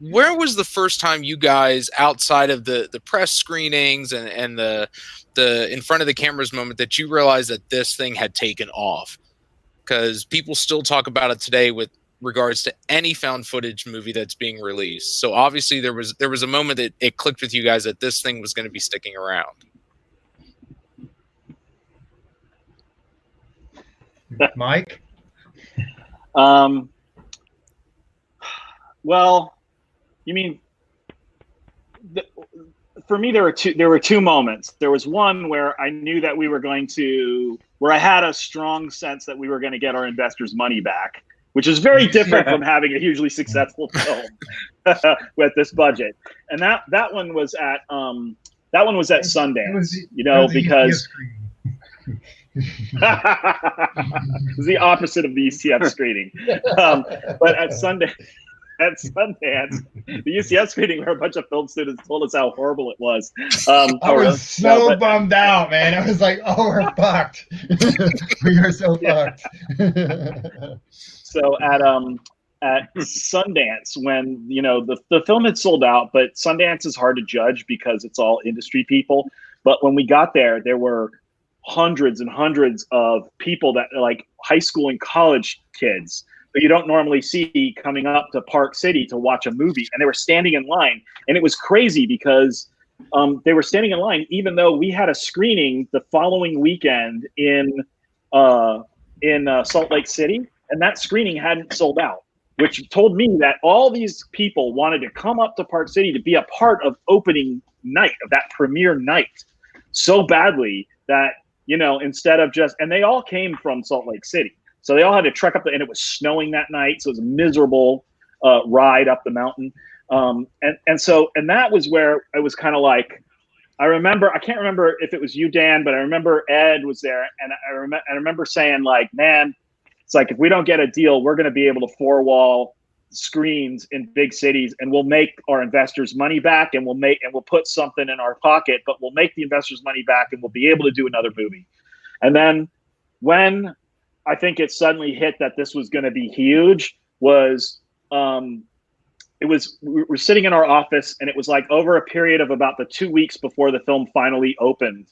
[SPEAKER 1] was the first time you guys, outside of the press screenings and the in front of the cameras moment, that you realized that this thing had taken off? Because people still talk about it today with regards to any found footage movie that's being released. So obviously there was a moment that it clicked with you guys that this thing was going to be sticking around.
[SPEAKER 23] Mike?
[SPEAKER 3] Well, you mean for me there were two moments. There was one where I knew that where I had a strong sense that we were going to get our investors' money back, which is very different from having a hugely successful film with this budget. And that one was at Sundance, because it's the opposite of the UCF screening. But at Sundance, the UCF screening, where a bunch of film students told us how horrible it was.
[SPEAKER 23] I was so bummed out, man. I was like, "Oh, we're fucked. We are so fucked."
[SPEAKER 3] So at Sundance, when the film had sold out, but Sundance is hard to judge because it's all industry people. But when we got there, there were hundreds and hundreds of people that are like high school and college kids that you don't normally see coming up to Park City to watch a movie, and they were standing in line, and it was crazy because they were standing in line even though we had a screening the following weekend in Salt Lake City. And that screening hadn't sold out, which told me that all these people wanted to come up to Park City to be a part of opening night, of that premiere night, so badly that, instead of and they all came from Salt Lake City. So they all had to trek up and it was snowing that night. So it was a miserable ride up the mountain. And that was where it was kind of like, I can't remember if it was you, Dan, but I remember Ed was there. And I remember saying, like, man, it's like, if we don't get a deal, we're going to be able to four-wall screens in big cities, and we'll make our investors money back, and we'll put something in our pocket, but we'll make the investors money back, and we'll be able to do another movie. And then when I think it suddenly hit that this was going to be huge was we were sitting in our office, and it was like over a period of about the 2 weeks before the film finally opened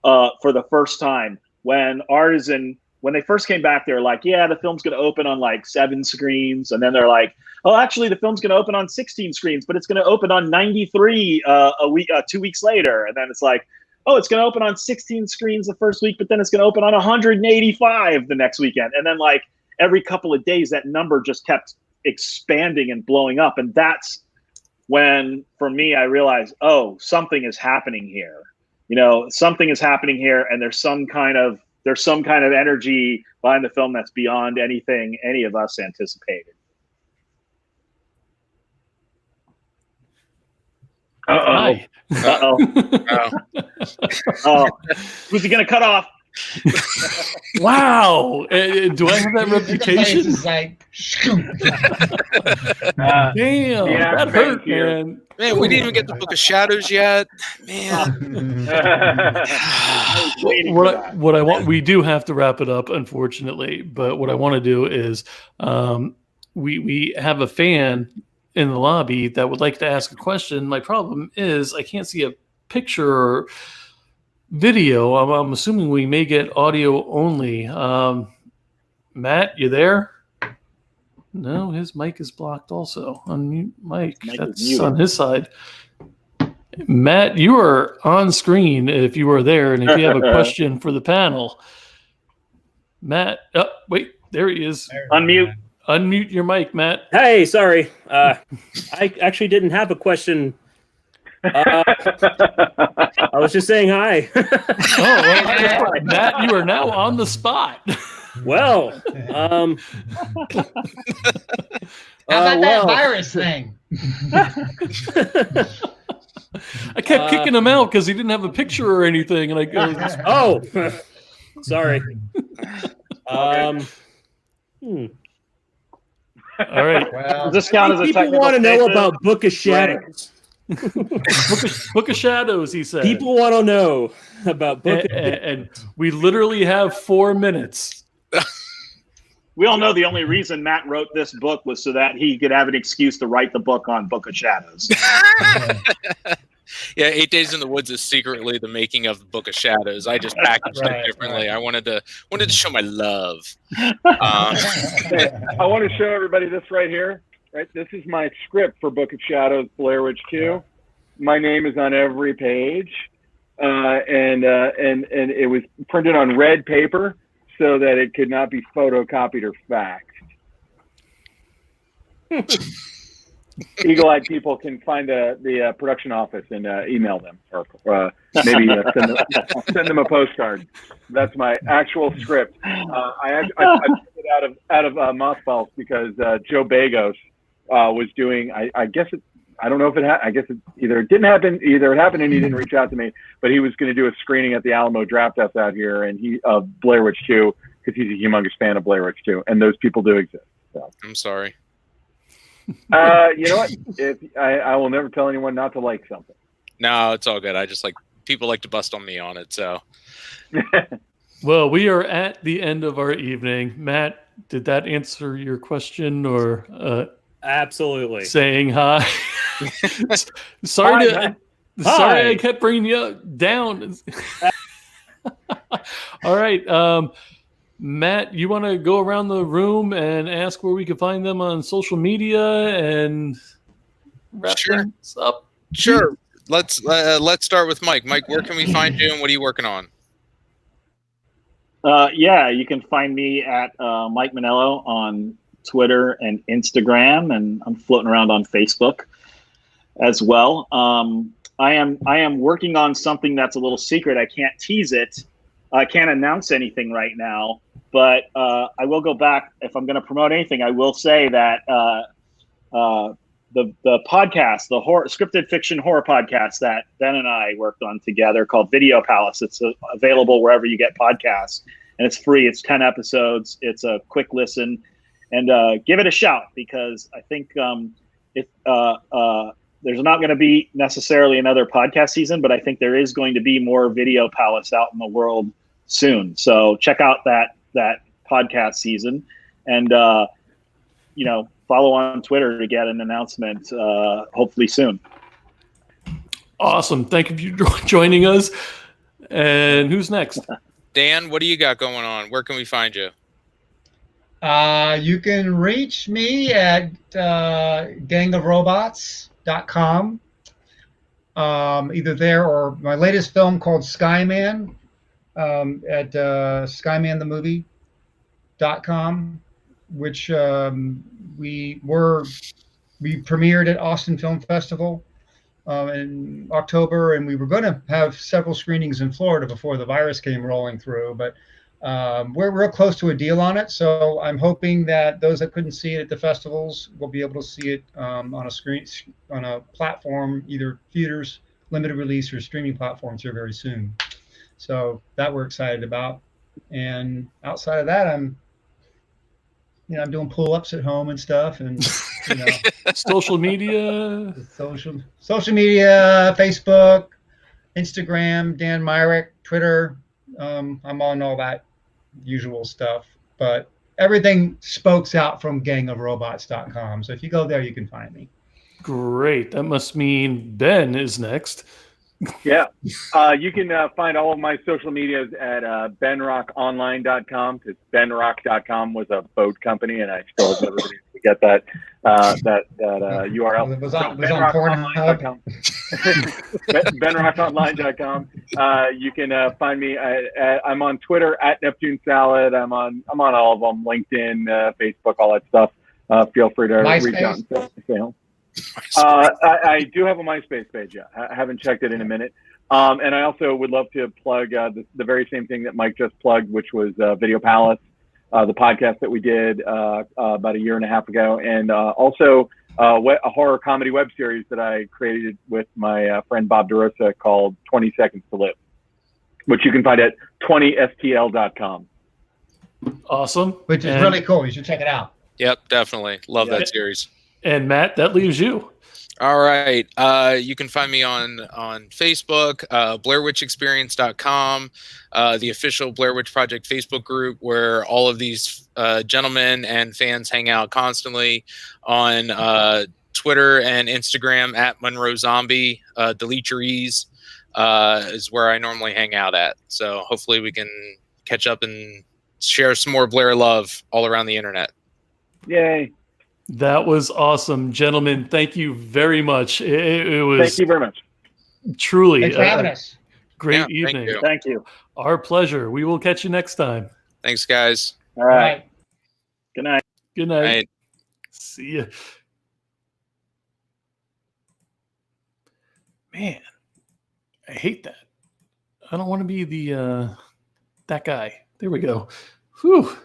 [SPEAKER 3] for the first time, when Artisan, when they first came back, they were like, yeah, the film's going to open on like 7 screens. And then they're like, oh, actually, the film's going to open on 16 screens, but it's going to open on 93 2 weeks later. And then it's like, oh, it's going to open on 16 screens the first week, but then it's going to open on 185 the next weekend. And then like every couple of days, that number just kept expanding and blowing up. And that's when, for me, I realized, oh, something is happening here. Something is happening here, and there's some kind of energy behind the film that's beyond anything any of us anticipated. Uh-oh. Oh, who's he going to cut off?
[SPEAKER 2] Wow. Do I have that reputation? Damn, that hurt, man.
[SPEAKER 1] Man, we didn't even get the Book of Shadows yet. Man.
[SPEAKER 2] What I want, we do have to wrap it up, unfortunately. But what I want to do is, we have a fan in the lobby that would like to ask a question. My problem is I can't see a picture or video. I'm assuming we may get audio only. Matt, you there? No, his mic is blocked also. Unmute mic. That's on his side. Matt, you are on screen if you are there, and if you have a question for the panel. Matt, oh, wait, there he is.
[SPEAKER 3] Unmute.
[SPEAKER 2] Unmute your mic, Matt.
[SPEAKER 5] Hey, sorry. I actually didn't have a question. I was just saying hi.
[SPEAKER 2] Well, Matt, you are now on the spot.
[SPEAKER 5] Well,
[SPEAKER 23] how about that virus thing?
[SPEAKER 2] I kept kicking him out because he didn't have a picture or anything, and I go,
[SPEAKER 5] "Oh, sorry."
[SPEAKER 2] All right.
[SPEAKER 3] Well, does this count as a
[SPEAKER 5] people
[SPEAKER 3] technical
[SPEAKER 5] want to know
[SPEAKER 3] statement?
[SPEAKER 5] about Book of Shadows.
[SPEAKER 2] Book of Shadows, he said.
[SPEAKER 5] People want to know about Book of
[SPEAKER 2] and we literally have 4 minutes.
[SPEAKER 3] We all know the only reason Matt wrote this book was so that he could have an excuse to write the book on Book of Shadows.
[SPEAKER 1] Yeah, 8 Days in the Woods is secretly the making of the Book of Shadows. I just packaged it differently. I wanted to show my love.
[SPEAKER 24] I want to show everybody this right here. Right, this is my script for Book of Shadows, Blair Witch 2. My name is on every page, and it was printed on red paper so that it could not be photocopied or faxed. Eagle-eyed people can find the production office and email them, or maybe send them a postcard. That's my actual script. I took it out of mothballs because Joe Bagos was doing. I guess it. I don't know if it. I guess it either it didn't happen. Either it happened and he didn't reach out to me. But he was going to do a screening at the Alamo Draft House out here, and of Blair Witch 2 because he's a humongous fan of Blair Witch 2, and those people do exist. So.
[SPEAKER 1] I'm sorry.
[SPEAKER 24] You know what? I will never tell anyone not to like something.
[SPEAKER 1] No, it's all good. I just people like to bust on me on it. So.
[SPEAKER 2] Well, we are at the end of our evening. Matt, did that answer your question, or
[SPEAKER 5] absolutely
[SPEAKER 2] saying hi? Sorry, I kept bringing you down. All right, Matt, you want to go around the room and ask where we can find them on social media and wrap things up?
[SPEAKER 1] Sure. Let's start with Mike. Mike, where can we find you, and what are you working on?
[SPEAKER 3] Yeah, you can find me at Mike Manello on Twitter and Instagram, and I'm floating around on Facebook as well. I am working on something that's a little secret. I can't tease it. I can't announce anything right now, but I will go back. If I'm going to promote anything, I will say that the podcast, the scripted fiction horror podcast that Ben and I worked on together called Video Palace. It's available wherever you get podcasts, and it's free. It's 10 episodes. It's a quick listen, and give it a shout, because I think there's not going to be necessarily another podcast season, but I think there is going to be more Video Palace out in the world soon. So check out that podcast season, and follow on Twitter to get an announcement hopefully soon.
[SPEAKER 2] Awesome. Thank you for joining us. And who's next?
[SPEAKER 1] Dan, what do you got going on? Where can we find you?
[SPEAKER 23] You can reach me at gangofrobots.com. Either there or my latest film called Skyman at skymanthemovie.com, which we premiered at Austin Film Festival in October, and we were going to have several screenings in Florida before the virus came rolling through, but we're real close to a deal on it. So I'm hoping that those that couldn't see it at the festivals will be able to see it on a screen, on a platform, either theaters, limited release, or streaming platforms here very soon. So that we're excited about. And outside of that, I'm doing pull-ups at home and stuff, and
[SPEAKER 2] social media,
[SPEAKER 23] Facebook, Instagram, Dan Myrick, Twitter. I'm on all that usual stuff, but everything spokes out from gangofrobots.com. So if you go there, you can find me.
[SPEAKER 2] Great. That must mean Ben is next.
[SPEAKER 24] Yeah. You can find all of my social medias at benrockonline.com, because benrock.com was a boat company, and I still have never been able to get that URL.
[SPEAKER 23] It was on Pornhub.
[SPEAKER 24] benrockonline.com. You can find me. I'm on Twitter at Neptune Salad. I'm on all of them: LinkedIn, Facebook, all that stuff. Feel free to reach out and say hello. I do have a MySpace page. Yeah, I haven't checked it in a minute. And I also would love to plug the very same thing that Mike just plugged, which was Video Palace, the podcast that we did about a year and a half ago, and also a horror comedy web series that I created with my friend Bob DeRosa called 20 Seconds to Live, which you can find at 20stl.com.
[SPEAKER 2] Awesome.
[SPEAKER 23] Which is really cool. You should check it out.
[SPEAKER 21] Yep, definitely. Love that series.
[SPEAKER 2] And Matt, that leaves you.
[SPEAKER 21] All right. You can find me on Facebook, BlairWitchExperience.com, the official Blair Witch Project Facebook group where all of these gentlemen and fans hang out constantly, on Twitter and Instagram at Monroe Zombie. Delete Your Ease is where I normally hang out at. So hopefully we can catch up and share some more Blair love all around the internet.
[SPEAKER 24] Yay.
[SPEAKER 2] That was awesome, gentlemen. Thank you very much. It was.
[SPEAKER 24] Thank you very much.
[SPEAKER 2] Truly.
[SPEAKER 23] Thanks for having us.
[SPEAKER 2] Great evening.
[SPEAKER 24] Thank you.
[SPEAKER 2] Our pleasure. We will catch you next time.
[SPEAKER 21] Thanks, guys.
[SPEAKER 24] All right. Good night.
[SPEAKER 2] Good night.
[SPEAKER 21] Night.
[SPEAKER 2] See ya. Man, I hate that. I don't want to be the that guy. There we go. Whew.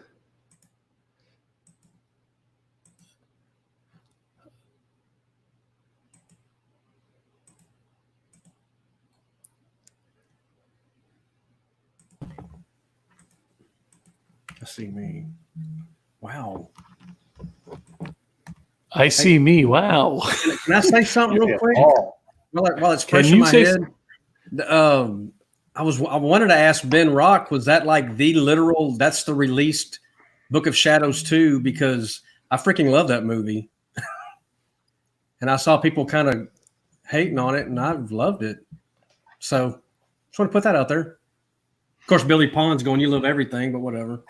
[SPEAKER 4] I see me. Wow.
[SPEAKER 2] I see me. Wow.
[SPEAKER 4] Can I say something real quick? While it's fresh in my head. I wanted to ask Ben Rock, was that like the literal, that's the released Book of Shadows 2? Because I freaking love that movie. And I saw people kind of hating on it, and I've loved it. So just want to put that out there. Of course, Billy Pond's going, you love everything, but whatever.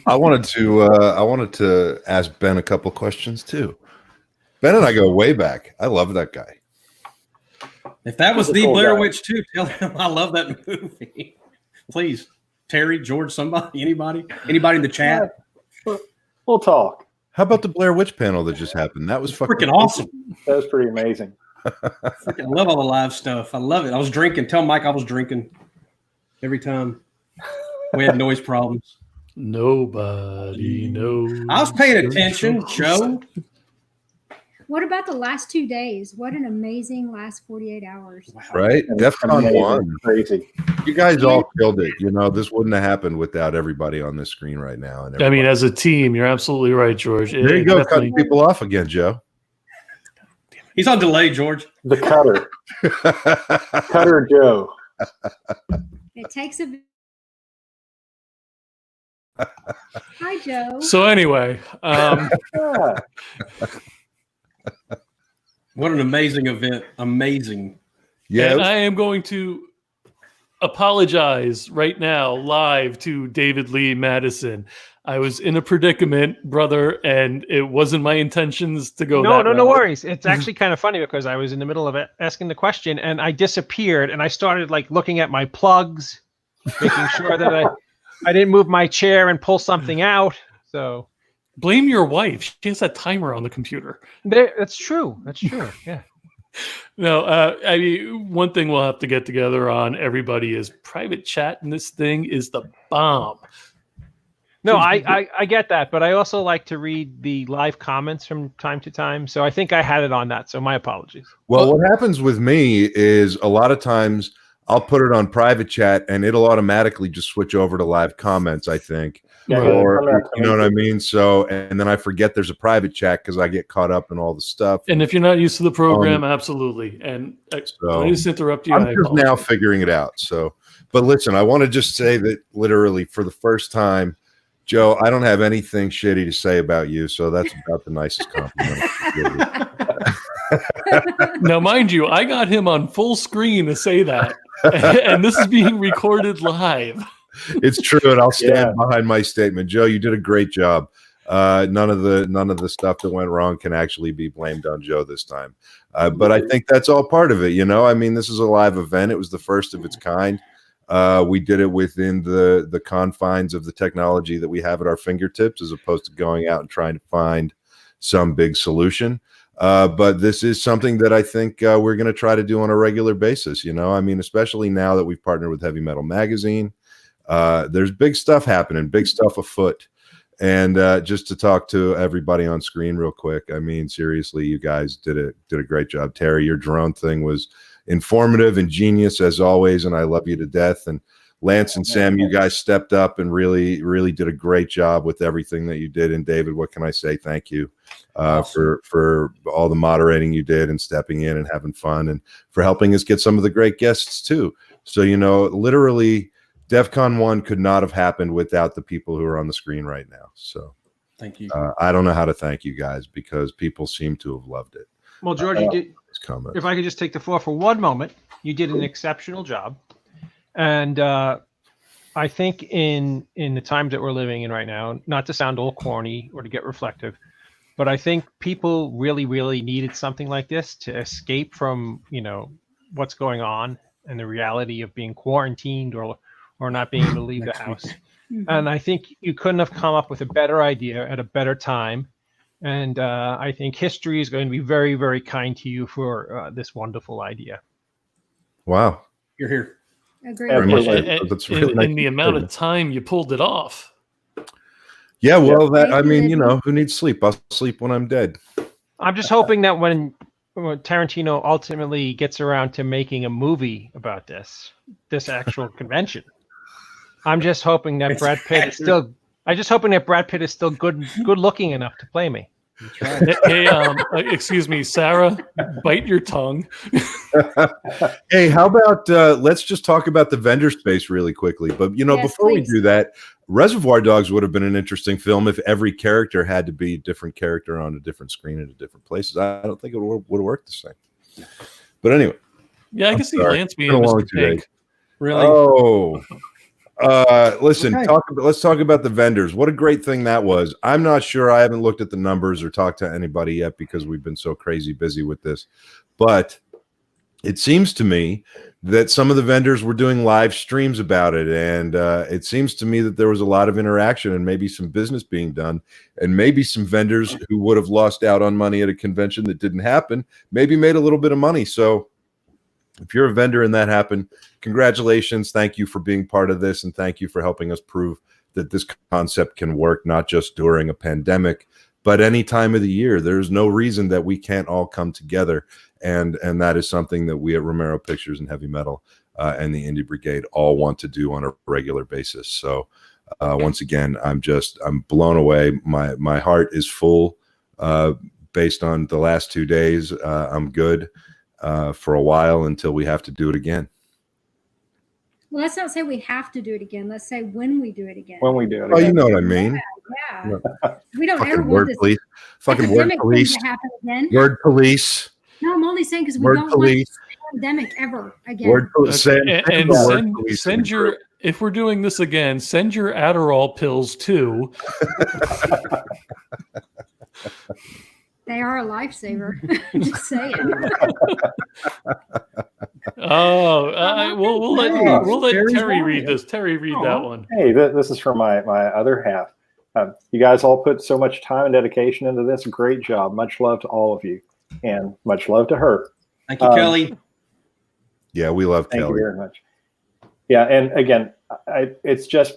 [SPEAKER 6] I wanted to ask Ben a couple questions too. Ben and I go way back. I love that guy.
[SPEAKER 4] If that was the Blair Witch 2, tell him I love that movie. Please, Terry, George, somebody, anybody in the chat.
[SPEAKER 7] We'll talk.
[SPEAKER 6] How about the Blair Witch panel that just happened? That was fucking
[SPEAKER 4] freaking awesome.
[SPEAKER 7] That was pretty amazing.
[SPEAKER 4] I love all the live stuff. I love it. I was drinking. Tell Mike I was drinking every time we had noise problems.
[SPEAKER 2] Nobody knows.
[SPEAKER 4] I was paying attention, Joe.
[SPEAKER 10] What about the last 2 days? What an amazing last 48 hours.
[SPEAKER 6] Right? DEFCON 1.
[SPEAKER 7] Crazy.
[SPEAKER 6] You guys all killed it. You know, this wouldn't have happened without everybody on this screen right now. And
[SPEAKER 2] I mean, as a team, you're absolutely right, George.
[SPEAKER 6] There you go, cutting people off again, Joe.
[SPEAKER 4] He's on delay, George.
[SPEAKER 7] The cutter. Cutter Joe.
[SPEAKER 10] It takes a... Hi, Joe.
[SPEAKER 2] So anyway,
[SPEAKER 4] what an amazing event. Amazing.
[SPEAKER 2] Yeah. And I am going to apologize right now live to David Lee Madison. I was in a predicament, brother, and it wasn't my intentions to go
[SPEAKER 11] No
[SPEAKER 2] route.
[SPEAKER 11] worries. It's actually kind of funny because I was in the middle of asking the question and I disappeared and I started like looking at my plugs, making sure that I didn't move my chair and pull something out. So
[SPEAKER 2] blame your wife. She has that timer on the computer.
[SPEAKER 11] That's true. That's true. Yeah.
[SPEAKER 2] No, I mean, one thing we'll have to get together on, everybody, is private chat, and this thing is the bomb.
[SPEAKER 11] No, I get that, but I also like to read the live comments from time to time. So I think I had it on that. So my apologies.
[SPEAKER 6] Well, what happens with me is a lot of times I'll put it on private chat and it'll automatically just switch over to live comments, I think.
[SPEAKER 7] Yeah,
[SPEAKER 6] or you know what I mean? So, and then I forget there's a private chat because I get caught up in all the stuff.
[SPEAKER 2] And if you're not used to the program, absolutely. And I just interrupt you.
[SPEAKER 6] I'm just now figuring it out. So, but listen, I want to just say that literally for the first time, Joe, I don't have anything shitty to say about you. So that's about the nicest compliment.
[SPEAKER 2] Now, mind you, I got him on full screen to say that. And this is being recorded live.
[SPEAKER 6] It's true, and I'll stand behind my statement. Joe, you did a great job. None of the stuff that went wrong can actually be blamed on Joe this time. But I think that's all part of it. I mean, this is a live event. It was the first of its kind. We did it within the confines of the technology that we have at our fingertips, as opposed to going out and trying to find some big solution. But this is something that I think we're going to try to do on a regular basis. I mean, especially now that we've partnered with Heavy Metal Magazine, there's big stuff happening, big stuff afoot. And just to talk to everybody on screen real quick, I mean, seriously, you guys did a great job. Terry, your drone thing was informative and genius as always, and I love you to death. And Lance and Sam, you guys stepped up and really, really did a great job with everything that you did. And David, what can I say? Thank you for all the moderating you did and stepping in and having fun, and for helping us get some of the great guests too. So, literally DEF CON 1 could not have happened without the people who are on the screen right now. So
[SPEAKER 4] thank you.
[SPEAKER 6] I don't know how to thank you guys, because people seem to have loved it.
[SPEAKER 11] Well, George, you did. If I could just take the floor for one moment, you did an exceptional job. And I think in the times that we're living in right now, not to sound all corny or to get reflective, but I think people really, really needed something like this to escape from, what's going on and the reality of being quarantined or not being able to leave the house. And I think you couldn't have come up with a better idea at a better time. And I think history is going to be very, very kind to you for this wonderful idea.
[SPEAKER 6] Wow.
[SPEAKER 4] You're here.
[SPEAKER 10] Agreed.
[SPEAKER 6] That's really nice.
[SPEAKER 2] In the amount of time you pulled it off.
[SPEAKER 6] Yeah, well, I mean, who needs sleep? I'll sleep when I'm dead.
[SPEAKER 11] I'm just hoping that when Tarantino ultimately gets around to making a movie about this actual convention, I'm just hoping that Brad Pitt is still. I'm just hoping that Brad Pitt is still good looking enough to play me.
[SPEAKER 2] Hey, excuse me, Sarah, bite your tongue.
[SPEAKER 6] Hey, how about let's just talk about the vendor space really quickly. But before we do that, Reservoir Dogs would have been an interesting film if every character had to be a different character on a different screen at different places. I don't think it would have worked the same. But anyway,
[SPEAKER 2] yeah, I can see Lance being Mr. Pink.
[SPEAKER 6] Really? Listen, let's talk about the vendors. What a great thing that was. I'm not sure. I haven't looked at the numbers or talked to anybody yet because we've been so crazy busy with this. But it seems to me that some of the vendors were doing live streams about it. And it seems to me that there was a lot of interaction and maybe some business being done. And maybe some vendors who would have lost out on money at a convention that didn't happen maybe made a little bit of money. So if you're a vendor and that happened, congratulations. Thank you for being part of this. And thank you for helping us prove that this concept can work, not just during a pandemic, but any time of the year. There's no reason that we can't all come together. And that is something that we at Romero Pictures and Heavy Metal and the Indie Brigade all want to do on a regular basis. So once again, I'm blown away. My heart is full based on the last 2 days. I'm good for a while until we have to do it again.
[SPEAKER 10] Well, let's not say we have to do it again. Let's say when we do it again.
[SPEAKER 7] When we do it again.
[SPEAKER 6] Oh, you know what I mean.
[SPEAKER 10] Yeah. We don't
[SPEAKER 6] Fucking
[SPEAKER 10] ever
[SPEAKER 6] word
[SPEAKER 10] want this
[SPEAKER 6] police. Fucking word
[SPEAKER 10] epidemic
[SPEAKER 6] police.
[SPEAKER 10] thing to happen again.
[SPEAKER 6] Word police.
[SPEAKER 10] No, I'm only saying because we
[SPEAKER 6] Word
[SPEAKER 10] don't
[SPEAKER 6] police.
[SPEAKER 10] want this pandemic ever again.
[SPEAKER 6] Word police.
[SPEAKER 2] Send your, if we're doing this again, send your Adderall pills too.
[SPEAKER 10] They are a lifesaver. Just saying.
[SPEAKER 2] We'll let Terry read this. Terry, read that one.
[SPEAKER 7] Hey, this is from my other half. You guys all put so much time and dedication into this. Great job. Much love to all of you, and much love to her.
[SPEAKER 4] Thank you, Kelly.
[SPEAKER 6] Yeah, we love
[SPEAKER 7] Thank
[SPEAKER 6] Kelly
[SPEAKER 7] you very much. Yeah, and again, it's just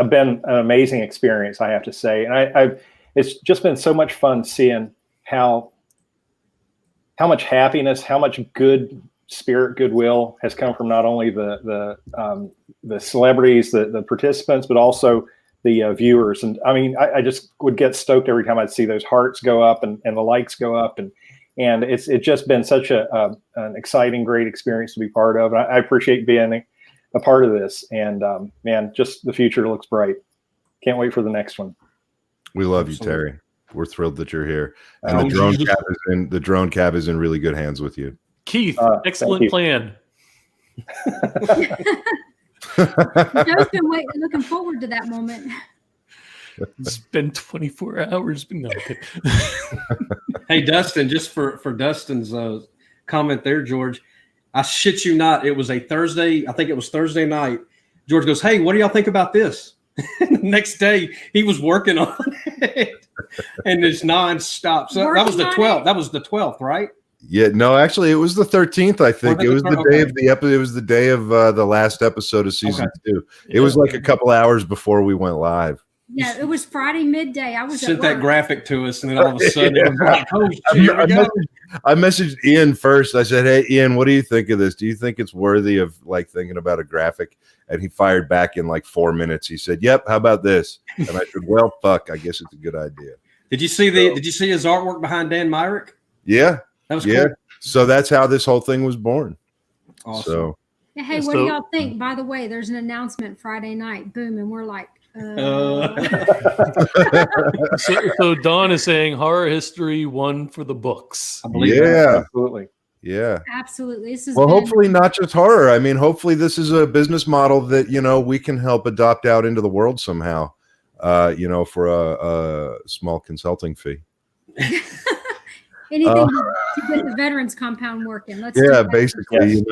[SPEAKER 7] been an amazing experience, I have to say, and it's just been so much fun seeing how much happiness, how much good spirit, goodwill has come from not only the celebrities, the participants, but also the viewers. And I mean, I just would get stoked every time I'd see those hearts go up and the likes go up, and it's just been such an exciting, great experience to be part of. And I appreciate being a part of this. And man, just the future looks bright. Can't wait for the next one.
[SPEAKER 6] We love you, Terry. We're thrilled that you're here. And the drone cab is in really good hands with you.
[SPEAKER 2] Keith, excellent plan.
[SPEAKER 10] Joe's been looking forward to that moment.
[SPEAKER 2] Spend 24 hours. No, okay.
[SPEAKER 4] Hey, Dustin, just for Dustin's comment there, George, I shit you not. It was a Thursday. I think it was Thursday night. George goes, "Hey, what do y'all think about this?" The next day, he was working on it, and it's nonstop. So that was the 12th. That was the 12th, right?
[SPEAKER 6] Yeah, no, actually, it was the 13th. I think it was the day of the episode. It was the day of the last episode of season 2. It was like a couple hours before we went live.
[SPEAKER 10] Yeah, it was Friday midday. I was
[SPEAKER 4] sent that graphic to us, and then all of a sudden, it was like, "Oh,
[SPEAKER 6] I messaged Ian first. I said, "Hey, Ian, what do you think of this? Do you think it's worthy of like thinking about a graphic?" And he fired back in like 4 minutes. He said, "Yep, how about this?" And I said, "Well, fuck, I guess it's a good idea."
[SPEAKER 4] Did you see Did you see his artwork behind Dan Myrick?
[SPEAKER 6] Yeah,
[SPEAKER 4] that was
[SPEAKER 6] cool.
[SPEAKER 4] Cool.
[SPEAKER 6] So that's how this whole thing was born.
[SPEAKER 4] Awesome.
[SPEAKER 6] So,
[SPEAKER 10] hey, what do y'all think? By the way, there's an announcement Friday night. Boom, and we're like.
[SPEAKER 2] So Dawn is saying horror history 1 for the books.
[SPEAKER 4] I believe
[SPEAKER 6] that.
[SPEAKER 7] Absolutely.
[SPEAKER 6] Yeah.
[SPEAKER 10] Absolutely. This is
[SPEAKER 6] hopefully not just horror. I mean, hopefully this is a business model that, we can help adopt out into the world somehow, for a small consulting fee.
[SPEAKER 10] Anything to get the veterans compound working.
[SPEAKER 6] Basically,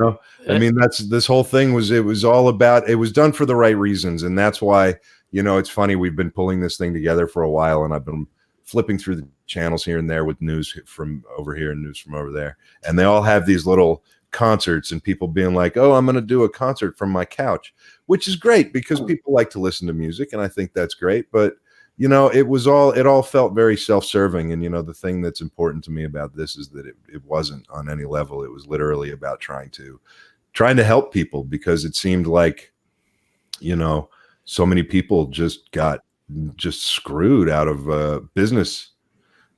[SPEAKER 6] I mean, this whole thing was all about, it was done for the right reasons. And that's why, it's funny. We've been pulling this thing together for a while, and I've been flipping through the channels here and there with news from over here and news from over there. And they all have these little concerts and people being like, "Oh, I'm going to do a concert from my couch," which is great because people like to listen to music. And I think that's great. But, it all felt very self-serving. And, the thing that's important to me about this is that it wasn't on any level. It was literally about trying to help people, because it seemed like, so many people just got screwed out of business.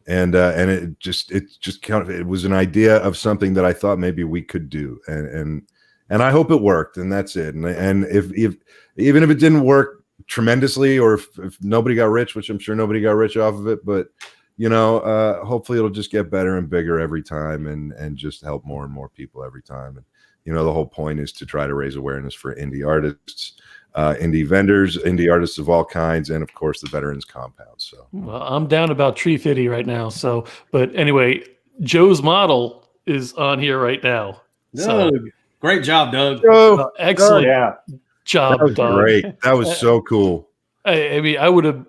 [SPEAKER 6] And it was an idea of something that I thought maybe we could do. And I hope it worked, and that's it. And if even if it didn't work tremendously, or if nobody got rich, which I'm sure nobody got rich off of it, but hopefully it'll just get better and bigger every time, and just help more and more people every time. And the whole point is to try to raise awareness for indie artists, indie vendors, indie artists of all kinds, and of course the veterans compound. So
[SPEAKER 2] well, I'm down about Tree Fitty right now. So, but anyway, Joe's model is on here right now.
[SPEAKER 4] Doug, great job, Doug.
[SPEAKER 2] Excellent job,
[SPEAKER 6] that was
[SPEAKER 2] Doug.
[SPEAKER 6] Great. That was so cool.
[SPEAKER 2] I mean, I would have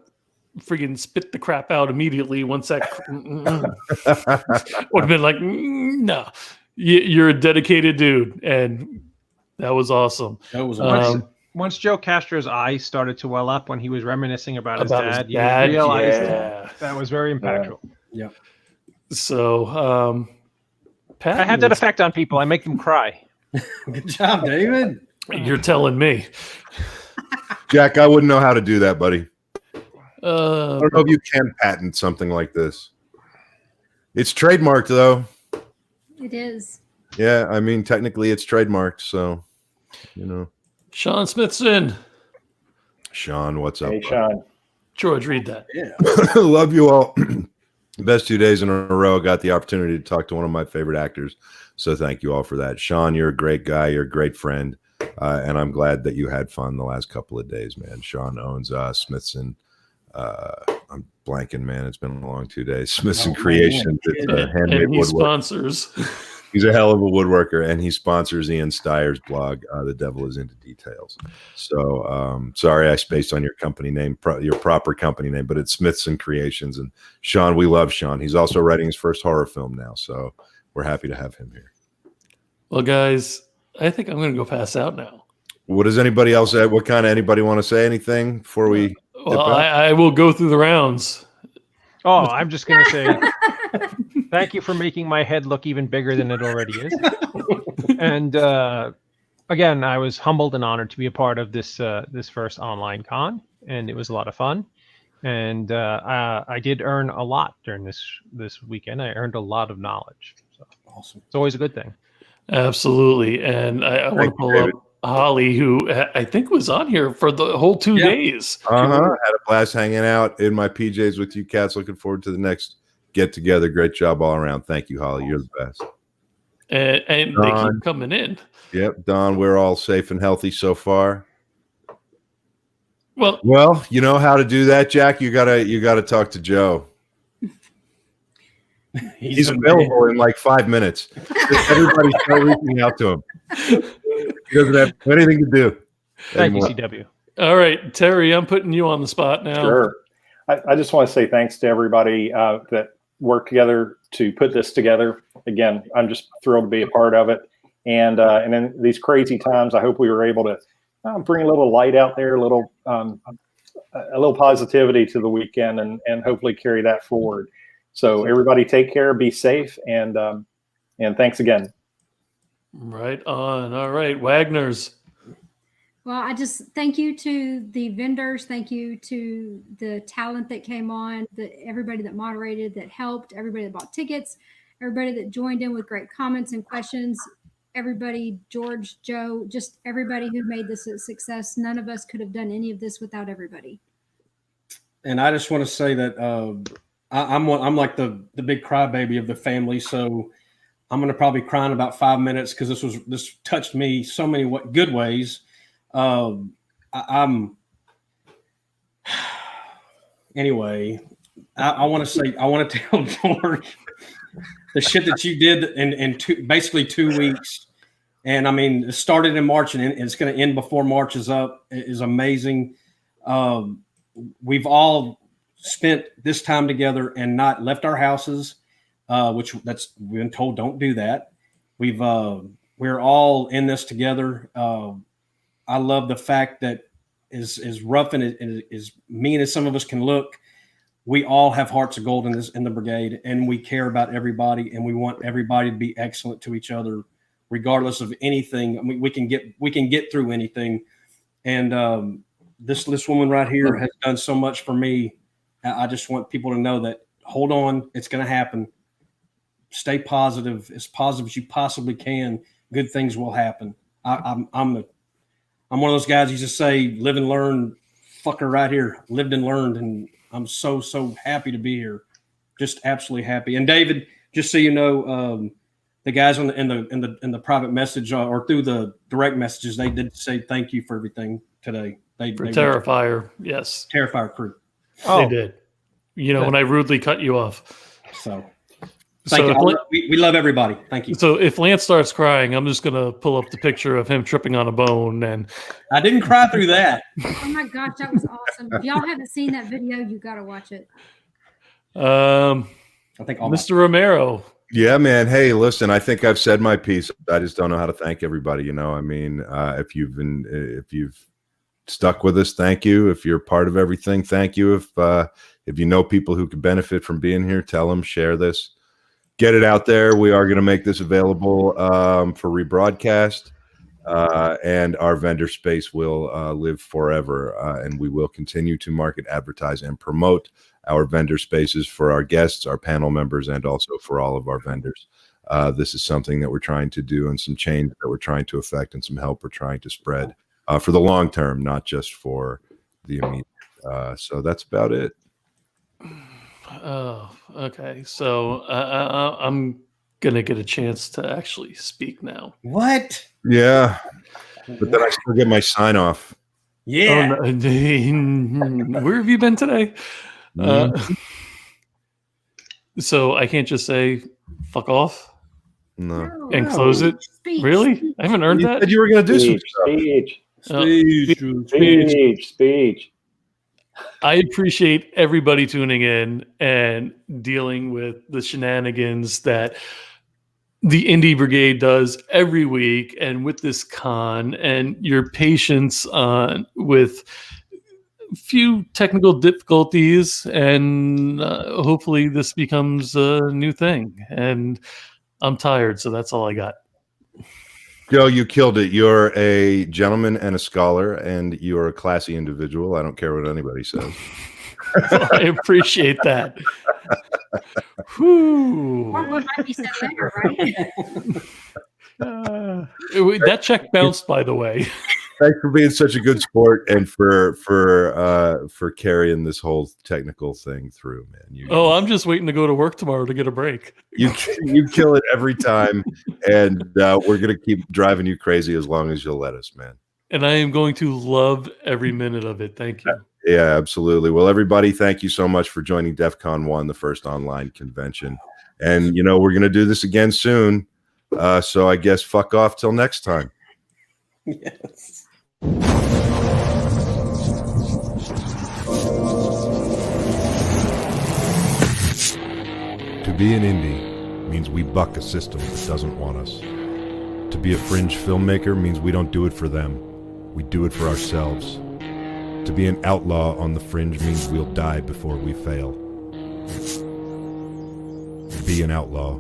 [SPEAKER 2] friggin' spit the crap out immediately once that would have been like, no, you're a dedicated dude, and that was awesome.
[SPEAKER 4] That was
[SPEAKER 11] Once Joe Castro's eyes started to well up when he was reminiscing about his dad, you
[SPEAKER 2] dad,
[SPEAKER 11] realized that was very impactful.
[SPEAKER 4] Yeah.
[SPEAKER 2] So,
[SPEAKER 11] I have that effect on people. I make them cry.
[SPEAKER 4] Good job, David.
[SPEAKER 2] You're telling me.
[SPEAKER 6] Jack, I wouldn't know how to do that, buddy. I don't know if you can patent something like this. It's trademarked, though.
[SPEAKER 10] It is.
[SPEAKER 6] Yeah, I mean, technically it's trademarked, so,
[SPEAKER 2] Sean Smithson.
[SPEAKER 6] Sean, what's up?
[SPEAKER 7] Hey, Sean.
[SPEAKER 2] George, read that.
[SPEAKER 4] Yeah.
[SPEAKER 6] Love you all. Best 2 days in a row. Got the opportunity to talk to one of my favorite actors. So thank you all for that. Sean, you're a great guy. You're a great friend. And I'm glad that you had fun the last couple of days, man. Sean owns Smithson. I'm blanking, man. It's been a long 2 days. Smithson Creations. It's handmade
[SPEAKER 2] and he
[SPEAKER 6] woodwork.
[SPEAKER 2] sponsors.
[SPEAKER 6] He's a hell of a woodworker, and he sponsors Ian Steyer's blog, The Devil is Into Details. So sorry I spaced on your company name, your proper company name, but it's Smithson Creations. And Sean, we love Sean. He's also writing his first horror film now, so we're happy to have him here.
[SPEAKER 2] Well, guys, I think I'm going to go pass out now.
[SPEAKER 6] What does anybody else say? Anybody want to say anything before we?
[SPEAKER 2] Well, I will go through the rounds.
[SPEAKER 11] Oh, I'm just going to say thank you for making my head look even bigger than it already is. And again, I was humbled and honored to be a part of this first online con, and it was a lot of fun. And I did earn a lot during this weekend. I earned a lot of knowledge. So
[SPEAKER 4] awesome!
[SPEAKER 11] It's always a good thing.
[SPEAKER 2] Absolutely, and I want to pull up Holly, who I think was on here for the whole 2 days.
[SPEAKER 6] Had a blast hanging out in my PJs with you cats. Looking forward to the next get together. Great job all around. Thank you, Holly. You're the best.
[SPEAKER 2] And they keep coming in.
[SPEAKER 6] Yep, Don, we're all safe and healthy so far. Well, you know how to do that, Jack. You gotta talk to Joe. He's available in like 5 minutes. Everybody start reaching out to him. He doesn't have anything to do.
[SPEAKER 11] Thank you, CW.
[SPEAKER 2] All right, Terry, I'm putting you on the spot now.
[SPEAKER 7] Sure. I just want to say thanks to everybody that worked together to put this together. Again, I'm just thrilled to be a part of it. And in these crazy times, I hope we were able to bring a little light out there, a little positivity to the weekend, and hopefully carry that forward. So everybody take care, be safe, and thanks again.
[SPEAKER 2] Right on. All right, Wagner's.
[SPEAKER 10] Well, I just thank you to the vendors. Thank you to the talent that came on, everybody that moderated, that helped, everybody that bought tickets, everybody that joined in with great comments and questions, everybody, George, Joe, just everybody who made this a success. None of us could have done any of this without everybody.
[SPEAKER 4] And I just want to say that I'm like the big crybaby of the family, so I'm going to probably cry in about 5 minutes because this touched me so many good ways. Anyway, I want to tell George the shit that you did in basically 2 weeks. And I mean, it started in March and it's going to end before March is up. It is amazing. We've all spent this time together and not left our houses, we've been told don't do that. We're all in this together. I love the fact that as rough and as mean as some of us can look, we all have hearts of gold in the brigade, and we care about everybody, and we want everybody to be excellent to each other, regardless of anything. I mean, we can get through anything. And this woman right here has done so much for me. I just want people to know that hold on, it's going to happen. Stay positive as you possibly can. Good things will happen. I'm one of those guys you just say, live and learn, fucker right here, lived and learned. And I'm so happy to be here. Just absolutely happy. And David, just so you know, the guys in the private message or through the direct messages, they did say thank you for everything today. They
[SPEAKER 2] Terrifier, yes.
[SPEAKER 4] Terrifier crew.
[SPEAKER 2] They did. When I rudely cut you off.
[SPEAKER 4] Thank you. We love everybody. Thank you.
[SPEAKER 2] So if Lance starts crying, I'm just going to pull up the picture of him tripping on a bone. And
[SPEAKER 4] I didn't cry through that.
[SPEAKER 10] Oh my gosh, that was awesome. If y'all haven't seen that video, you got to watch it.
[SPEAKER 4] I think
[SPEAKER 6] Mr.
[SPEAKER 2] Romero.
[SPEAKER 6] Yeah, man. Hey, listen, I think I've said my piece. I just don't know how to thank everybody. I mean, if you've stuck with us, thank you. If you're part of everything, thank you. If you know people who could benefit from being here, tell them, share this. Get it out there. We are going to make this available for rebroadcast, and our vendor space will live forever, and we will continue to market, advertise, and promote our vendor spaces for our guests, our panel members, and also for all of our vendors. This is something that we're trying to do, and some change that we're trying to affect, and some help we're trying to spread for the long term, not just for the immediate. So that's about it.
[SPEAKER 2] Oh, okay. So I'm gonna get a chance to actually speak now.
[SPEAKER 4] What?
[SPEAKER 6] Yeah, but then I still get my sign off.
[SPEAKER 4] Yeah.
[SPEAKER 2] Oh, no. Where have you been today? So I can't just say "fuck off" and close it.
[SPEAKER 10] Speech.
[SPEAKER 2] Really? I haven't earned that.
[SPEAKER 6] Said you were gonna do some stuff.
[SPEAKER 7] Speech.
[SPEAKER 2] I appreciate everybody tuning in and dealing with the shenanigans that the Indie Brigade does every week, and with this con, and your patience with a few technical difficulties, and hopefully this becomes a new thing. And I'm tired, so that's all I got.
[SPEAKER 6] Joe, you killed it. You're a gentleman and a scholar, and you're a classy individual. I don't care what anybody says.
[SPEAKER 2] I appreciate that. Whew.
[SPEAKER 10] What might be said later, right?
[SPEAKER 2] That check bounced, by the way.
[SPEAKER 6] Thanks for being such a good sport and for carrying this whole technical thing through, man.
[SPEAKER 2] I'm just waiting to go to work tomorrow to get a break.
[SPEAKER 6] You kill it every time, and we're gonna keep driving you crazy as long as you'll let us, man.
[SPEAKER 2] And I am going to love every minute of it. Thank you.
[SPEAKER 6] Yeah, absolutely. Well, everybody, thank you so much for joining DEF CON 1, the first online convention. And, we're going to do this again soon. So I guess fuck off till next time.
[SPEAKER 4] Yes.
[SPEAKER 6] To be an indie means we buck a system that doesn't want us. To be a fringe filmmaker means we don't do it for them. We do it for ourselves. To be an outlaw on the fringe means we'll die before we fail. Be an outlaw.